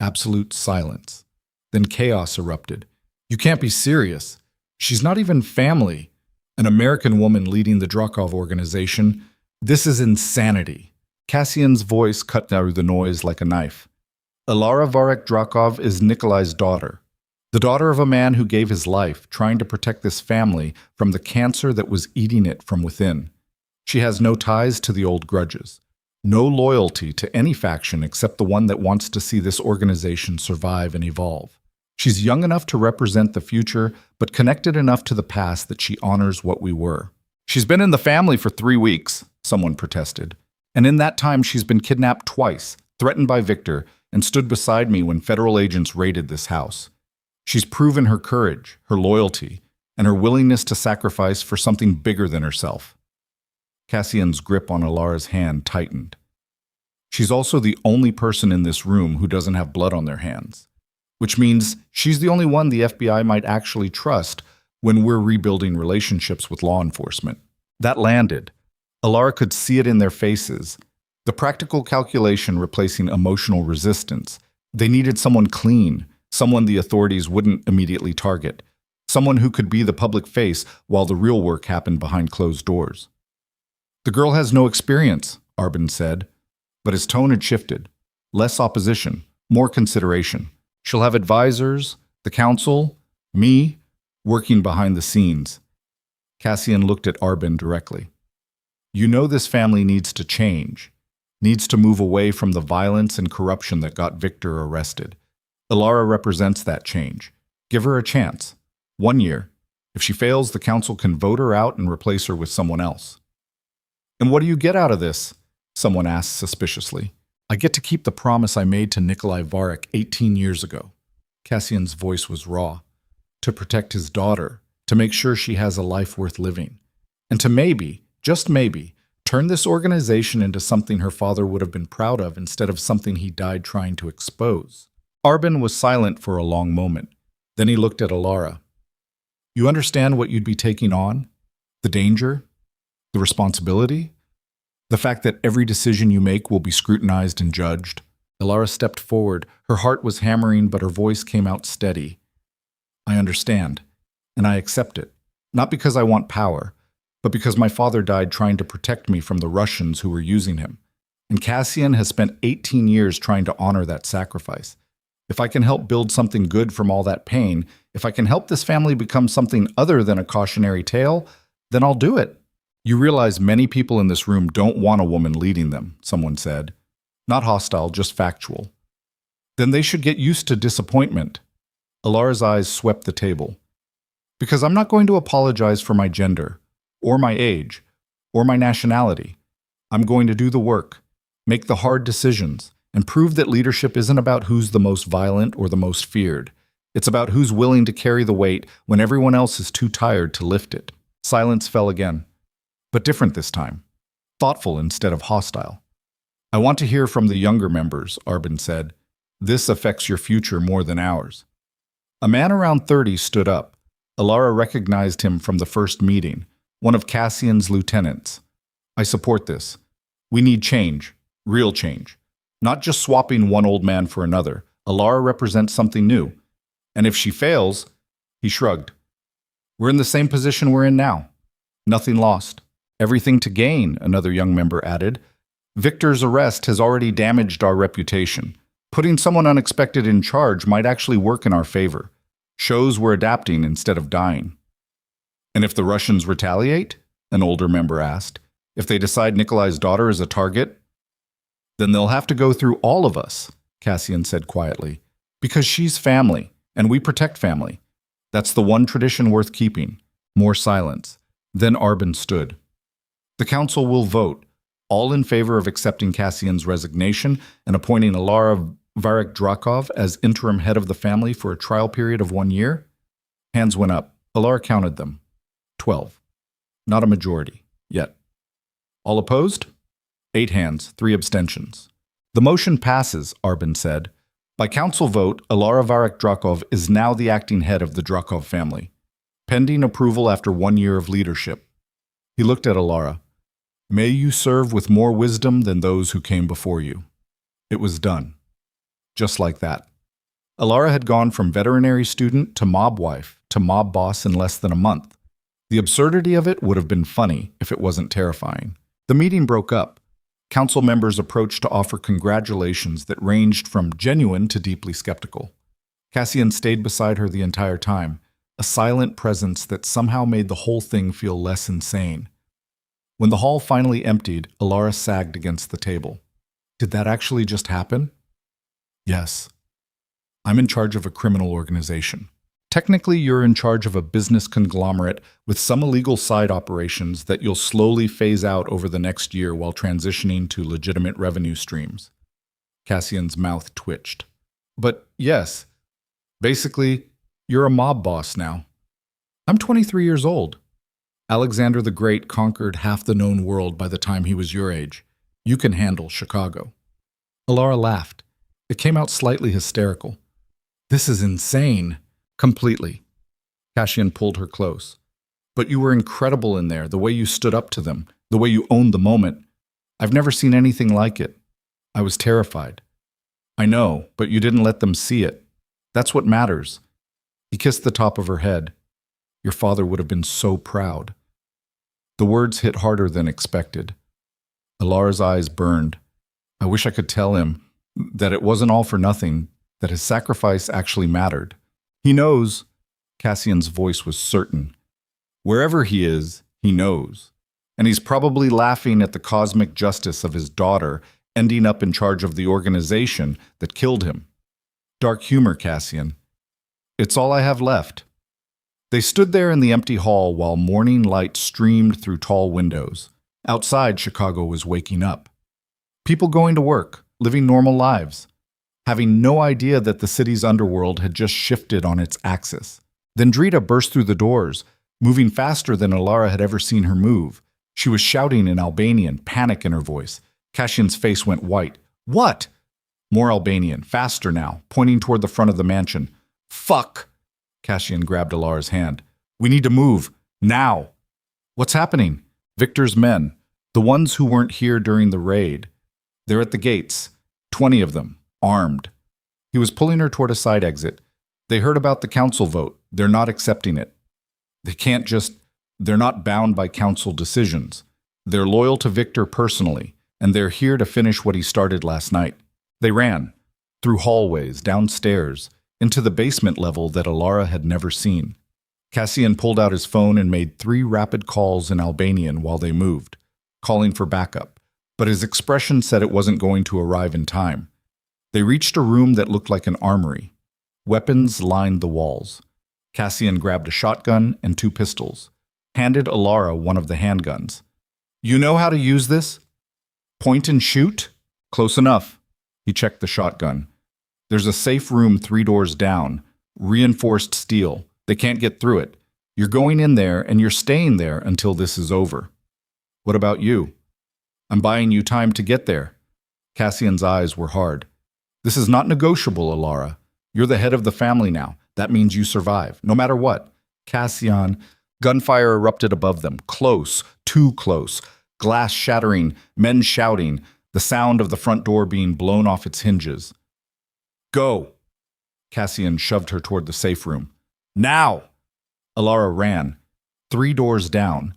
Absolute silence. Then chaos erupted. You can't be serious. She's not even family. An American woman leading the Drakov organization. This is insanity. Cassian's voice cut through the noise like a knife. Elara Varek Drakov is Nikolai's daughter. The daughter of a man who gave his life trying to protect this family from the cancer that was eating it from within. She has no ties to the old grudges. No loyalty to any faction except the one that wants to see this organization survive and evolve. She's young enough to represent the future, but connected enough to the past that she honors what we were. She's been in the family for 3 weeks, someone protested. And in that time she's been kidnapped twice, threatened by Viktor, and stood beside me when federal agents raided this house. She's proven her courage, her loyalty, and her willingness to sacrifice for something bigger than herself. Cassian's grip on Elara's hand tightened. She's also the only person in this room who doesn't have blood on their hands, which means she's the only one the FBI might actually trust when we're rebuilding relationships with law enforcement. That landed. Elara could see it in their faces. The practical calculation replacing emotional resistance. They needed someone clean, someone the authorities wouldn't immediately target, someone who could be the public face while the real work happened behind closed doors. The girl has no experience, Arbin said, but his tone had shifted. Less opposition, more consideration. She'll have advisors, the council, me, working behind the scenes. Cassian looked at Arbin directly. You know this family needs to change, needs to move away from the violence and corruption that got Viktor arrested. Elara represents that change. Give her a chance. 1 year. If she fails, the council can vote her out and replace her with someone else. And what do you get out of this? Someone asked suspiciously. I get to keep the promise I made to Nikolai Varek 18 years ago. Cassian's voice was raw. To protect his daughter, to make sure she has a life worth living. And to maybe, just maybe, turn this organization into something her father would have been proud of instead of something he died trying to expose. Arbin was silent for a long moment. Then he looked at Elara. You understand what you'd be taking on? The danger? The responsibility? The fact that every decision you make will be scrutinized and judged? Elara stepped forward. Her heart was hammering, but her voice came out steady. I understand, and I accept it. Not because I want power, but because my father died trying to protect me from the Russians who were using him. And Cassian has spent 18 years trying to honor that sacrifice. If I can help build something good from all that pain, if I can help this family become something other than a cautionary tale, then I'll do it. You realize many people in this room don't want a woman leading them, someone said. Not hostile, just factual. Then they should get used to disappointment. Elara's eyes swept the table. Because I'm not going to apologize for my gender, or my age, or my nationality. I'm going to do the work, make the hard decisions, and prove that leadership isn't about who's the most violent or the most feared. It's about who's willing to carry the weight when everyone else is too tired to lift it. Silence fell again, but different this time. Thoughtful instead of hostile. I want to hear from the younger members, Arbin said. This affects your future more than ours. A man around 30 stood up. Elara recognized him from the first meeting, one of Cassian's lieutenants. I support this. We need change, real change. Not just swapping one old man for another. Elara represents something new. And if she fails, he shrugged. We're in the same position we're in now. Nothing lost. Everything to gain, another young member added. Viktor's arrest has already damaged our reputation. Putting someone unexpected in charge might actually work in our favor. Shows we're adapting instead of dying. And if the Russians retaliate? An older member asked. If they decide Nikolai's daughter is a target? Then they'll have to go through all of us, Cassian said quietly. Because she's family, and we protect family. That's the one tradition worth keeping. More silence. Then Arbin stood. The council will vote, all in favor of accepting Cassian's resignation and appointing Elara Varek Drakov as interim head of the family for a trial period of 1 year? Hands went up. Elara counted them. 12. Not a majority, yet. All opposed? 8 hands, 3 abstentions. The motion passes, Arbin said. By council vote, Elara Varek Drakov is now the acting head of the Drakov family, pending approval after 1 year of leadership. He looked at Elara. May you serve with more wisdom than those who came before you. It was done. Just like that. Elara had gone from veterinary student to mob wife to mob boss in less than a month. The absurdity of it would have been funny if it wasn't terrifying. The meeting broke up. Council members approached to offer congratulations that ranged from genuine to deeply skeptical. Cassian stayed beside her the entire time, a silent presence that somehow made the whole thing feel less insane. When the hall finally emptied, Elara sagged against the table. Did that actually just happen? Yes. I'm in charge of a criminal organization. Technically, you're in charge of a business conglomerate with some illegal side operations that you'll slowly phase out over the next year while transitioning to legitimate revenue streams. Cassian's mouth twitched. But yes, basically, you're a mob boss now. I'm 23 years old. Alexander the Great conquered half the known world by the time he was your age. You can handle Chicago. Elara laughed. It came out slightly hysterical. This is insane. Completely. Cassian pulled her close. But you were incredible in there, the way you stood up to them, the way you owned the moment. I've never seen anything like it. I was terrified. I know, but you didn't let them see it. That's what matters. He kissed the top of her head. Your father would have been so proud. The words hit harder than expected. Elara's eyes burned. I wish I could tell him that it wasn't all for nothing, that his sacrifice actually mattered. He knows. Cassian's voice was certain. Wherever he is, he knows. And he's probably laughing at the cosmic justice of his daughter ending up in charge of the organization that killed him. Dark humor, Cassian. It's all I have left. They stood there in the empty hall while morning light streamed through tall windows. Outside, Chicago was waking up. People going to work, living normal lives, having no idea that the city's underworld had just shifted on its axis. Then Drita burst through the doors, moving faster than Elara had ever seen her move. She was shouting in Albanian, panic in her voice. Cassian's face went white. What? More Albanian, faster now, pointing toward the front of the mansion. Fuck! Cassian grabbed Elara's hand. We need to move. Now! What's happening? Victor's men. The ones who weren't here during the raid. They're at the gates. 20 of them. Armed. He was pulling her toward a side exit. They heard about the council vote. They're not accepting it. They're not bound by council decisions. They're loyal to Victor personally, and they're here to finish what he started last night. They ran. Through hallways, downstairs, into the basement level that Elara had never seen. Cassian pulled out his phone and made 3 rapid calls in Albanian while they moved, calling for backup, but his expression said it wasn't going to arrive in time. They reached a room that looked like an armory. Weapons lined the walls. Cassian grabbed a shotgun and 2 pistols, handed Elara one of the handguns. You know how to use this? Point and shoot? Close enough. He checked the shotgun. There's a safe room 3 doors down, reinforced steel. They can't get through it. You're going in there and you're staying there until this is over. What about you? I'm buying you time to get there. Cassian's eyes were hard. This is not negotiable, Elara. You're the head of the family now. That means you survive, no matter what. Cassian. Gunfire erupted above them, close, too close. Glass shattering, men shouting, the sound of the front door being blown off its hinges. Go! Cassian shoved her toward the safe room. Now! Elara ran. 3 doors down.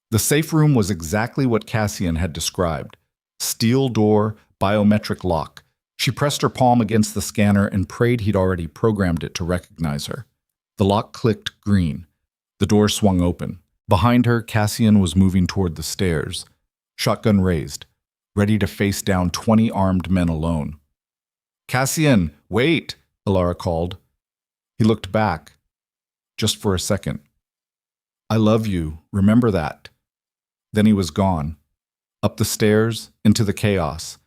The safe room was exactly what Cassian had described. Steel door, biometric lock. She pressed her palm against the scanner and prayed he'd already programmed it to recognize her. The lock clicked green. The door swung open. Behind her, Cassian was moving toward the stairs. Shotgun raised, ready to face down 20 armed men alone. Cassian, wait, Elara called. He looked back, just for a second. I love you, remember that. Then he was gone, up the stairs, into the chaos,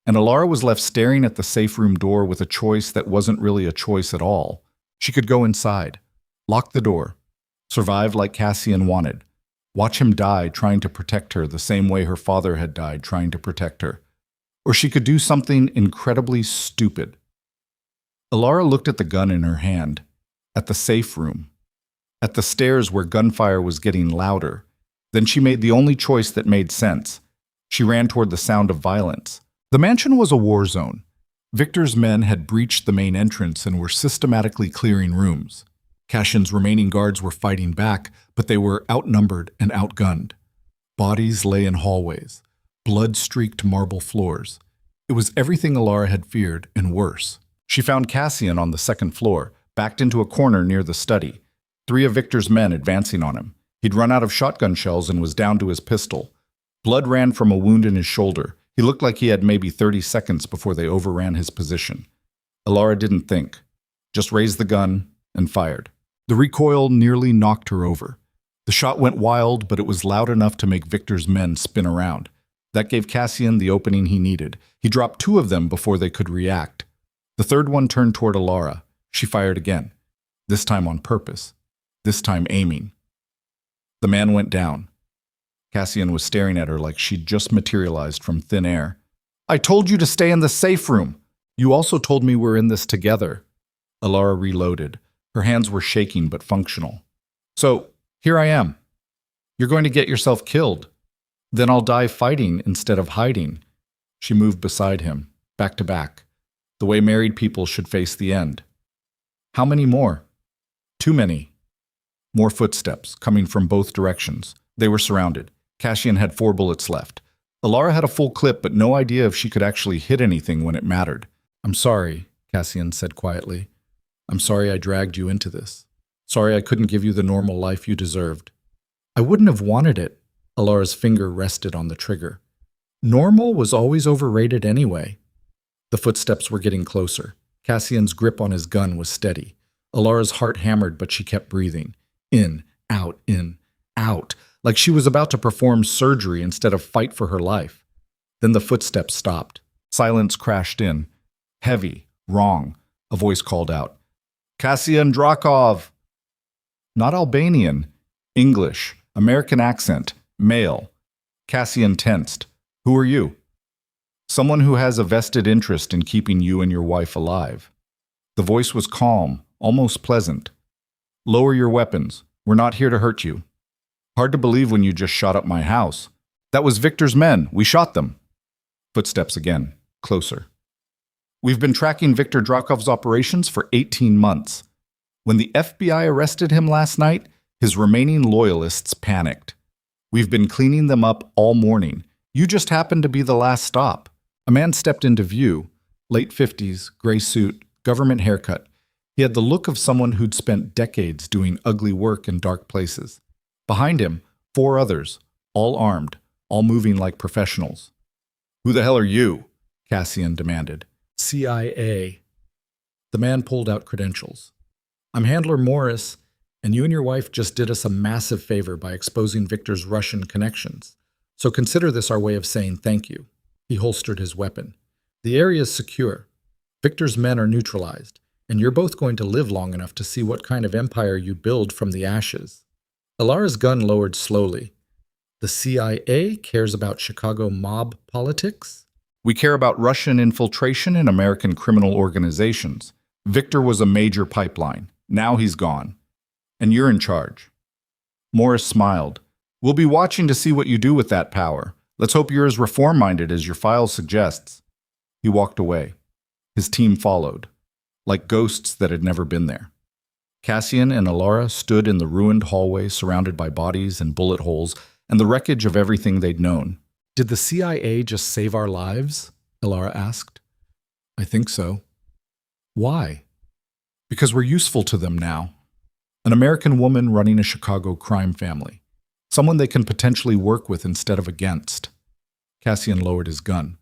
and Elara was left staring at the safe room door with a choice that wasn't really a choice at all. She could go inside, lock the door, survive like Cassian wanted, watch him die trying to protect her the same way her father had died trying to protect her. Or she could do something incredibly stupid. Elara looked at the gun in her hand, at the safe room, at the stairs where gunfire was getting louder. Then she made the only choice that made sense. She ran toward the sound of violence. The mansion was a war zone. Victor's men had breached the main entrance and were systematically clearing rooms. Cassian's remaining guards were fighting back, but they were outnumbered and outgunned. Bodies lay in hallways, blood-streaked marble floors. It was everything Elara had feared, and worse. She found Cassian on the second floor, backed into a corner near the study. 3 of Victor's men advancing on him. He'd run out of shotgun shells and was down to his pistol. Blood ran from a wound in his shoulder. He looked like he had maybe 30 seconds before they overran his position. Elara didn't think, just raised the gun and fired. The recoil nearly knocked her over. The shot went wild, but it was loud enough to make Victor's men spin around. That gave Cassian the opening he needed. He dropped 2 of them before they could react. The third one turned toward Elara. She fired again, this time on purpose, this time aiming. The man went down. Cassian was staring at her like she'd just materialized from thin air. "I told you to stay in the safe room. You also told me we're in this together." Elara reloaded. Her hands were shaking but functional. "So, here I am. You're going to get yourself killed. Then I'll die fighting instead of hiding." She moved beside him, back to back, the way married people should face the end. "How many more?" "Too many." More footsteps, coming from both directions. They were surrounded. Cassian had 4 bullets left. Elara had a full clip, but no idea if she could actually hit anything when it mattered. "I'm sorry," Cassian said quietly. "I'm sorry I dragged you into this. Sorry I couldn't give you the normal life you deserved." "I wouldn't have wanted it." Alara's finger rested on the trigger. "Normal was always overrated anyway." The footsteps were getting closer. Cassian's grip on his gun was steady. Alara's heart hammered, but she kept breathing. In, out, like she was about to perform surgery instead of fight for her life. Then the footsteps stopped. Silence crashed in. Heavy, wrong. A voice called out. "Cassian Drakov!" Not Albanian. English. American accent. Male. Cassian tensed. "Who are you?" "Someone who has a vested interest in keeping you and your wife alive." The voice was calm, almost pleasant. "Lower your weapons. We're not here to hurt you." "Hard to believe when you just shot up my house." "That was Victor's men. We shot them." Footsteps again, closer. "We've been tracking Viktor Drakov's operations for 18 months. When the FBI arrested him last night, his remaining loyalists panicked. We've been cleaning them up all morning. You just happened to be the last stop." A man stepped into view, late 50s, gray suit, government haircut. He had the look of someone who'd spent decades doing ugly work in dark places. Behind him, 4 others, all armed, all moving like professionals. "Who the hell are you?" Cassian demanded. "CIA." The man pulled out credentials. "I'm Handler Morris, and you and your wife just did us a massive favor by exposing Victor's Russian connections. So consider this our way of saying thank you." He holstered his weapon. "The area is secure. Victor's men are neutralized, and you're both going to live long enough to see what kind of empire you build from the ashes." Elara's gun lowered slowly. "The CIA cares about Chicago mob politics?" "We care about Russian infiltration in American criminal organizations. Victor was a major pipeline. Now he's gone. And you're in charge." Morris smiled. "We'll be watching to see what you do with that power. Let's hope you're as reform-minded as your file suggests." He walked away. His team followed, like ghosts that had never been there. Cassian and Elara stood in the ruined hallway surrounded by bodies and bullet holes and the wreckage of everything they'd known. "Did the CIA just save our lives?" Elara asked. "I think so." "Why?" "Because we're useful to them now. An American woman running a Chicago crime family. Someone they can potentially work with instead of against." Cassian lowered his gun.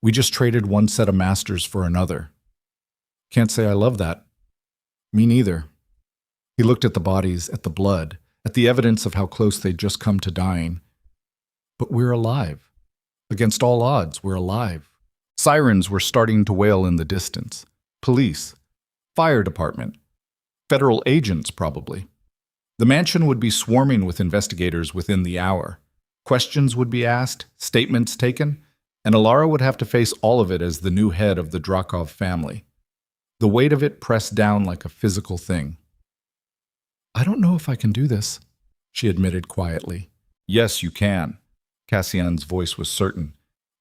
"We just traded one set of masters for another." "Can't say I love that." "Me neither." He looked at the bodies, at the blood, at the evidence of how close they'd just come to dying. "But we're alive. Against all odds, we're alive. Sirens were starting to wail in the distance. Police, fire department, federal agents probably. The mansion would be swarming with investigators within the hour. Questions would be asked, statements taken, and Elara would have to face all of it as the new head of the Drakov family. The weight of it pressed down like a physical thing. "I don't know if I can do this," she admitted quietly. "Yes, you can." Cassian's voice was certain.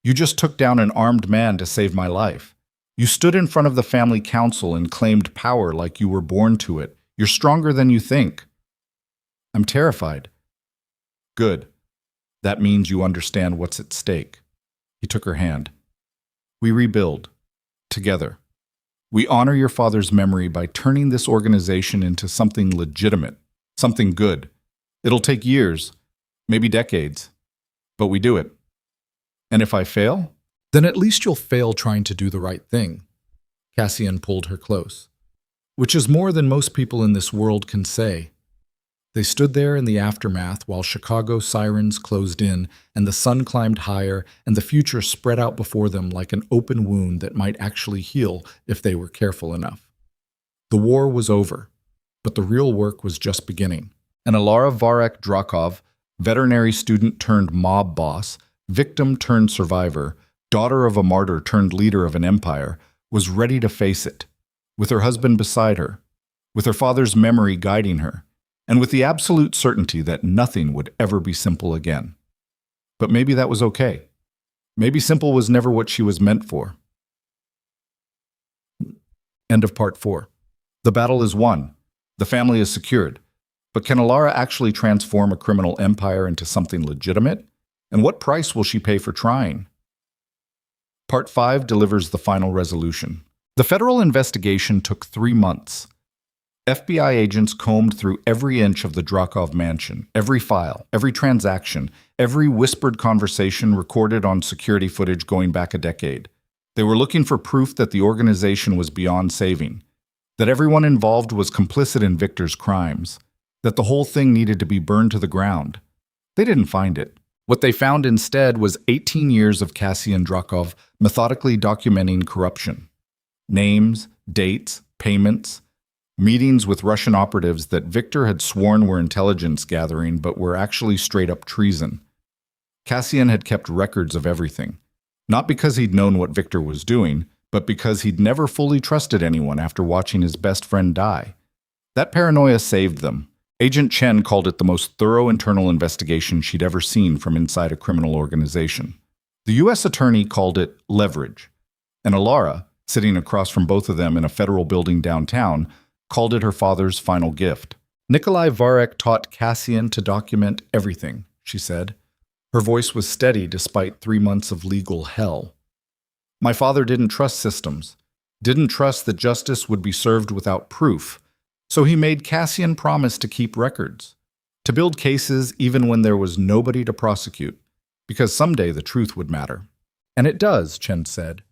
"You just took down an armed man to save my life. You stood in front of the family council and claimed power like you were born to it. You're stronger than you think." "I'm terrified." "Good. That means you understand what's at stake." He took her hand. "We rebuild. Together. We honor your father's memory by turning this organization into something legitimate, something good. It'll take years, maybe decades, but we do it. And if I fail, then at least you'll fail trying to do the right thing." Cassian pulled her close. "Which is more than most people in this world can say." They stood there in the aftermath while Chicago sirens closed in and the sun climbed higher and the future spread out before them like an open wound that might actually heal if they were careful enough. The war was over, but the real work was just beginning. And Elara Varek Drakov, veterinary student turned mob boss, victim turned survivor, daughter of a martyr turned leader of an empire, was ready to face it, with her husband beside her, with her father's memory guiding her, and with the absolute certainty that nothing would ever be simple again. But maybe that was okay. Maybe simple was never what she was meant for. End of part 4. The battle is won. The family is secured. But can Elara actually transform a criminal empire into something legitimate? And what price will she pay for trying? Part 5 delivers the final resolution. The federal investigation took 3 months. FBI agents combed through every inch of the Drakov mansion, every file, every transaction, every whispered conversation recorded on security footage going back a decade. They were looking for proof that the organization was beyond saving, that everyone involved was complicit in Victor's crimes, that the whole thing needed to be burned to the ground. They didn't find it. What they found instead was 18 years of Cassian Drakov methodically documenting corruption. Names, dates, payments, meetings with Russian operatives that Victor had sworn were intelligence gathering but were actually straight-up treason. Cassian had kept records of everything, not because he'd known what Victor was doing, but because he'd never fully trusted anyone after watching his best friend die. That paranoia saved them. Agent Chen called it the most thorough internal investigation she'd ever seen from inside a criminal organization. The U.S. attorney called it leverage, and Elara, sitting across from both of them in a federal building downtown, called it her father's final gift. Nikolai Varek taught Cassian to document everything, she said. Her voice was steady despite 3 months of legal hell. My father didn't trust systems, didn't trust that justice would be served without proof, so he made Cassian promise to keep records, to build cases even when there was nobody to prosecute, because someday the truth would matter. And it does, Chen said.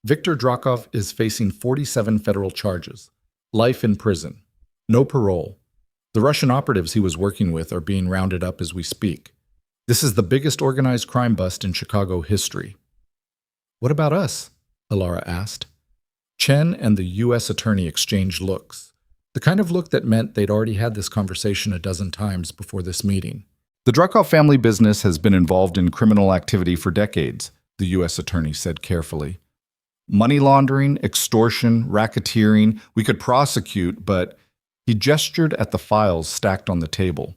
Viktor Drakov is facing 47 federal charges. Life in prison. No parole. The Russian operatives he was working with are being rounded up as we speak. This is the biggest organized crime bust in Chicago history. What about us? Elara asked. Chen and the U.S. attorney exchanged looks, the kind of look that meant they'd already had this conversation a dozen times before this meeting. The Drakov family business has been involved in criminal activity for decades, the U.S. attorney said carefully. Money laundering, extortion, racketeering, we could prosecute, but he gestured at the files stacked on the table.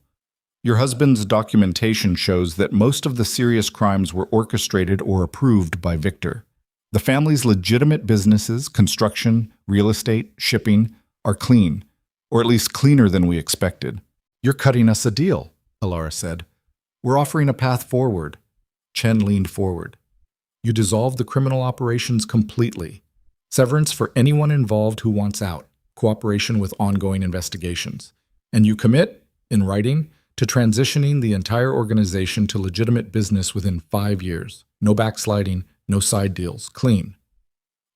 Your husband's documentation shows that most of the serious crimes were orchestrated or approved by Victor. The family's legitimate businesses, construction, real estate, shipping, are clean, or at least cleaner than we expected. You're cutting us a deal, Elara said. We're offering a path forward. Chen leaned forward. You dissolve the criminal operations completely. Severance for anyone involved who wants out. Cooperation with ongoing investigations. And you commit, in writing, to transitioning the entire organization to legitimate business within 5 years. No backsliding, no side deals, clean.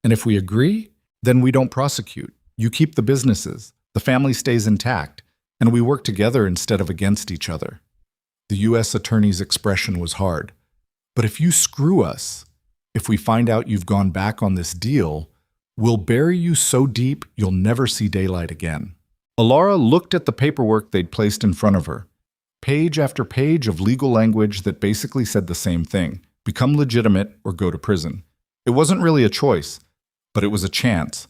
And if we agree, then we don't prosecute. You keep the businesses, the family stays intact, and we work together instead of against each other. The U.S. attorney's expression was hard. But if you screw us, If we find out you've gone back on this deal, we'll bury you so deep you'll never see daylight again." Elara looked at the paperwork they'd placed in front of her. Page after page of legal language that basically said the same thing: become legitimate or go to prison. It wasn't really a choice, but it was a chance,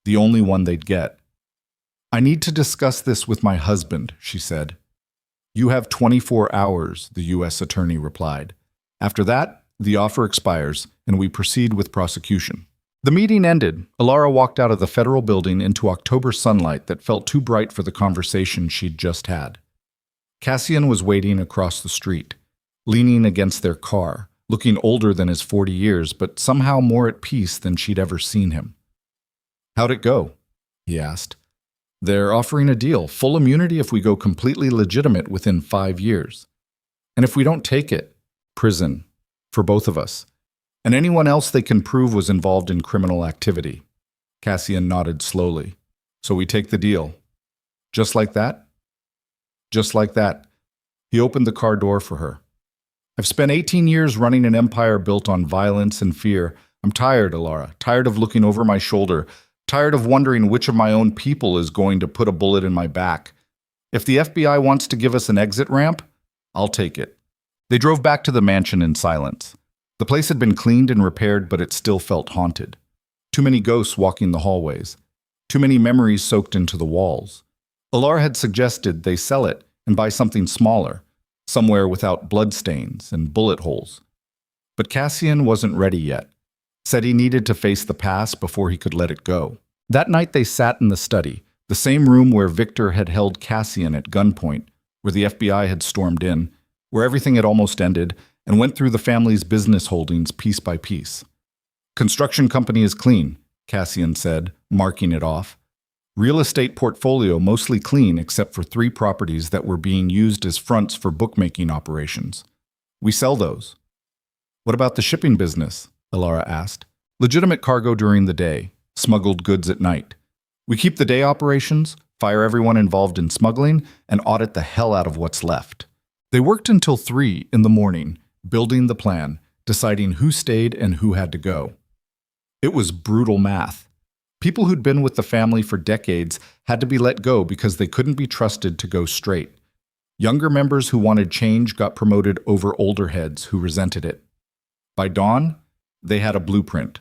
the only one they'd get. "I need to discuss this with my husband," she said. "You have 24 hours, the U.S. attorney replied. "After that, the offer expires, and we proceed with prosecution." The meeting ended. Elara walked out of the federal building into October sunlight that felt too bright for the conversation she'd just had. Cassian was waiting across the street, leaning against their car, looking older than his 40 years, but somehow more at peace than she'd ever seen him. "How'd it go?" he asked. "They're offering a deal, full immunity if we go completely legitimate within 5 years. And if we don't take it, prison, for both of us. And anyone else they can prove was involved in criminal activity." Cassian nodded slowly. "So we take the deal. Just like that?" "Just like that." He opened the car door for her. "I've spent 18 years running an empire built on violence and fear. I'm tired, Elara, tired of looking over my shoulder, tired of wondering which of my own people is going to put a bullet in my back. If the FBI wants to give us an exit ramp, I'll take it." They drove back to the mansion in silence. The place had been cleaned and repaired, but it still felt haunted. Too many ghosts walking the hallways. Too many memories soaked into the walls. Elara had suggested they sell it and buy something smaller, somewhere without bloodstains and bullet holes. But Cassian wasn't ready yet. Said he needed to face the past before he could let it go. That night they sat in the study, the same room where Victor had held Cassian at gunpoint, where the FBI had stormed in, where everything had almost ended, and went through the family's business holdings piece by piece. "Construction company is clean," Cassian said, marking it off. "Real estate portfolio mostly clean except for 3 properties that were being used as fronts for bookmaking operations. We sell those." "What about the shipping business?" Elara asked. "Legitimate cargo during the day, smuggled goods at night. We keep the day operations, fire everyone involved in smuggling, and audit the hell out of what's left." They worked until 3 in the morning, building the plan, deciding who stayed and who had to go. It was brutal math. People who'd been with the family for decades had to be let go because they couldn't be trusted to go straight. Younger members who wanted change got promoted over older heads who resented it. By dawn, they had a blueprint.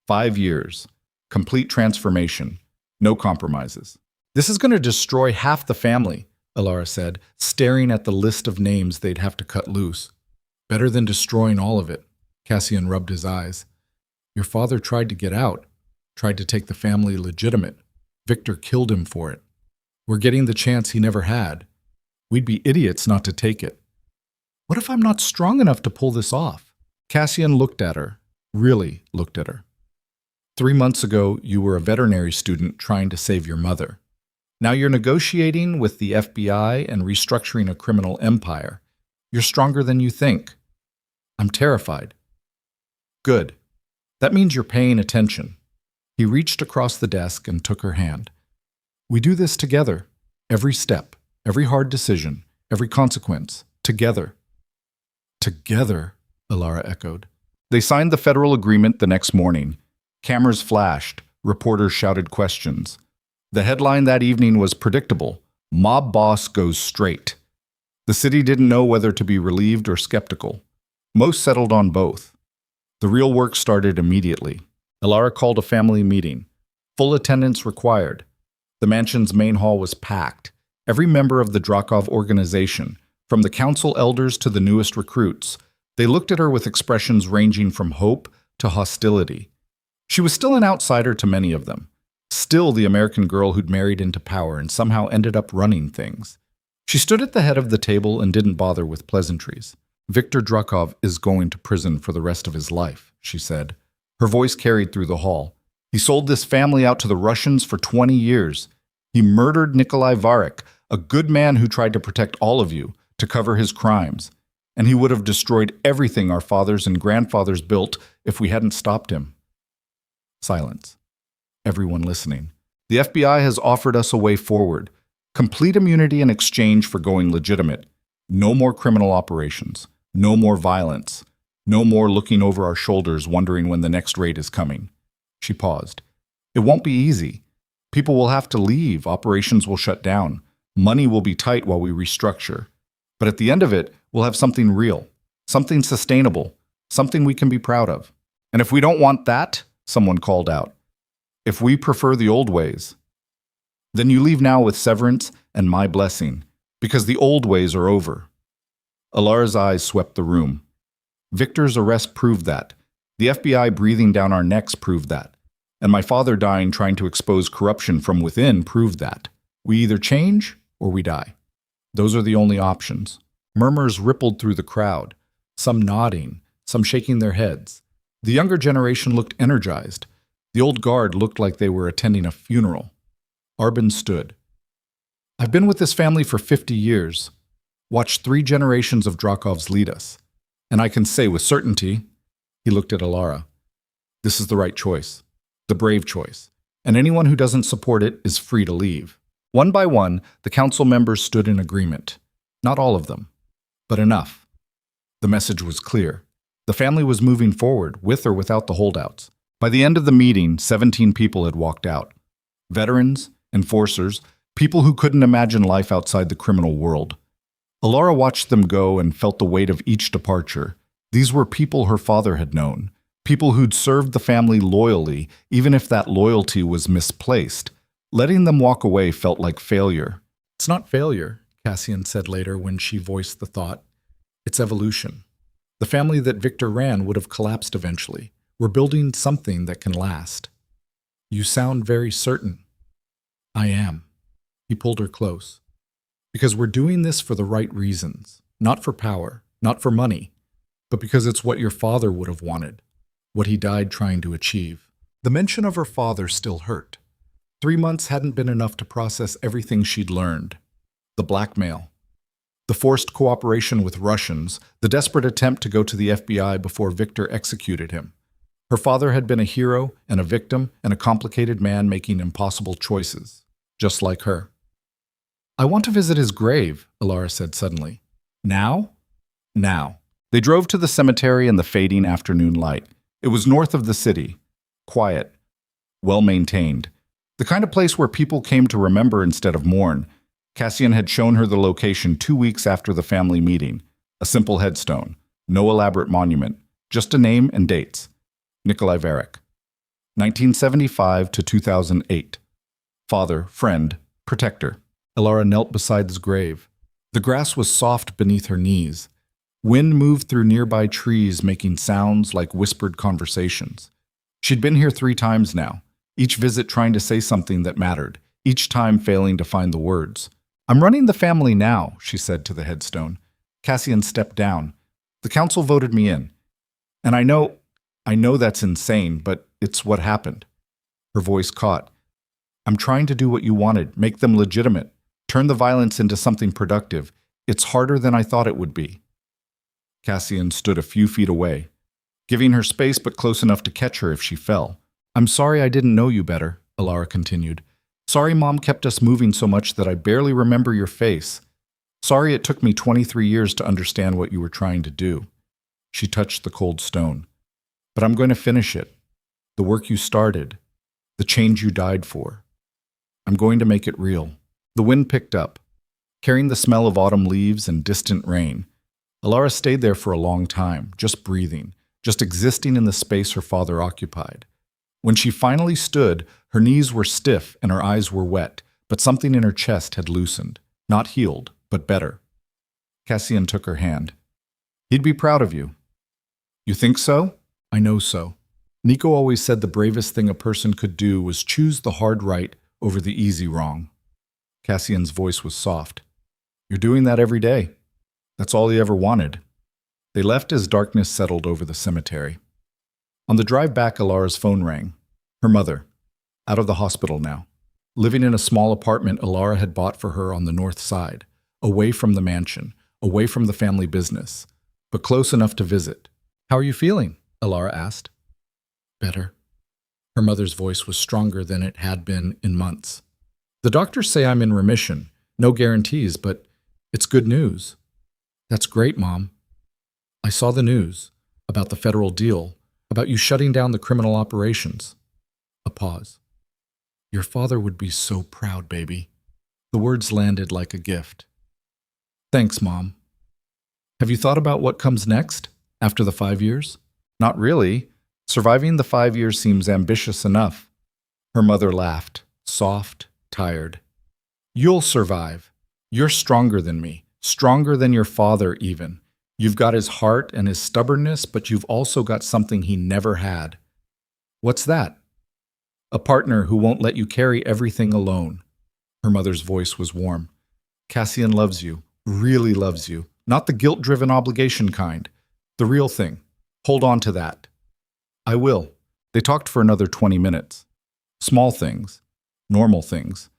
5 years. Complete transformation. No compromises. "This is going to destroy half the family," Elara said, staring at the list of names they'd have to cut loose. "Better than destroying all of it." Cassian rubbed his eyes. "Your father tried to get out, tried to take the family legitimate. Victor killed him for it. We're getting the chance he never had. We'd be idiots not to take it. What if I'm not strong enough to pull this off?" Cassian looked at her, really looked at her. 3 months ago, you were a veterinary student trying to save your mother. Now you're negotiating with the FBI and restructuring a criminal empire. You're stronger than you think. I'm terrified. Good. That means you're paying attention. He reached across the desk and took her hand. We do this together. Every step, every hard decision, every consequence. Together. Together, Elara echoed. They signed the federal agreement the next morning. Cameras flashed. Reporters shouted questions. The headline that evening was predictable. Mob boss goes straight. The city didn't know whether to be relieved or skeptical. Most settled on both. The real work started immediately. Elara called a family meeting. Full attendance required. The mansion's main hall was packed. Every member of the Drakov organization, from the council elders to the newest recruits, they looked at her with expressions ranging from hope to hostility. She was still an outsider to many of them. Still the American girl who'd married into power and somehow ended up running things. She stood at the head of the table and didn't bother with pleasantries. Victor Drakov is going to prison for the rest of his life, she said. Her voice carried through the hall. He sold this family out to the Russians for 20 years. He murdered Nikolai Varek, a good man who tried to protect all of you, to cover his crimes. And he would have destroyed everything our fathers and grandfathers built if we hadn't stopped him. Silence. Everyone listening. The FBI has offered us a way forward. Complete immunity in exchange for going legitimate. No more criminal operations. No more violence. No more looking over our shoulders wondering when the next raid is coming. She paused. It won't be easy. People will have to leave, operations will shut down, money will be tight while we restructure. But at the end of it, we'll have something real, something sustainable, something we can be proud of. And if we don't want that, someone called out, if we prefer the old ways, then you leave now with severance and my blessing, because the old ways are over. Elara's eyes swept the room. Victor's arrest proved that. The FBI breathing down our necks proved that. And my father dying trying to expose corruption from within proved that. We either change or we die. Those are the only options. Murmurs rippled through the crowd, some nodding, some shaking their heads. The younger generation looked energized. The old guard looked like they were attending a funeral. Arbin stood. I've been with this family for 50 years, watched 3 generations of Drakovs lead us, and I can say with certainty, he looked at Elara, this is the right choice, the brave choice, and anyone who doesn't support it is free to leave. One by one, the council members stood in agreement. Not all of them, but enough. The message was clear. The family was moving forward, with or without the holdouts. By the end of the meeting, 17 people had walked out. Veterans, enforcers, people who couldn't imagine life outside the criminal world. Elara watched them go and felt the weight of each departure. These were people her father had known, people who'd served the family loyally, even if that loyalty was misplaced. Letting them walk away felt like failure. It's not failure, Cassian said later when she voiced the thought. It's evolution. The family that Victor ran would have collapsed eventually. We're building something that can last. You sound very certain. I am. He pulled her close. Because we're doing this for the right reasons. Not for power, not for money, but because it's what your father would have wanted, what he died trying to achieve. The mention of her father still hurt. 3 months hadn't been enough to process everything she'd learned. The blackmail, the forced cooperation with Russians, the desperate attempt to go to the FBI before Victor executed him. Her father had been a hero and a victim and a complicated man making impossible choices, just like her. I want to visit his grave, Elara said suddenly. Now? Now. They drove to the cemetery in the fading afternoon light. It was north of the city, quiet, well-maintained, the kind of place where people came to remember instead of mourn. Cassian had shown her the location 2 weeks after the family meeting. A simple headstone, no elaborate monument, just a name and dates. Nikolai Varek, 1975 to 2008. Father, friend, protector. Elara knelt beside his grave. The grass was soft beneath her knees. Wind moved through nearby trees, making sounds like whispered conversations. She'd been here 3 times now, each visit trying to say something that mattered, each time failing to find the words. I'm running the family now, she said to the headstone. Cassian stepped down. The council voted me in. And I know that's insane, but it's what happened. Her voice caught. I'm trying to do what you wanted, make them legitimate, turn the violence into something productive. It's harder than I thought it would be. Cassian stood a few feet away, giving her space but close enough to catch her if she fell. I'm sorry I didn't know you better, Elara continued. Sorry Mom kept us moving so much that I barely remember your face. Sorry it took me 23 years to understand what you were trying to do. She touched the cold stone. But I'm going to finish it. The work you started. The change you died for. I'm going to make it real. The wind picked up, carrying the smell of autumn leaves and distant rain. Elara stayed there for a long time, just breathing, just existing in the space her father occupied. When she finally stood, her knees were stiff and her eyes were wet, but something in her chest had loosened. Not healed, but better. Cassian took her hand. He'd be proud of you. You think so? I know so. Nico always said the bravest thing a person could do was choose the hard right over the easy wrong. Cassian's voice was soft. You're doing that every day. That's all he ever wanted. They left as darkness settled over the cemetery. On the drive back, Elara's phone rang. Her mother, out of the hospital now, living in a small apartment Elara had bought for her on the north side, away from the mansion, away from the family business, but close enough to visit. How are you feeling? Elara asked. Better. Her mother's voice was stronger than it had been in months. The doctors say I'm in remission. No guarantees, but it's good news. That's great, Mom. I saw the news. A about the federal deal, about you shutting down the criminal operations. A pause. Your father would be so proud, baby. The words landed like a gift. Thanks, Mom. Have you thought about what comes next, after the 5 years? Not really. Surviving the 5 years seems ambitious enough. Her mother laughed, soft, tired. You'll survive. You're stronger than me, stronger than your father even. You've got his heart and his stubbornness, but you've also got something he never had. What's that? A partner who won't let you carry everything alone. Her mother's voice was warm. Cassian loves you, really loves you. Not the guilt-driven obligation kind. The real thing. Hold on to that. I will. They talked for another 20 minutes. Small things. Normal things.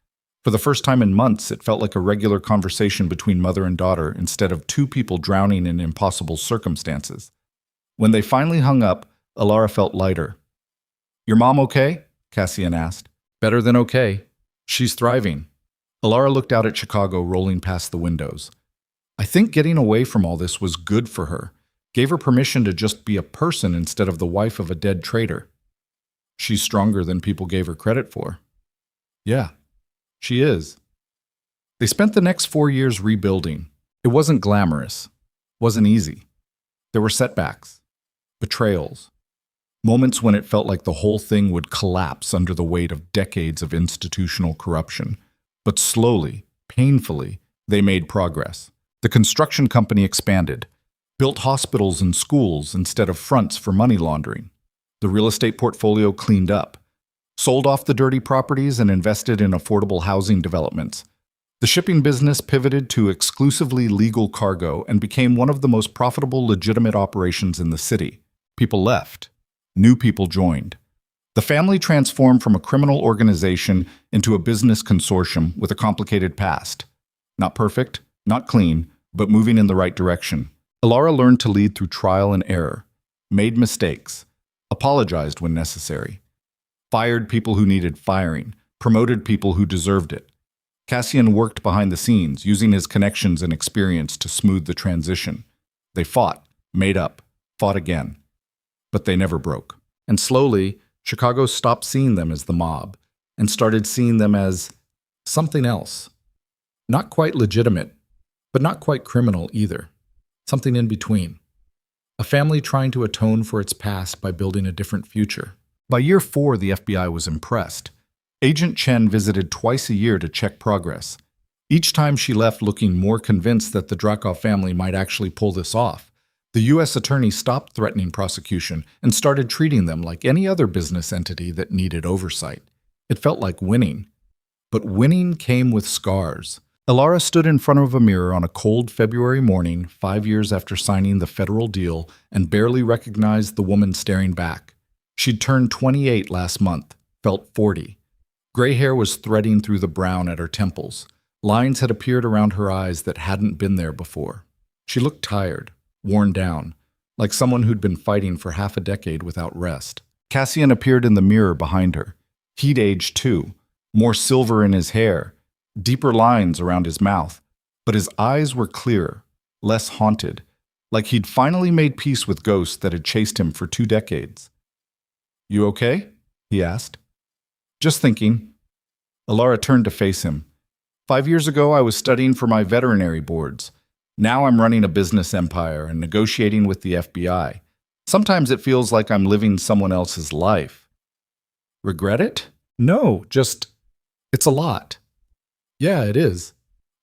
For the first time in months, it felt like a regular conversation between mother and daughter instead of two people drowning in impossible circumstances. When they finally hung up, Elara felt lighter. Your mom okay? Cassian asked. Better than okay. She's thriving. Elara looked out at Chicago rolling past the windows. I think getting away from all this was good for her. Gave her permission to just be a person instead of the wife of a dead traitor. She's stronger than people gave her credit for. Yeah, she is. They spent the next 4 years rebuilding. It wasn't glamorous. Wasn't easy. There were setbacks. Betrayals. Moments when it felt like the whole thing would collapse under the weight of decades of institutional corruption. But slowly, painfully, they made progress. The construction company expanded, built hospitals and schools instead of fronts for money laundering. The real estate portfolio cleaned up, sold off the dirty properties and invested in affordable housing developments. The shipping business pivoted to exclusively legal cargo and became one of the most profitable legitimate operations in the city. People left. New people joined. The family transformed from a criminal organization into a business consortium with a complicated past. Not perfect, not clean, but moving in the right direction. Elara learned to lead through trial and error, made mistakes, apologized when necessary, fired people who needed firing, promoted people who deserved it. Cassian worked behind the scenes, using his connections and experience to smooth the transition. They fought, made up, fought again. But they never broke. And slowly, Chicago stopped seeing them as the mob and started seeing them as something else. Not quite legitimate, but not quite criminal either. Something in between. A family trying to atone for its past by building a different future. By year 4, the FBI was impressed. Agent Chen visited twice a year to check progress. Each time she left looking more convinced that the Drakov family might actually pull this off. The U.S. attorney stopped threatening prosecution and started treating them like any other business entity that needed oversight. It felt like winning. But winning came with scars. Elara stood in front of a mirror on a cold February morning, 5 years after signing the federal deal, and barely recognized the woman staring back. She'd turned 28 last month, felt 40. Gray hair was threading through the brown at her temples. Lines had appeared around her eyes that hadn't been there before. She looked tired, worn down, like someone who'd been fighting for half a decade without rest. Cassian appeared in the mirror behind her. He'd aged too, more silver in his hair, deeper lines around his mouth, but his eyes were clearer, less haunted, like he'd finally made peace with ghosts that had chased him for 2 decades. You okay? He asked. Just thinking. Elara turned to face him. 5 years ago, I was studying for my veterinary boards. Now I'm running a business empire and negotiating with the FBI. Sometimes it feels like I'm living someone else's life. Regret it? No, just, it's a lot. Yeah, it is.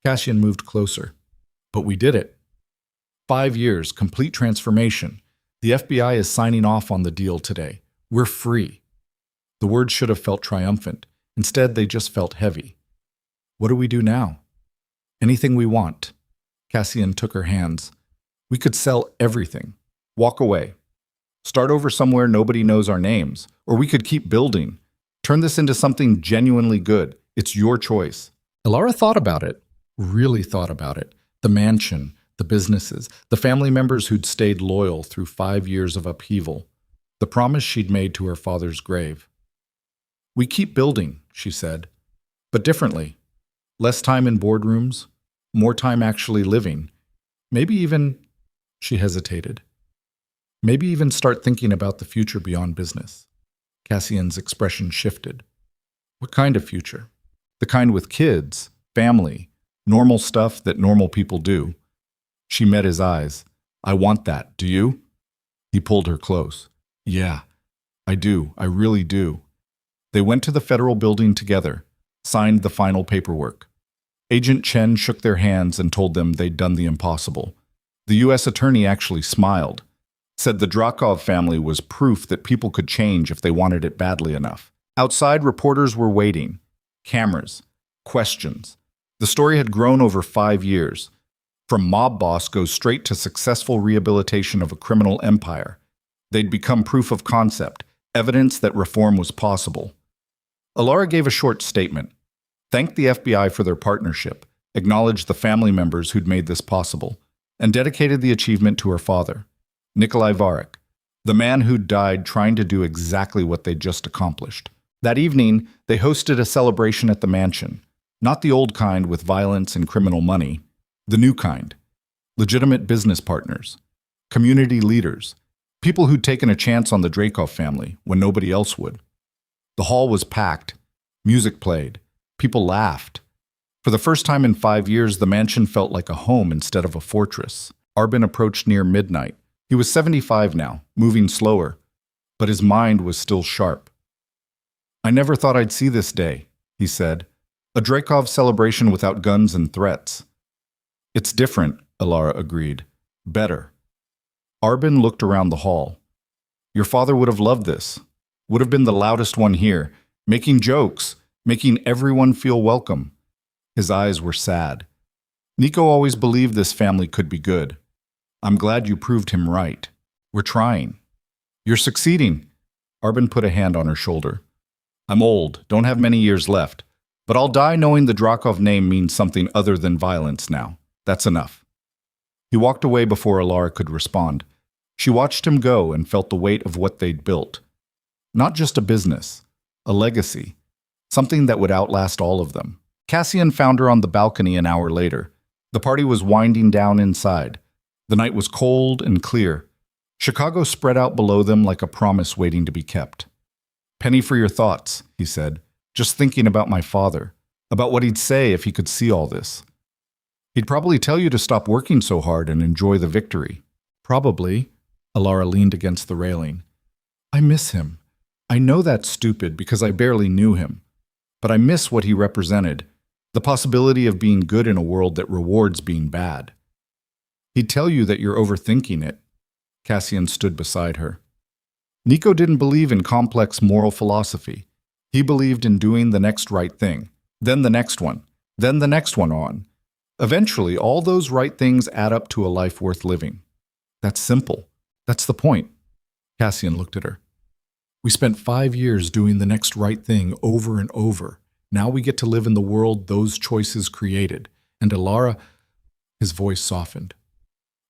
Cassian moved closer. But we did it. 5 years, complete transformation. The FBI is signing off on the deal today. We're free. The words should have felt triumphant. Instead, they just felt heavy. What do we do now? Anything we want. Cassian took her hands. We could sell everything. Walk away. Start over somewhere nobody knows our names. Or we could keep building. Turn this into something genuinely good. It's your choice. Elara thought about it. Really thought about it. The mansion, the businesses, the family members who'd stayed loyal through 5 years of upheaval. The promise she'd made to her father's grave. We keep building, she said. But differently. Less time in boardrooms. More time actually living. Maybe even, she hesitated. Maybe even start thinking about the future beyond business. Cassian's expression shifted. What kind of future? The kind with kids, family, normal stuff that normal people do. She met his eyes. I want that, do you? He pulled her close. Yeah, I do, I really do. They went to the federal building together, signed the final paperwork. Agent Chen shook their hands and told them they'd done the impossible. The U.S. attorney actually smiled, said the Drakov family was proof that people could change if they wanted it badly enough. Outside, reporters were waiting. Cameras. Questions. The story had grown over 5 years. From mob boss goes straight to successful rehabilitation of a criminal empire. They'd become proof of concept, evidence that reform was possible. Elara gave a short statement, thanked the FBI for their partnership, acknowledged the family members who'd made this possible, and dedicated the achievement to her father, Nikolai Varik, the man who'd died trying to do exactly what they'd just accomplished. That evening, they hosted a celebration at the mansion, not the old kind with violence and criminal money, the new kind, legitimate business partners, community leaders, people who'd taken a chance on the Drakov family when nobody else would. The hall was packed, music played, people laughed. For the first time in 5 years, the mansion felt like a home instead of a fortress. Arbin approached near midnight. He was 75 now, moving slower, but his mind was still sharp. I never thought I'd see this day, he said. A Drakov celebration without guns and threats. It's different, Elara agreed. Better. Arbin looked around the hall. Your father would have loved this. Would have been the loudest one here, making jokes, making everyone feel welcome. His eyes were sad. Nico always believed this family could be good. I'm glad you proved him right. We're trying. You're succeeding. Arbin put a hand on her shoulder. I'm old, don't have many years left, but I'll die knowing the Drakov name means something other than violence now. That's enough. He walked away before Elara could respond. She watched him go and felt the weight of what they'd built. Not just a business, a legacy, something that would outlast all of them. Cassian found her on the balcony an hour later. The party was winding down inside. The night was cold and clear. Chicago spread out below them like a promise waiting to be kept. Penny for your thoughts, he said, just thinking about my father, about what he'd say if he could see all this. He'd probably tell you to stop working so hard and enjoy the victory. Probably. Elara leaned against the railing. I miss him. I know that's stupid because I barely knew him. But I miss what he represented, the possibility of being good in a world that rewards being bad. He'd tell you that you're overthinking it. Cassian stood beside her. Nico didn't believe in complex moral philosophy. He believed in doing the next right thing, then the next one, then the next one on. Eventually, all those right things add up to a life worth living. That's simple. That's the point. Cassian looked at her. We spent 5 years doing the next right thing over and over. Now we get to live in the world those choices created. And Elara, his voice softened.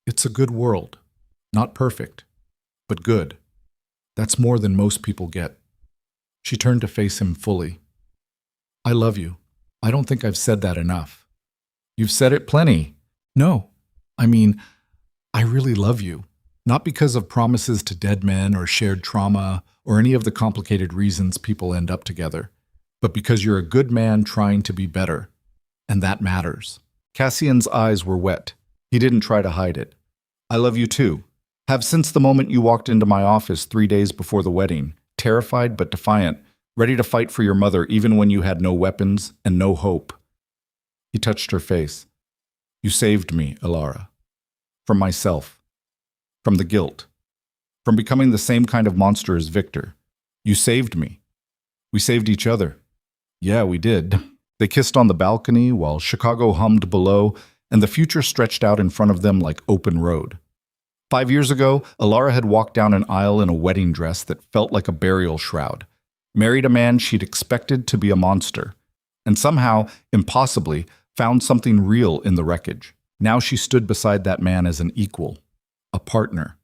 It's a good world. Not perfect, but good. That's more than most people get. She turned to face him fully. I love you. I don't think I've said that enough. You've said it plenty. No, I mean, I really love you. Not because of promises to dead men or shared trauma or any of the complicated reasons people end up together, but because you're a good man trying to be better. And that matters. Cassian's eyes were wet. He didn't try to hide it. I love you too. Have since the moment you walked into my office 3 days before the wedding, terrified but defiant, ready to fight for your mother even when you had no weapons and no hope. He touched her face. You saved me, Elara. From myself. From the guilt. From becoming the same kind of monster as Victor. You saved me. We saved each other. Yeah, we did. They kissed on the balcony while Chicago hummed below, and the future stretched out in front of them like open road. 5 years ago, Elara had walked down an aisle in a wedding dress that felt like a burial shroud, married a man she'd expected to be a monster, and somehow, impossibly, found something real in the wreckage. Now she stood beside that man as an equal, a partner,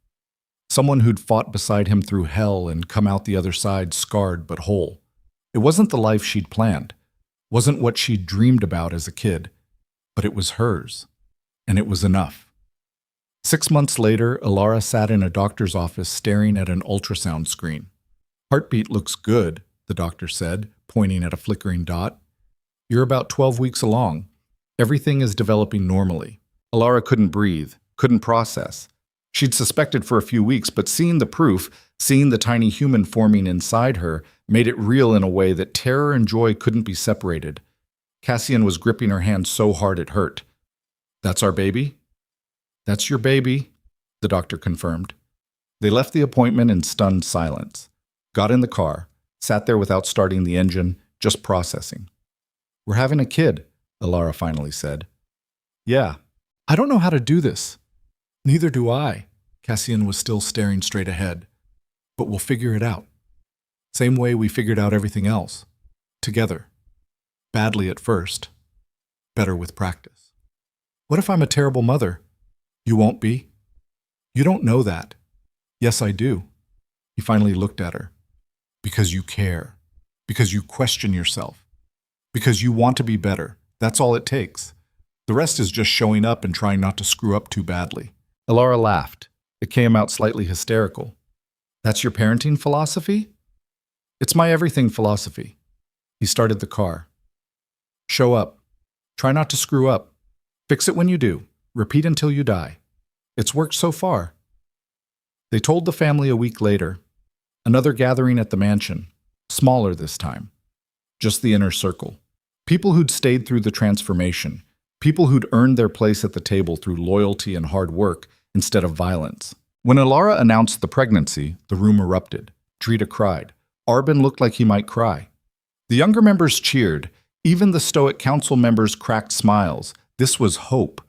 someone who'd fought beside him through hell and come out the other side scarred but whole. It wasn't the life she'd planned, wasn't what she'd dreamed about as a kid, but it was hers, and it was enough. 6 months later, Elara sat in a doctor's office staring at an ultrasound screen. "Heartbeat looks good," the doctor said, pointing at a flickering dot. "You're about 12 weeks along. Everything is developing normally." Elara couldn't breathe, couldn't process. She'd suspected for a few weeks, but seeing the proof, seeing the tiny human forming inside her, made it real in a way that terror and joy couldn't be separated. Cassian was gripping her hand so hard it hurt. "That's our baby?" "That's your baby," the doctor confirmed. They left the appointment in stunned silence, got in the car, sat there without starting the engine, just processing. "We're having a kid," Elara finally said. "Yeah. I don't know how to do this." "Neither do I." Cassian was still staring straight ahead. "But we'll figure it out. Same way we figured out everything else. Together. Badly at first. Better with practice." "What if I'm a terrible mother?" "You won't be." "You don't know that." "Yes, I do." He finally looked at her. "Because you care. Because you question yourself. Because you want to be better. That's all it takes. The rest is just showing up and trying not to screw up too badly." Elara laughed. It came out slightly hysterical. "That's your parenting philosophy?" "It's my everything philosophy." He started the car. "Show up. Try not to screw up. Fix it when you do. Repeat until you die. It's worked so far." They told the family a week later. Another gathering at the mansion. Smaller this time. Just the inner circle. People who'd stayed through the transformation. People who'd earned their place at the table through loyalty and hard work instead of violence. When Elara announced the pregnancy, the room erupted. Drita cried. Arbin looked like he might cry. The younger members cheered. Even the stoic council members cracked smiles. This was hope.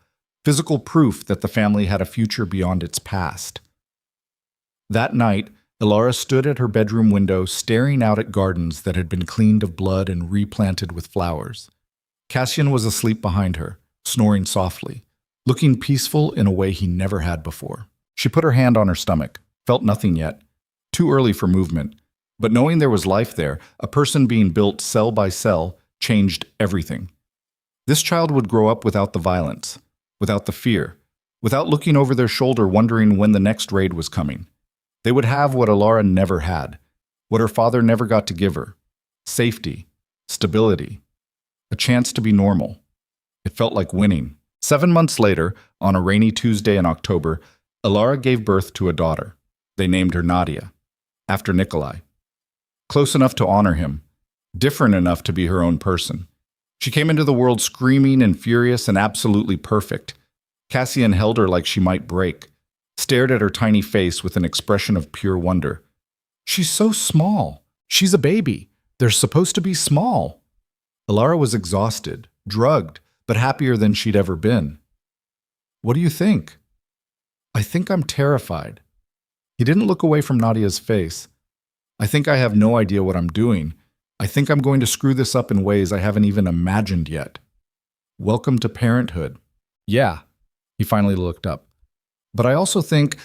Physical proof that the family had a future beyond its past. That night, Elara stood at her bedroom window staring out at gardens that had been cleaned of blood and replanted with flowers. Cassian was asleep behind her, snoring softly, looking peaceful in a way he never had before. She put her hand on her stomach, felt nothing yet. Too early for movement. But knowing there was life there, a person being built cell by cell, changed everything. This child would grow up without the violence, without the fear, without looking over their shoulder wondering when the next raid was coming. They would have what Elara never had, what her father never got to give her: safety, stability, a chance to be normal. It felt like winning. 7 months later, on a rainy Tuesday in October, Elara gave birth to a daughter. They named her Nadia, after Nikolai. Close enough to honor him, different enough to be her own person. She came into the world screaming and furious and absolutely perfect. Cassian held her like she might break, stared at her tiny face with an expression of pure wonder. "She's so small. She's a baby. They're supposed to be small." Elara was exhausted, drugged, but happier than she'd ever been. "What do you think?" "I think I'm terrified." He didn't look away from Nadia's face. "I think I have no idea what I'm doing. I think I'm going to screw this up in ways I haven't even imagined yet." "Welcome to parenthood." "Yeah." He finally looked up. "But I also think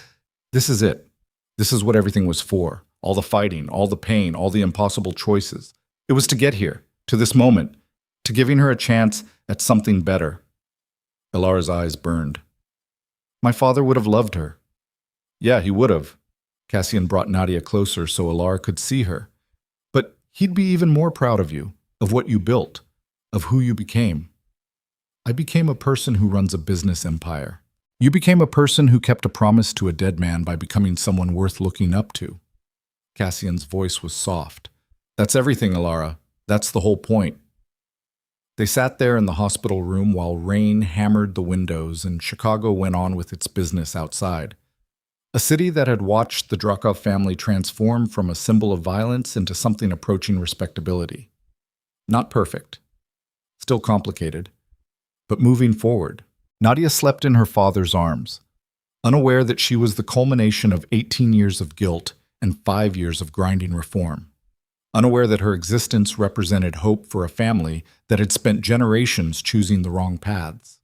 this is it. This is what everything was for. All the fighting, all the pain, all the impossible choices. It was to get here, to this moment, to giving her a chance at something better." Elara's eyes burned. "My father would have loved her." "Yeah, he would have." Cassian brought Nadia closer so Elara could see her. "But he'd be even more proud of you, of what you built, of who you became." "I became a person who runs a business empire. You became a person who kept a promise to a dead man by becoming someone worth looking up to." Cassian's voice was soft. "That's everything, Elara. That's the whole point." They sat there in the hospital room while rain hammered the windows and Chicago went on with its business outside. A city that had watched the Drakov family transform from a symbol of violence into something approaching respectability. Not perfect. Still complicated. But moving forward. Nadia slept in her father's arms, unaware that she was the culmination of 18 years of guilt and 5 years of grinding reform. Unaware that her existence represented hope for a family that had spent generations choosing the wrong paths.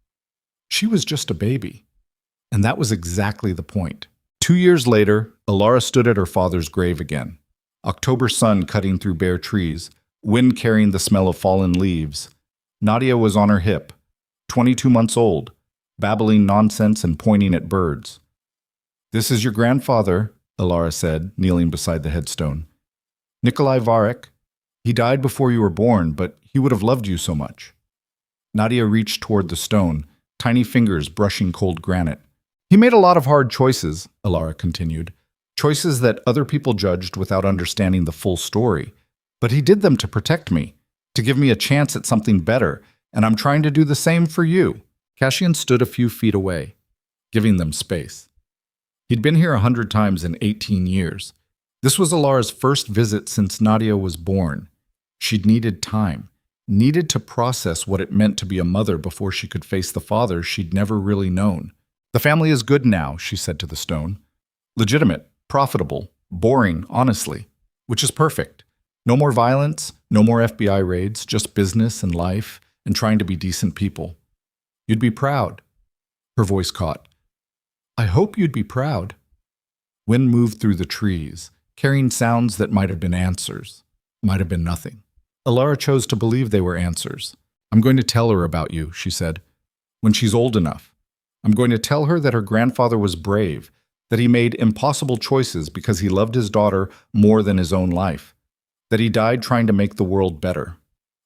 She was just a baby. And that was exactly the point. 2 years later, Elara stood at her father's grave again. October sun cutting through bare trees, wind carrying the smell of fallen leaves. Nadia was on her hip, 22 months old, babbling nonsense and pointing at birds. "This is your grandfather," Elara said, kneeling beside the headstone. "Nikolai Varek. He died before you were born, but he would have loved you so much." Nadia reached toward the stone, tiny fingers brushing cold granite. "He made a lot of hard choices," Elara continued. "Choices that other people judged without understanding the full story. But he did them to protect me, to give me a chance at something better, and I'm trying to do the same for you." Cassian stood a few feet away, giving them space. He'd been here 100 times in 18 years. This was Elara's first visit since Nadia was born. She'd needed time, needed to process what it meant to be a mother before she could face the father she'd never really known. "The family is good now," she said to the stone. "Legitimate, profitable, boring, honestly, which is perfect. No more violence, no more FBI raids, just business and life and trying to be decent people. You'd be proud." Her voice caught. "I hope you'd be proud." Wind moved through the trees, carrying sounds that might have been answers, might have been nothing. Elara chose to believe they were answers. "I'm going to tell her about you," she said, "when she's old enough. I'm going to tell her that her grandfather was brave, that he made impossible choices because he loved his daughter more than his own life, that he died trying to make the world better."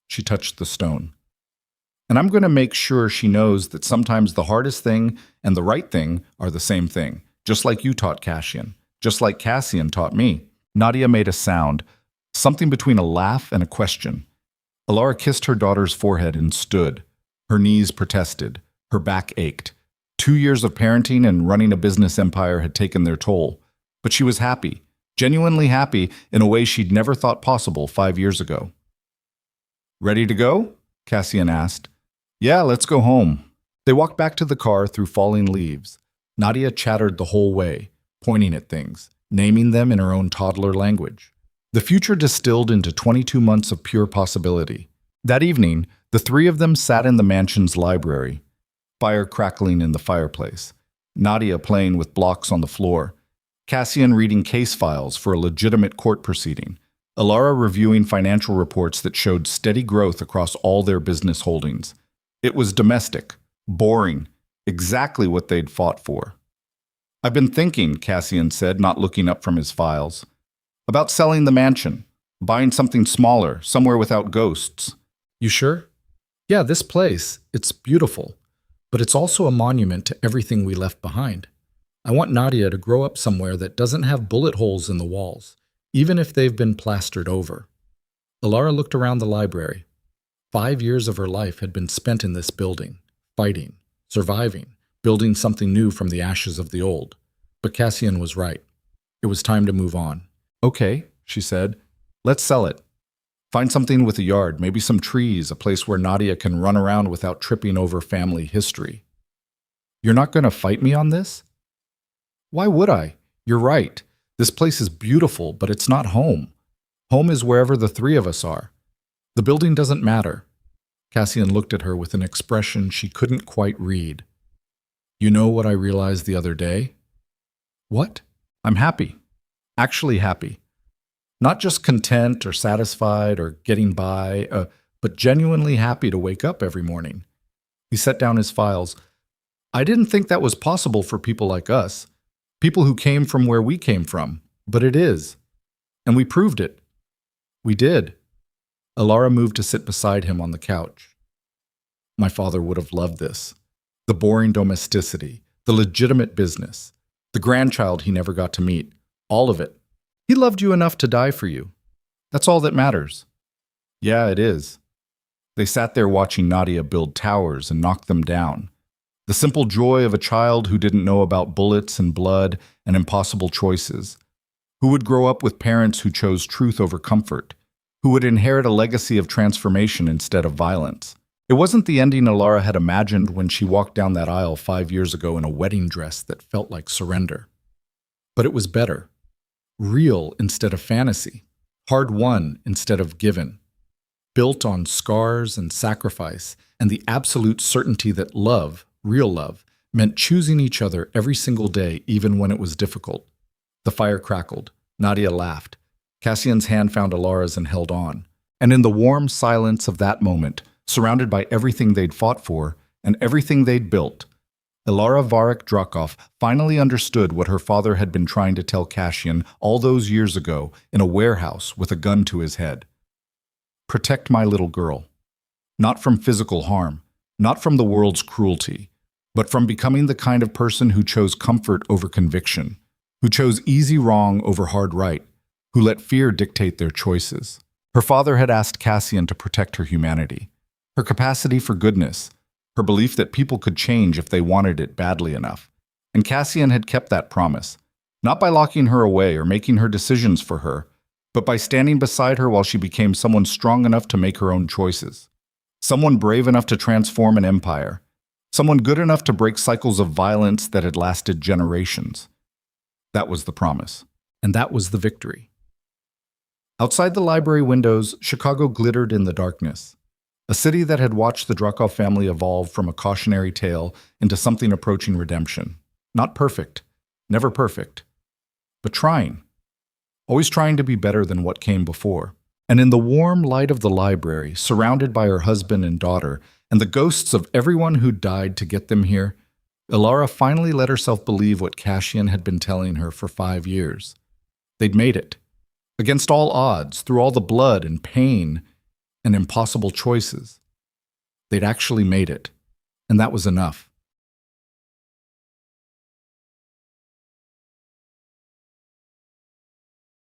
She touched the stone. "And I'm going to make sure she knows that sometimes the hardest thing and the right thing are the same thing, just like you taught Cassian, just like Cassian taught me." Nadia made a sound, something between a laugh and a question. Elara kissed her daughter's forehead and stood. Her knees protested. Her back ached. 2 years of parenting and running a business empire had taken their toll. But she was happy, genuinely happy in a way she'd never thought possible 5 years ago. "Ready to go?" Cassian asked. "Yeah, let's go home." They walked back to the car through falling leaves. Nadia chattered the whole way, pointing at things, naming them in her own toddler language. The future distilled into 22 months of pure possibility. That evening, the three of them sat in the mansion's library, fire crackling in the fireplace, Nadia playing with blocks on the floor, Cassian reading case files for a legitimate court proceeding, Elara reviewing financial reports that showed steady growth across all their business holdings. It was domestic, boring, exactly what they'd fought for. "I've been thinking," Cassian said, not looking up from his files, "about selling the mansion, buying something smaller, somewhere without ghosts." "You sure?" "Yeah, this place, it's beautiful, but it's also a monument to everything we left behind. I want Nadia to grow up somewhere that doesn't have bullet holes in the walls, even if they've been plastered over." Elara looked around the library. 5 years of her life had been spent in this building, fighting, surviving, building something new from the ashes of the old. But Cassian was right. It was time to move on. "Okay," she said, "let's sell it. Find something with a yard, maybe some trees, a place where Nadia can run around without tripping over family history." "You're not going to fight me on this?" "Why would I? You're right. This place is beautiful, but it's not home. Home is wherever the three of us are. The building doesn't matter." Cassian looked at her with an expression she couldn't quite read. "You know what I realized the other day?" "What?" "I'm happy. Actually happy. Not just content or satisfied or getting by, but genuinely happy to wake up every morning." He set down his files. "I didn't think that was possible for people like us, people who came from where we came from, but it is. And we proved it. We did." Elara moved to sit beside him on the couch. "My father would have loved this. The boring domesticity, the legitimate business, the grandchild he never got to meet, all of it. He loved you enough to die for you. That's all that matters." "Yeah, it is." They sat there watching Nadia build towers and knock them down. The simple joy of a child who didn't know about bullets and blood and impossible choices, who would grow up with parents who chose truth over comfort, who would inherit a legacy of transformation instead of violence. It wasn't the ending Elara had imagined when she walked down that aisle 5 years ago in a wedding dress that felt like surrender. But it was better. Real instead of fantasy. Hard-won instead of given. Built on scars and sacrifice and the absolute certainty that love, real love, meant choosing each other every single day, even when it was difficult. The fire crackled. Nadia laughed. Cassian's hand found Elara's and held on. And in the warm silence of that moment, surrounded by everything they'd fought for and everything they'd built, Elara Varric Drakov finally understood what her father had been trying to tell Cassian all those years ago in a warehouse with a gun to his head. Protect my little girl. Not from physical harm, not from the world's cruelty, but from becoming the kind of person who chose comfort over conviction, who chose easy wrong over hard right, who let fear dictate their choices. Her father had asked Cassian to protect her humanity, her capacity for goodness, her belief that people could change if they wanted it badly enough. And Cassian had kept that promise, not by locking her away or making her decisions for her, but by standing beside her while she became someone strong enough to make her own choices. Someone brave enough to transform an empire. Someone good enough to break cycles of violence that had lasted generations. That was the promise. And that was the victory. Outside the library windows, Chicago glittered in the darkness. A city that had watched the Drakov family evolve from a cautionary tale into something approaching redemption. Not perfect, never perfect, but trying. Always trying to be better than what came before. And in the warm light of the library, surrounded by her husband and daughter, and the ghosts of everyone who died to get them here, Elara finally let herself believe what Cassian had been telling her for 5 years. They'd made it. Against all odds, through all the blood and pain and impossible choices. They'd actually made it, and that was enough.